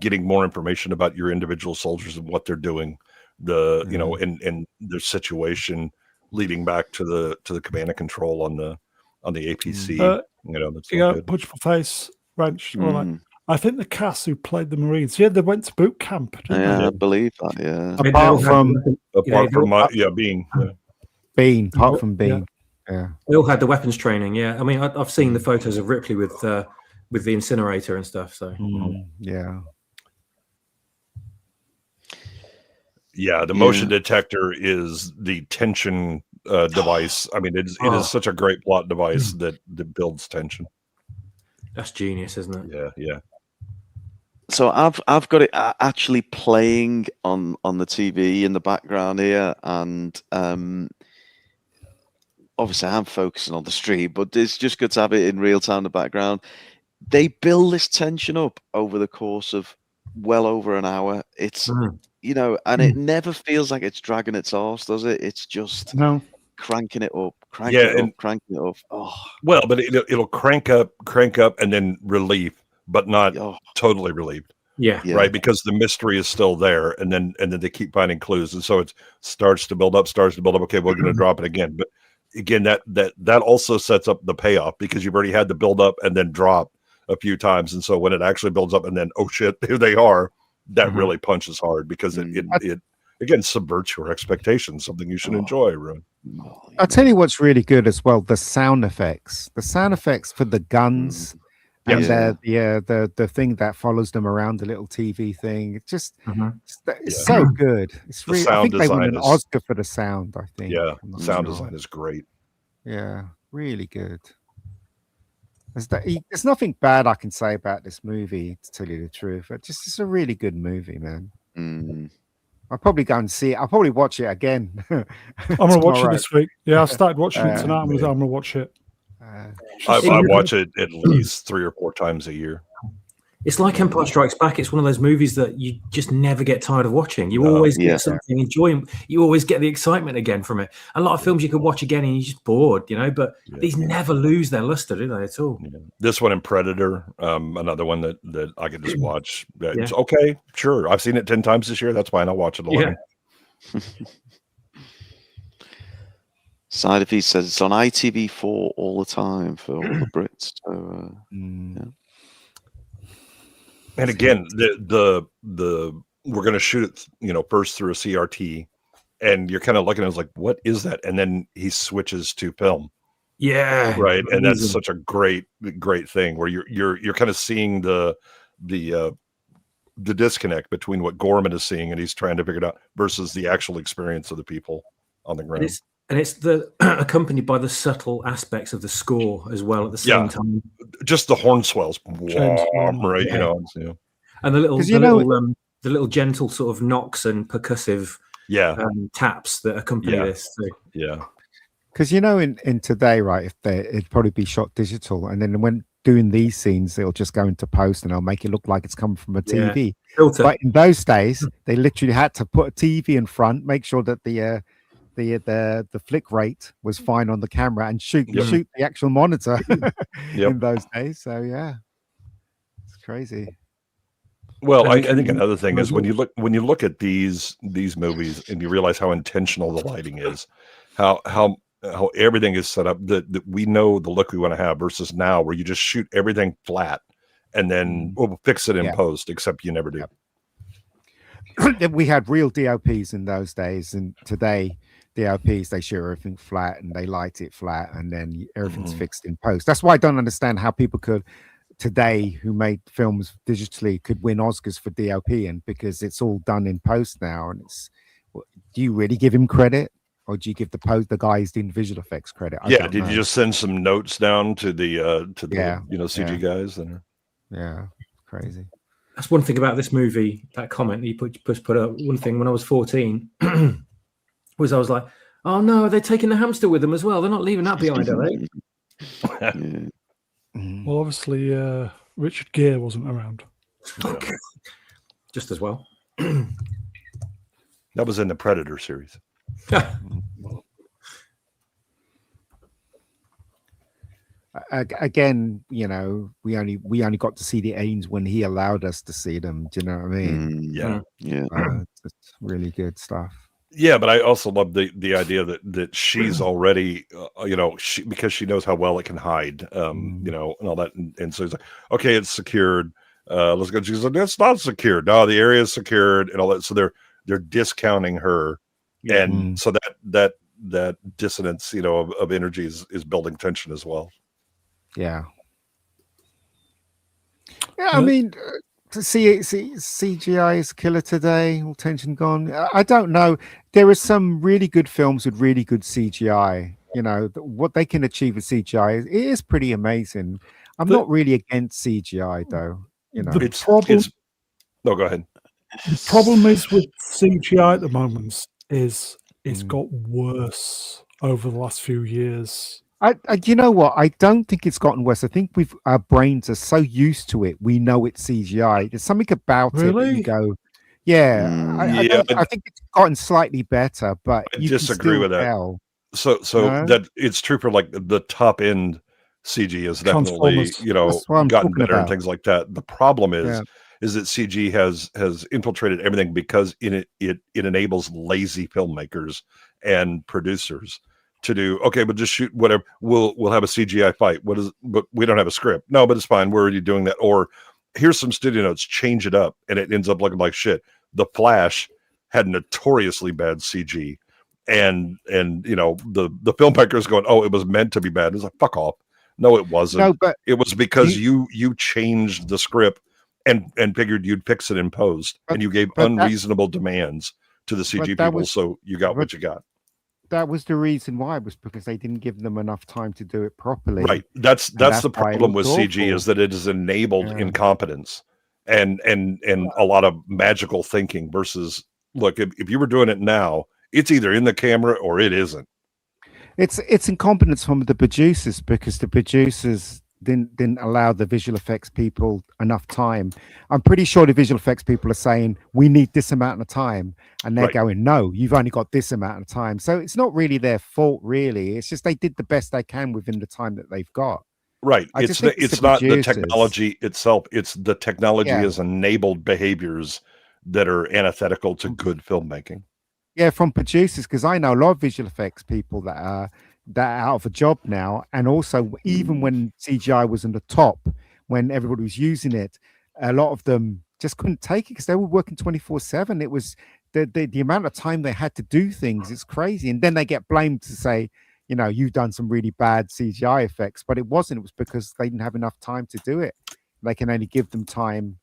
getting more information about your individual soldiers and what they're doing, and their situation leading back to the command and control on the APC. That's good. Punchful face, wrench. I think the cast who played the Marines, they went to boot camp. Didn't they? I believe that. Yeah. Apart from Bean. Apart from Bean. Yeah. They all had the weapons training. Yeah. I mean, I've seen the photos of Ripley with the incinerator and stuff. So yeah. Yeah, the motion detector is the tension device. I mean, it is such a great plot device that builds tension. That's genius, isn't it? Yeah. So I've got it actually playing on the TV in the background here, and obviously I'm focusing on the stream, but it's just good to have it in real time in the background. They build this tension up over the course of well over an hour. It's and it never feels like it's dragging its arse, does it? It's just cranking it up, cranking it up. Oh, well, but it'll crank up, and then relief, but not totally relieved. Yeah, right. Because the mystery is still there, and then they keep finding clues, and so it starts to build up. Okay, we're going to drop it again, but again, that also sets up the payoff because you've already had the build up and then drop a few times, and so when it actually builds up and then oh shit, here they are, that really punches hard because it again subverts your expectations, something you should enjoy, Ruin. I'll tell you what's really good as well, the sound effects for the guns and the thing that follows them around, the little TV thing. It's just it's so good. It's really, I think they won an Oscar for the sound, I think. Yeah, sound design is great. Yeah, really good. There's nothing bad I can say about this movie, to tell you the truth. It's a really good movie, man. I'll probably go and see it. I'll probably watch it again. I'm gonna watch it this week. Yeah, I started watching it tonight. I'm gonna watch it. I watch it at least 3 or 4 times a year. It's like Empire Strikes Back. It's one of those movies that you just never get tired of watching. You always get something enjoying. You always get the excitement again from it. A lot of films you can watch again and you're just bored, but these never lose their luster, do they, at all? Yeah. This one and Predator, another one that I could just watch. It's okay, sure. I've seen it 10 times this year. That's fine. I'll watch it 11. Yeah. Side of East says it's on ITV4 all the time for all the Brits. So, yeah. And again, the we're going to shoot it, first through a CRT, and you're kind of looking at it like, what is that? And then he switches to film. Yeah, right. And that's such a great thing where you're kind of seeing the disconnect between what Gorman is seeing and he's trying to figure it out versus the actual experience of the people on the ground. And it's accompanied by the subtle aspects of the score as well at the same time. Just the horn swells, right? And the little gentle sort of knocks and percussive taps that accompany this. So. Yeah, because in today, right? If it'd probably be shot digital, and then when doing these scenes, they'll just go into post and they'll make it look like it's coming from a TV. But in those days, they literally had to put a TV in front, make sure that the flick rate was fine on the camera and shoot the actual monitor in those days. So it's crazy. Well, I think another thing is when you look at these movies and you realize how intentional the lighting is, how everything is set up, that we know the look we want to have versus now where you just shoot everything flat and then we'll fix it in post, except you never do. We had real DOPs in those days, and today DOPs, they shoot everything flat and they light it flat and then everything's fixed in post. That's why I don't understand how people could today who made films digitally could win Oscars for DOP, and because it's all done in post now, and do you really give him credit, or do you give the guys doing visual effects credit? I Yeah, don't did know. you just send some notes down to the Yeah, CG guys? Then Yeah, crazy. That's one thing about this movie. That comment that you put up. One thing when I was 14 was I was like, oh no, they're taking the hamster with them as well. They're not leaving that behind, are they? Yeah. Well, obviously, Richard Gere wasn't around. Just as well. that was in the Predator series. Again, you know, we only got to see the aliens when he allowed us to see them. Do you know what I mean? Yeah. Yeah. It's really good stuff. Yeah, but I also love the idea that she's already, because she knows how well it can hide, and all that, and so he's like, okay, it's secured. Let's go. She's like, it's not secured. No, the area is secured, and all that. So they're discounting her, and so that dissonance, of energy is building tension as well. Yeah. Yeah, I mean, CGI is killer today. All tension gone. I don't know. There are some really good films with really good CGI. You know what they can achieve with CGI is pretty amazing. I'm not really against CGI though. You know, No, go ahead. The problem is with CGI at the moment is it's got worse over the last few years. You know what? I don't think it's gotten worse. I think our brains are so used to it. We know it's CGI. There's something about it that you go, yeah. I think it's gotten slightly better, but I you disagree with that. tell. So that it's true for like the top end CG is definitely gotten better and things like that. The problem is that CG has infiltrated everything because it enables lazy filmmakers and producers to do, okay, but just shoot whatever. We'll have a CGI fight. But we don't have a script. No, but it's fine. We're already doing that. Or here's some studio notes, change it up, and it ends up looking like shit. The Flash had notoriously bad CG, and the filmmakers going, oh, it was meant to be bad. It's like, fuck off. No, it wasn't. No, but it was because you changed the script and figured you'd fix it in post, and you gave unreasonable demands to the CG people, so you got what you got. That was the reason why, was because they didn't give them enough time to do it properly. Right. That's the problem with CG, is that it has enabled incompetence and a lot of magical thinking versus, look, if you were doing it now, it's either in the camera or it isn't. It's incompetence from the producers, because the producers didn't allow the visual effects people enough time. I'm pretty sure the visual effects people are saying we need this amount of time, and they're going, no, you've only got this amount of time. So it's not really their fault, really. It's just they did the best they can within the time that they've got. Right. It's not the technology itself. It's the technology has enabled behaviors that are antithetical to good filmmaking. Yeah, from producers, because I know a lot of visual effects people that are out of a job now, and also even when CGI was on the top, when everybody was using it, a lot of them just couldn't take it because they were working 24/7. It was the amount of time they had to do things. It's crazy, and then they get blamed to say, you've done some really bad CGI effects, but it wasn't. It was because they didn't have enough time to do it. They can only give them time,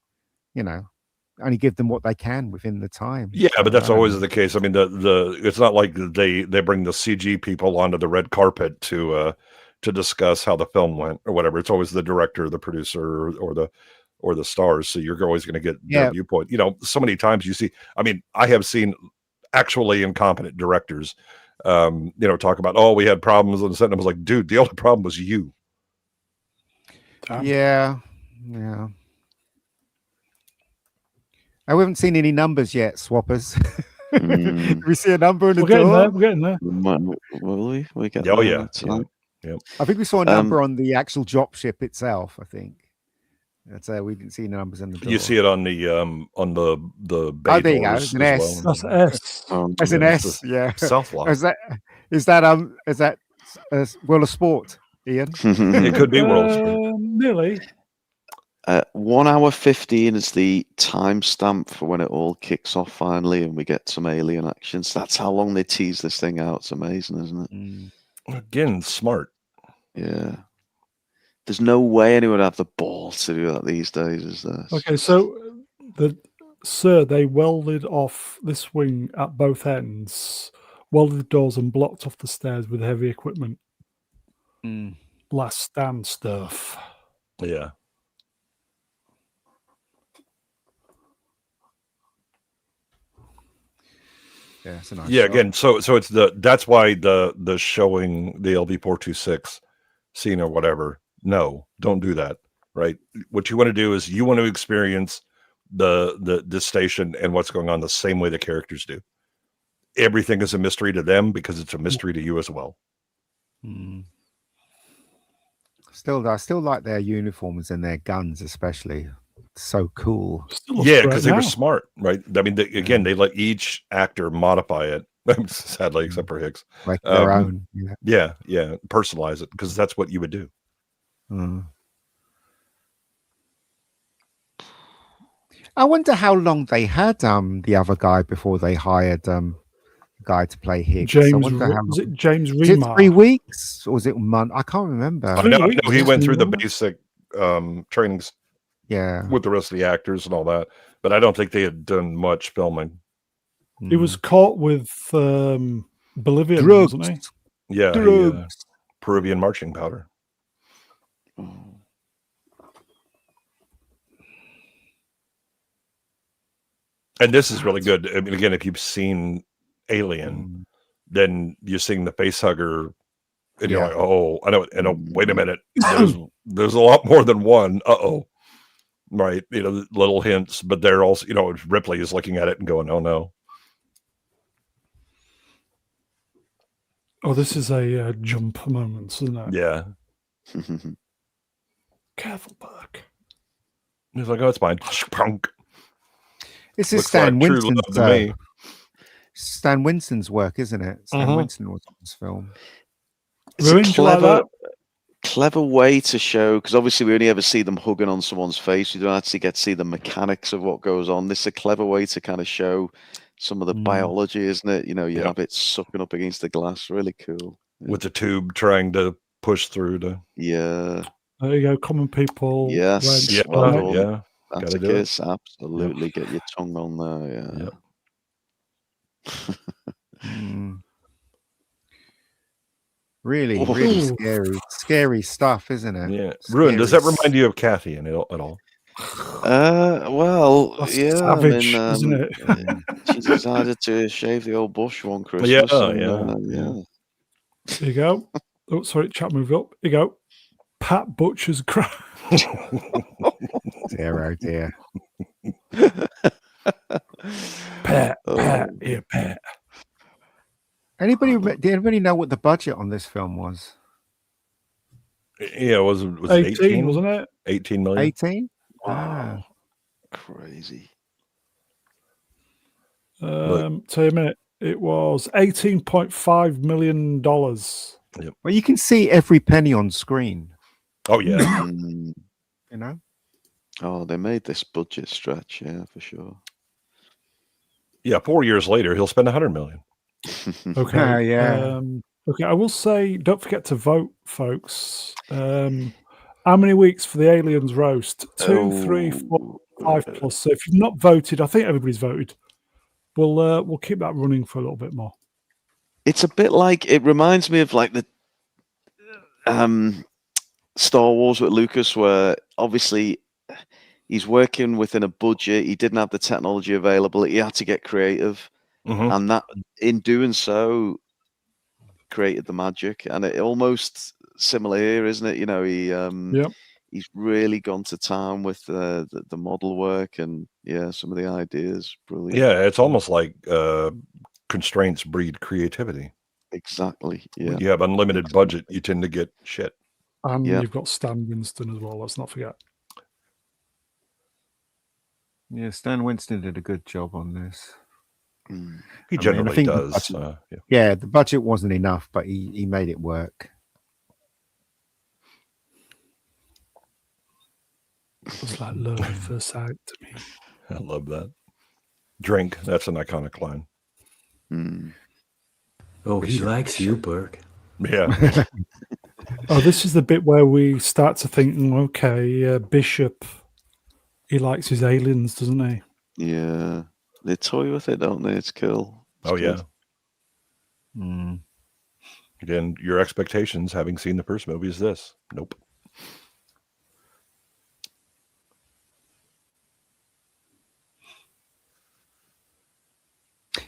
only give them what they can within the time. Yeah, but that's always the case. I mean, it's not like they bring the CG people onto the red carpet to discuss how the film went or whatever. It's always the director, the producer, or the stars. So you're always going to get their viewpoint. So many times you see. I mean, I have seen actually incompetent directors, talk about, oh, we had problems on the set. And I was like, dude, the only problem was you. Yeah. I haven't seen any numbers yet, swappers. Did we see a number in the door? We're getting there. Will we? We get there. Yeah. I think we saw a number on the actual drop ship itself. I think that's we didn't see numbers in the door. You see it on the bay. Oh, there you go. It's an S. That's an S. That's an S. Yeah. Southlock. Is that World of Sport, Ian? It could be World of Sport. Nearly. 1 hour 15 is the timestamp for when it all kicks off finally, and we get some alien action. So that's how long they tease this thing out. It's amazing, isn't it? Again, smart. Yeah. There's no way anyone would have the balls to do that these days, is there? Okay, so they welded off this wing at both ends, welded the doors and blocked off the stairs with heavy equipment. Last stand stuff. Yeah. Yeah, it's a nice Yeah, shot. again, so it's that's why the showing the LV-426 scene or whatever. No, don't do that. Right. What you want to do is you want to experience the station and what's going on the same way the characters do. Everything is a mystery to them because it's a mystery to you as well. Still, I still like their uniforms and their guns, especially. So cool. Still looks Yeah, great because they were now. smart, right? I mean, again, they let each actor modify it. Sadly, except for Hicks. Like their own. Yeah. Yeah, personalize it because that's what you would do. I wonder how long they had the other guy before they hired the guy to play Hicks. I James, wonder how was long. it James Was it Remar? 3 weeks or was it a month? I can't remember. I know he weeks, went through the yeah. basic trainings Yeah. with the rest of the actors and all that, but I don't think they had done much filming. He was caught with Bolivian, drugs. wasn't he? Yeah, Drugs. Peruvian marching powder. And this is really good. I mean, again, if you've seen Alien, then you're seeing the face hugger, and you're like, "Oh, I know. Wait a minute. There's a lot more than one. Right? You know, little hints, but they're also, you know, Ripley is looking at it and going, "Oh no." Oh, this is a jump moment, isn't it? Yeah. Careful, Burke. He's like, "Oh, it's fine." Punk. This is Looks Stan like true Winston's love to me. Stan Winston's work, isn't it? Stan Winston was on this film. It's a Ruined you like that? clever way to show, because obviously we only ever see them hugging on someone's face. You don't actually get to see the mechanics of what goes on. This is a clever way to kind of show some of the biology, isn't it? You know, you have it sucking up against the glass. Really cool. With the tube trying to push through to. Yeah. There you go, common people. Yes. wrench, Yeah. Well right? done. Yeah. That's Gotta a do it. kiss. Absolutely. Get your tongue on there. Yeah. Yep. Really scary stuff, isn't it? Yeah. Ruin, does Scary that remind you of Kathy at all? Well, That's yeah. savage, I mean, isn't it? she decided to shave the old bush one Christmas. Yeah, yeah. There you go. Oh, sorry, chat moved up. Here you go. Pat Butcher's cry. Dear, oh dear. Pat, here, Pat. Did anybody know what the budget on this film was? Yeah, was it 18, wasn't it? 18 million? 18? Wow. Crazy. Tell you a minute. It was $18.5 million. Yep. Well, you can see every penny on screen. Oh yeah. You know? Oh, they made this budget stretch, yeah, for sure. Yeah, 4 years later, he'll spend 100 million. Okay. Yeah. Okay, I will say, don't forget to vote, folks. How many weeks for the Aliens roast? 2, 3, 4, 5 plus. So if you've not voted, I think everybody's voted. We'll keep that running for a little bit more. It's a bit like, it reminds me of like the Star Wars with Lucas, where obviously he's working within a budget. He didn't have the technology available. He had to get creative. And that, in doing so, created the magic. And it almost similar here, isn't it? You know, he's really gone to town with the model work and some of the ideas. Brilliant. Yeah, it's almost like constraints breed creativity. Exactly. Yeah. When you have unlimited budget, you tend to get shit. And you've got Stan Winston as well. Let's not forget. Yeah, Stan Winston did a good job on this. He generally does. The budget wasn't enough, but he made it work. It was like love at first sight to me. I love that. Drink. That's an iconic line. Oh, he likes you, Burke. Yeah. Oh, this is the bit where we start to think, okay, Bishop, he likes his aliens, doesn't he? Yeah. They toy with it, don't they? It's cool. It's Oh good. yeah. Mm. Again, your expectations, having seen the first movie, is this. Nope.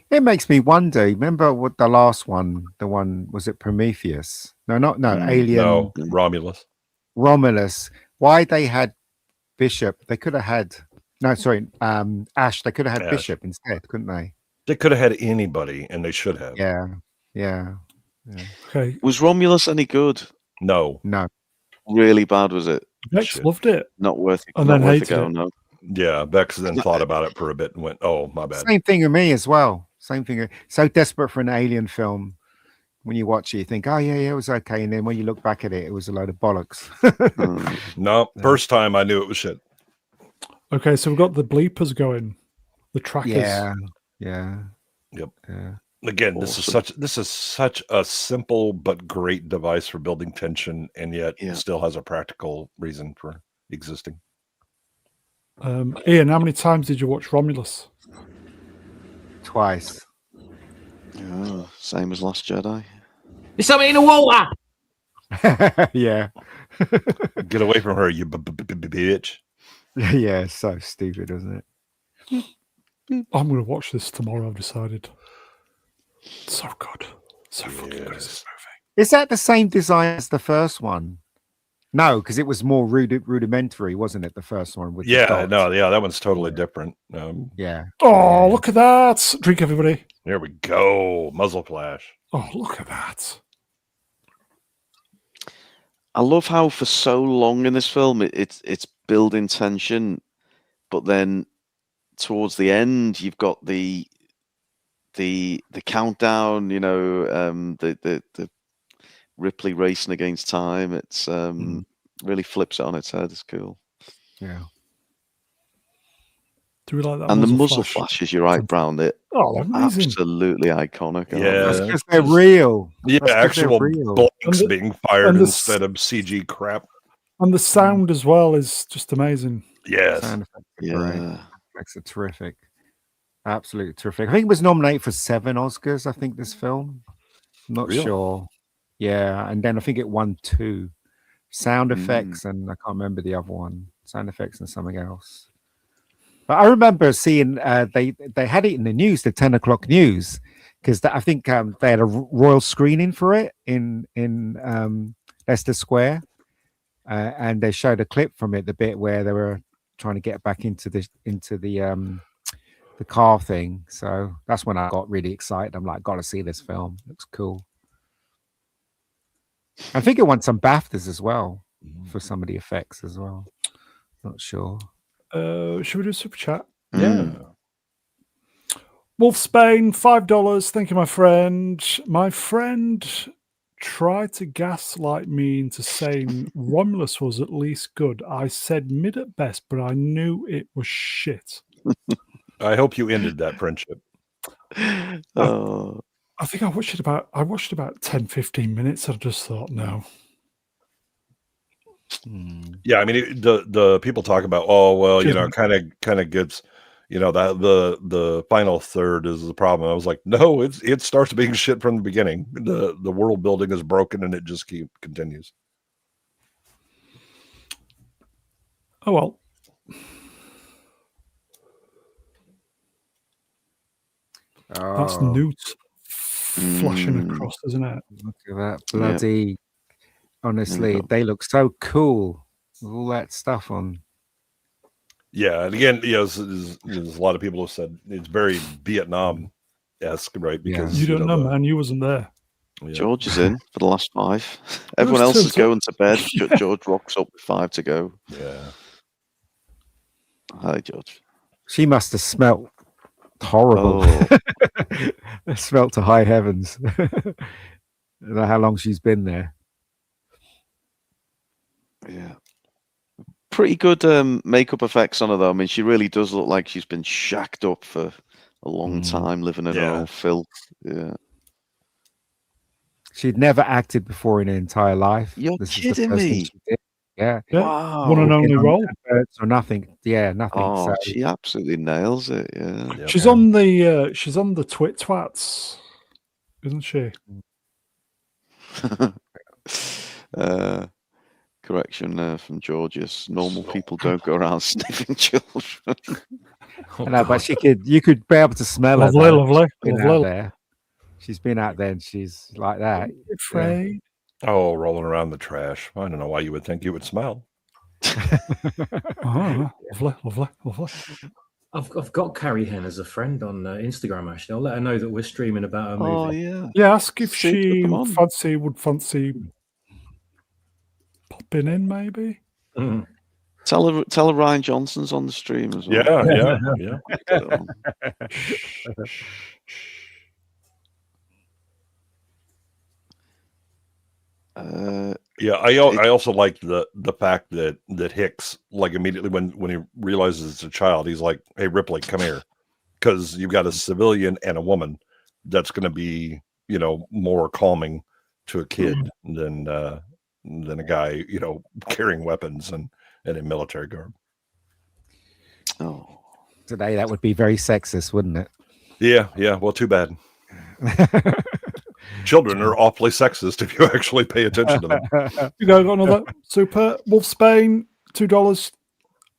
It makes me wonder. Remember what the last one? The one was it Prometheus? No, Alien. No, Romulus. Romulus. Why they had Bishop? They could have had Ash. They could have had Ash. Bishop instead, couldn't they? They could have had anybody, and they should have. Yeah. Okay, Was Romulus any good? No. Really bad, was it? Vex Shit. loved it. Not worth it. And Not then worth a hated go, it. no. Yeah, Bex then thought about it for a bit and went, "Oh, my bad." Same thing with me as well. Same thing. So desperate for an alien film. When you watch it, you think, "Oh yeah, it was okay," and then when you look back at it, it was a load of bollocks. No, first time I knew it was shit. Okay, so we've got the bleepers going, the trackers. Yeah. Yep. Yeah. Again, Awesome. this is such a simple but great device for building tension, and yet Yeah. still has a practical reason for existing. Ian, how many times did you watch Romulus? Twice. Yeah, same as Last Jedi. There's something in the water. Yeah. Get away from her, you bitch. Yeah, so stupid, isn't it? I'm going to watch this tomorrow, I've decided. So good. So fucking good is this movie. Is that the same design as the first one? No, because it was more rudimentary, wasn't it? The first one with the Yeah, dots? no, yeah, that one's totally different. Yeah. Oh, look at that. Drink, everybody. There we go. Muzzle flash. Oh, look at that. I love how for so long in this film it's building tension, but then towards the end you've got the countdown. You know, the Ripley racing against time. It's really flips it on its head. It's cool. Yeah. Do we like that? And the muzzle flashes, you're right, Brown. They're amazing. absolutely iconic. aren't Yeah. That's they? because they're real. Yeah, That's 'cause they're actual real. blanks And being fired and the instead of CG crap. And the sound as well is just amazing. Yes. Sound effects are great. Yeah. Effects are terrific. Absolutely terrific. I think it was nominated for 7 Oscars, I think, this film. I'm not Really? sure. Yeah, and then I think it won 2. Sound effects, and I can't remember the other one. Sound effects and something else. But I remember seeing they had it in the news, the 10 o'clock news, because I think they had a royal screening for it in Leicester Square, and they showed a clip from it, the bit where they were trying to get back into the car thing. So that's when I got really excited. I'm like, got to see this film. Looks cool. I think it won some BAFTAs as well for some of the effects as well. Not sure. Should we do a super chat? Yeah. Wolf Spain, $5. Thank you, my friend. My friend tried to gaslight me into saying Romulus was at least good. I said mid at best, but I knew it was shit. I hope you ended that friendship. Oh. I think I watched about 10, 15 minutes. I just thought, no. Yeah, I mean, the people talk about, oh well, Cheers, you know, man. kind of gets, you know, that the final third is the problem. I was like, no, it starts being shit from the beginning. The world building is broken and it just continues. Oh well. That's Newt flashing across, isn't it? Look at that bloody. Honestly, they look so cool with all that stuff on. Yeah, and again, you know, there's a lot of people have said it's very Vietnam-esque, right? Because you don't know, man. You wasn't there. Yeah. George is in for the last 5. Everyone else is going to bed. George rocks up with 5 to go. Yeah. Hi, George. She must have smelt horrible. Smelt to high heavens. I don't know how long she's been there. Yeah. Pretty good makeup effects on her, though. I mean, she really does look like she's been shacked up for a long time, living in her own filth. Yeah. She'd never acted before in her entire life. You're This is the kidding first thing me. she did. Yeah. Yeah. Wow. One and Been only on role. adverts or nothing. Yeah, nothing. Oh, So she absolutely nails it. Yeah. Yep. She's on the Twit Twats, isn't she? Correction from Georgius. Normal people don't go around sniffing children. Oh, no, but God. you could be able to smell her. Lovely, though. lovely, She's been lovely. out there. She's been out there, and she's like that. Afraid. Oh, rolling around the trash. I don't know why you would think you would smell. Oh, lovely, lovely, lovely. I've got Carrie Hen as a friend on Instagram. Actually, I'll let her know that we're streaming about her movie. Oh yeah. Yeah, ask if See, she put them on. would fancy popping in, maybe. Mm. Tell her Ryan Johnson's on the stream as well. Yeah. Get it on. Yeah, I also like the fact that Hicks, like, immediately when he realizes it's a child, he's like, "Hey, Ripley, come here," because you've got a civilian and a woman. That's going to be, more calming to a kid than a guy, carrying weapons and in military garb. Oh. Today, that would be very sexist, wouldn't it? Yeah. Well, too bad. Children are awfully sexist if you actually pay attention to them. You got another super Wolfsbane, $2.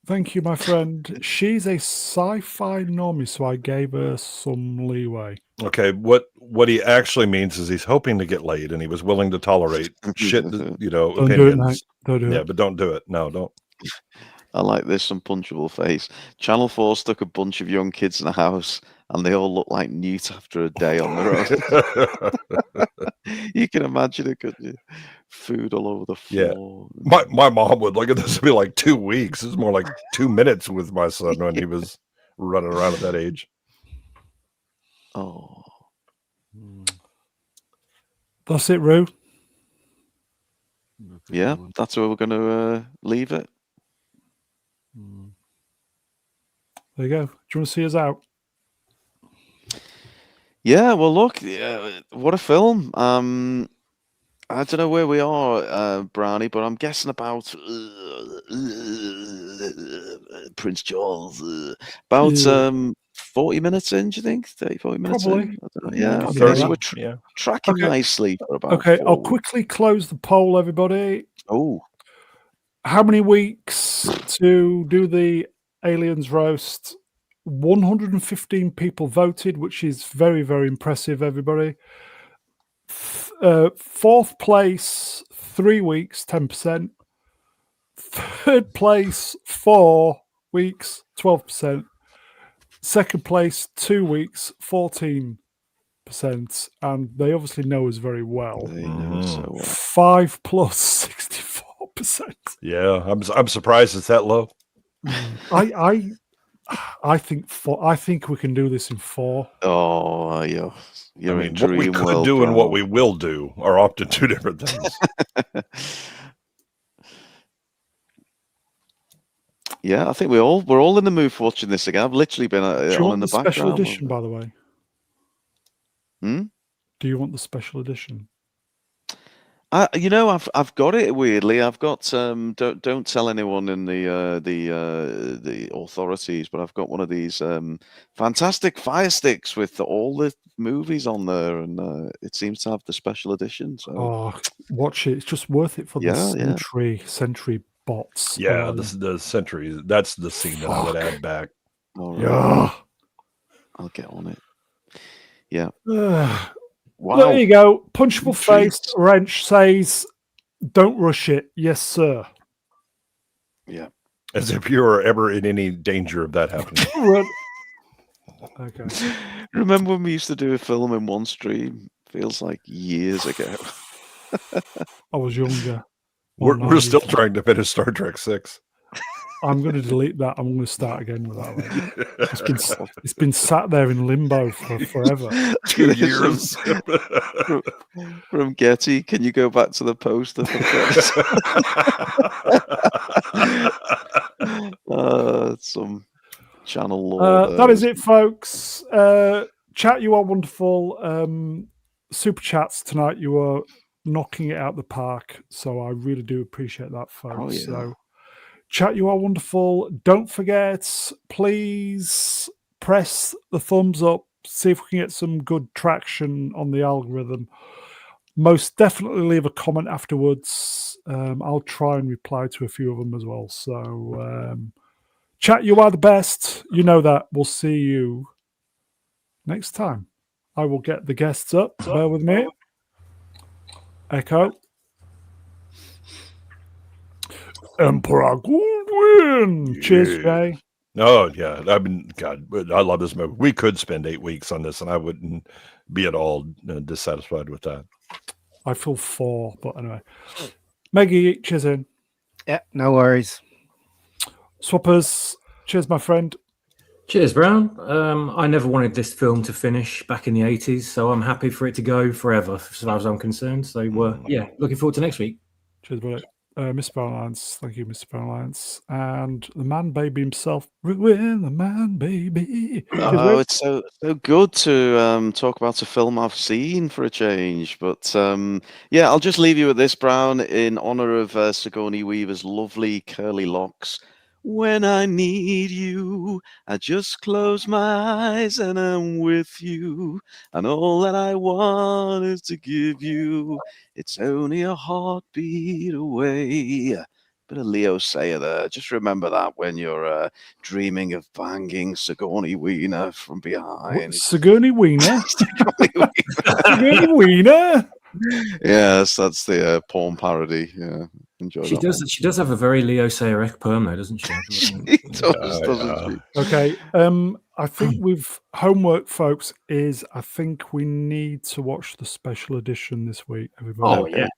Thank you, my friend. She's a sci-fi normie, so I gave her some leeway. Okay, what he actually means is he's hoping to get laid, and he was willing to tolerate shit, Don't do it, opinions. mate. Don't do Yeah, it. but don't do it. No, don't. I like this unpunchable face. Channel 4 stuck a bunch of young kids in a house and they all look like newt after a day on the road. You can imagine it, couldn't you? Food all over the floor. Yeah. My mom would look at this and be like 2 weeks. It's more like 2 minutes with my son when he was running around at that age. Oh. That's it, Roo. Yeah, that's where we're going to leave it. There you go. Do you want to see us out? Yeah, well, look, what a film. I don't know where we are, Brownie, but I'm guessing about Prince Charles. About 40 minutes in, do you think? 30, 40 minutes Probably. in? I don't know. Yeah, Probably. okay, so 30, we're yeah. tracking Okay. nicely for about Okay, 4 I'll weeks. quickly close the poll, everybody. Oh, How many weeks to do the Aliens roast? 115 people voted, which is very, very impressive, everybody. Fourth place, 3 weeks, 10%. Third place, 4 weeks, 12%. Second place, 2 weeks, 14%. And they obviously know us very well. they know so well. 5 plus, 64%. Yeah, I'm surprised it's that low. I think we can do this in 4. Oh, you're I in mean, what we dream could world, do and what Brown. we will do are often two different things. Yeah, I think we're all in the mood for watching this again. I've literally been Do you on in want the the special background. edition, by the way? Hmm? Do you want the special edition? I've got it weirdly. I've got don't tell anyone in the authorities, but I've got one of these fantastic Fire Sticks with all the movies on there, and it seems to have the special edition. So Oh, watch it. It's just worth it for the sentry bots. Yeah, the Sentry. That's the scene that I would add back. all right, Yeah. I'll get on it. Yeah. Wow. Wow. There you go. Punchable face. Treats. Wrench says, "Don't rush it." Yes, sir. Yeah. As if you were ever in any danger of that happening. Okay. Remember when we used to do a film in one stream? Feels like years ago. I was younger. We're still trying to finish Star Trek 6. I'm going to delete that. I'm going to start again with that one. It's been sat there in limbo for forever. 2 years. From Getty, can you go back to the poster for credits? Some channel lore. That is it, folks. Chat, you are wonderful. super chats tonight. You are knocking it out the park. So I really do appreciate that, folks. Oh, yeah. So chat, you are wonderful. Don't forget, please press the thumbs up. See if we can get some good traction on the algorithm. Most definitely leave a comment afterwards. I'll try and reply to a few of them as well. So chat, you are the best. You know that. We'll see you next time. I will get the guests up. Bear with me. Echo. Emperor Goodwin. Cheers, Jay. Oh yeah, I mean, God, I love this movie. We could spend 8 weeks on this, and I wouldn't be at all dissatisfied with that. I feel 4, but anyway. Maggie, cheers in. Yeah, no worries. Swappers, cheers, my friend. Cheers, Brown. I never wanted this film to finish back in the 80s, so I'm happy for it to go forever, as far as I'm concerned. So, yeah, looking forward to next week. Cheers, buddy. Mr. Balance, thank you, Mr. Balance. And the man baby himself, Ruin the man baby. Cheers, Oh, Ruin. it's so good to talk about a film I've seen for a change. But yeah, I'll just leave you with this, Brown, in honor of Sigourney Weaver's lovely curly locks. When I need you, I just close my eyes and I'm with you. And all that I want is to give you. It's only a heartbeat away. Bit of Leo Sayer there. Just remember that when you're dreaming of banging Sigourney Weaver from behind. Sigourney Weaver. Sigourney Weaver. Sigourney Weaver. Yes, that's the porn parody. Yeah, enjoy She that does. one. She does have a very Leo Sayer-esque perm, though, doesn't she? She does, doesn't she? Okay. I think with homework, folks, is I think we need to watch the special edition this week, everybody. Oh yeah.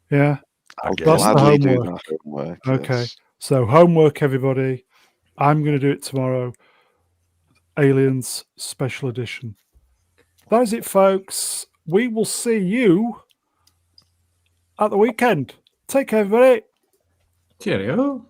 Yeah. I'll That's the gladly do homework. that homework. Okay. Yes. So homework, everybody. I'm going to do it tomorrow. Aliens special edition. That is it, folks. We will see you at the weekend. Take care, everybody. Cheerio.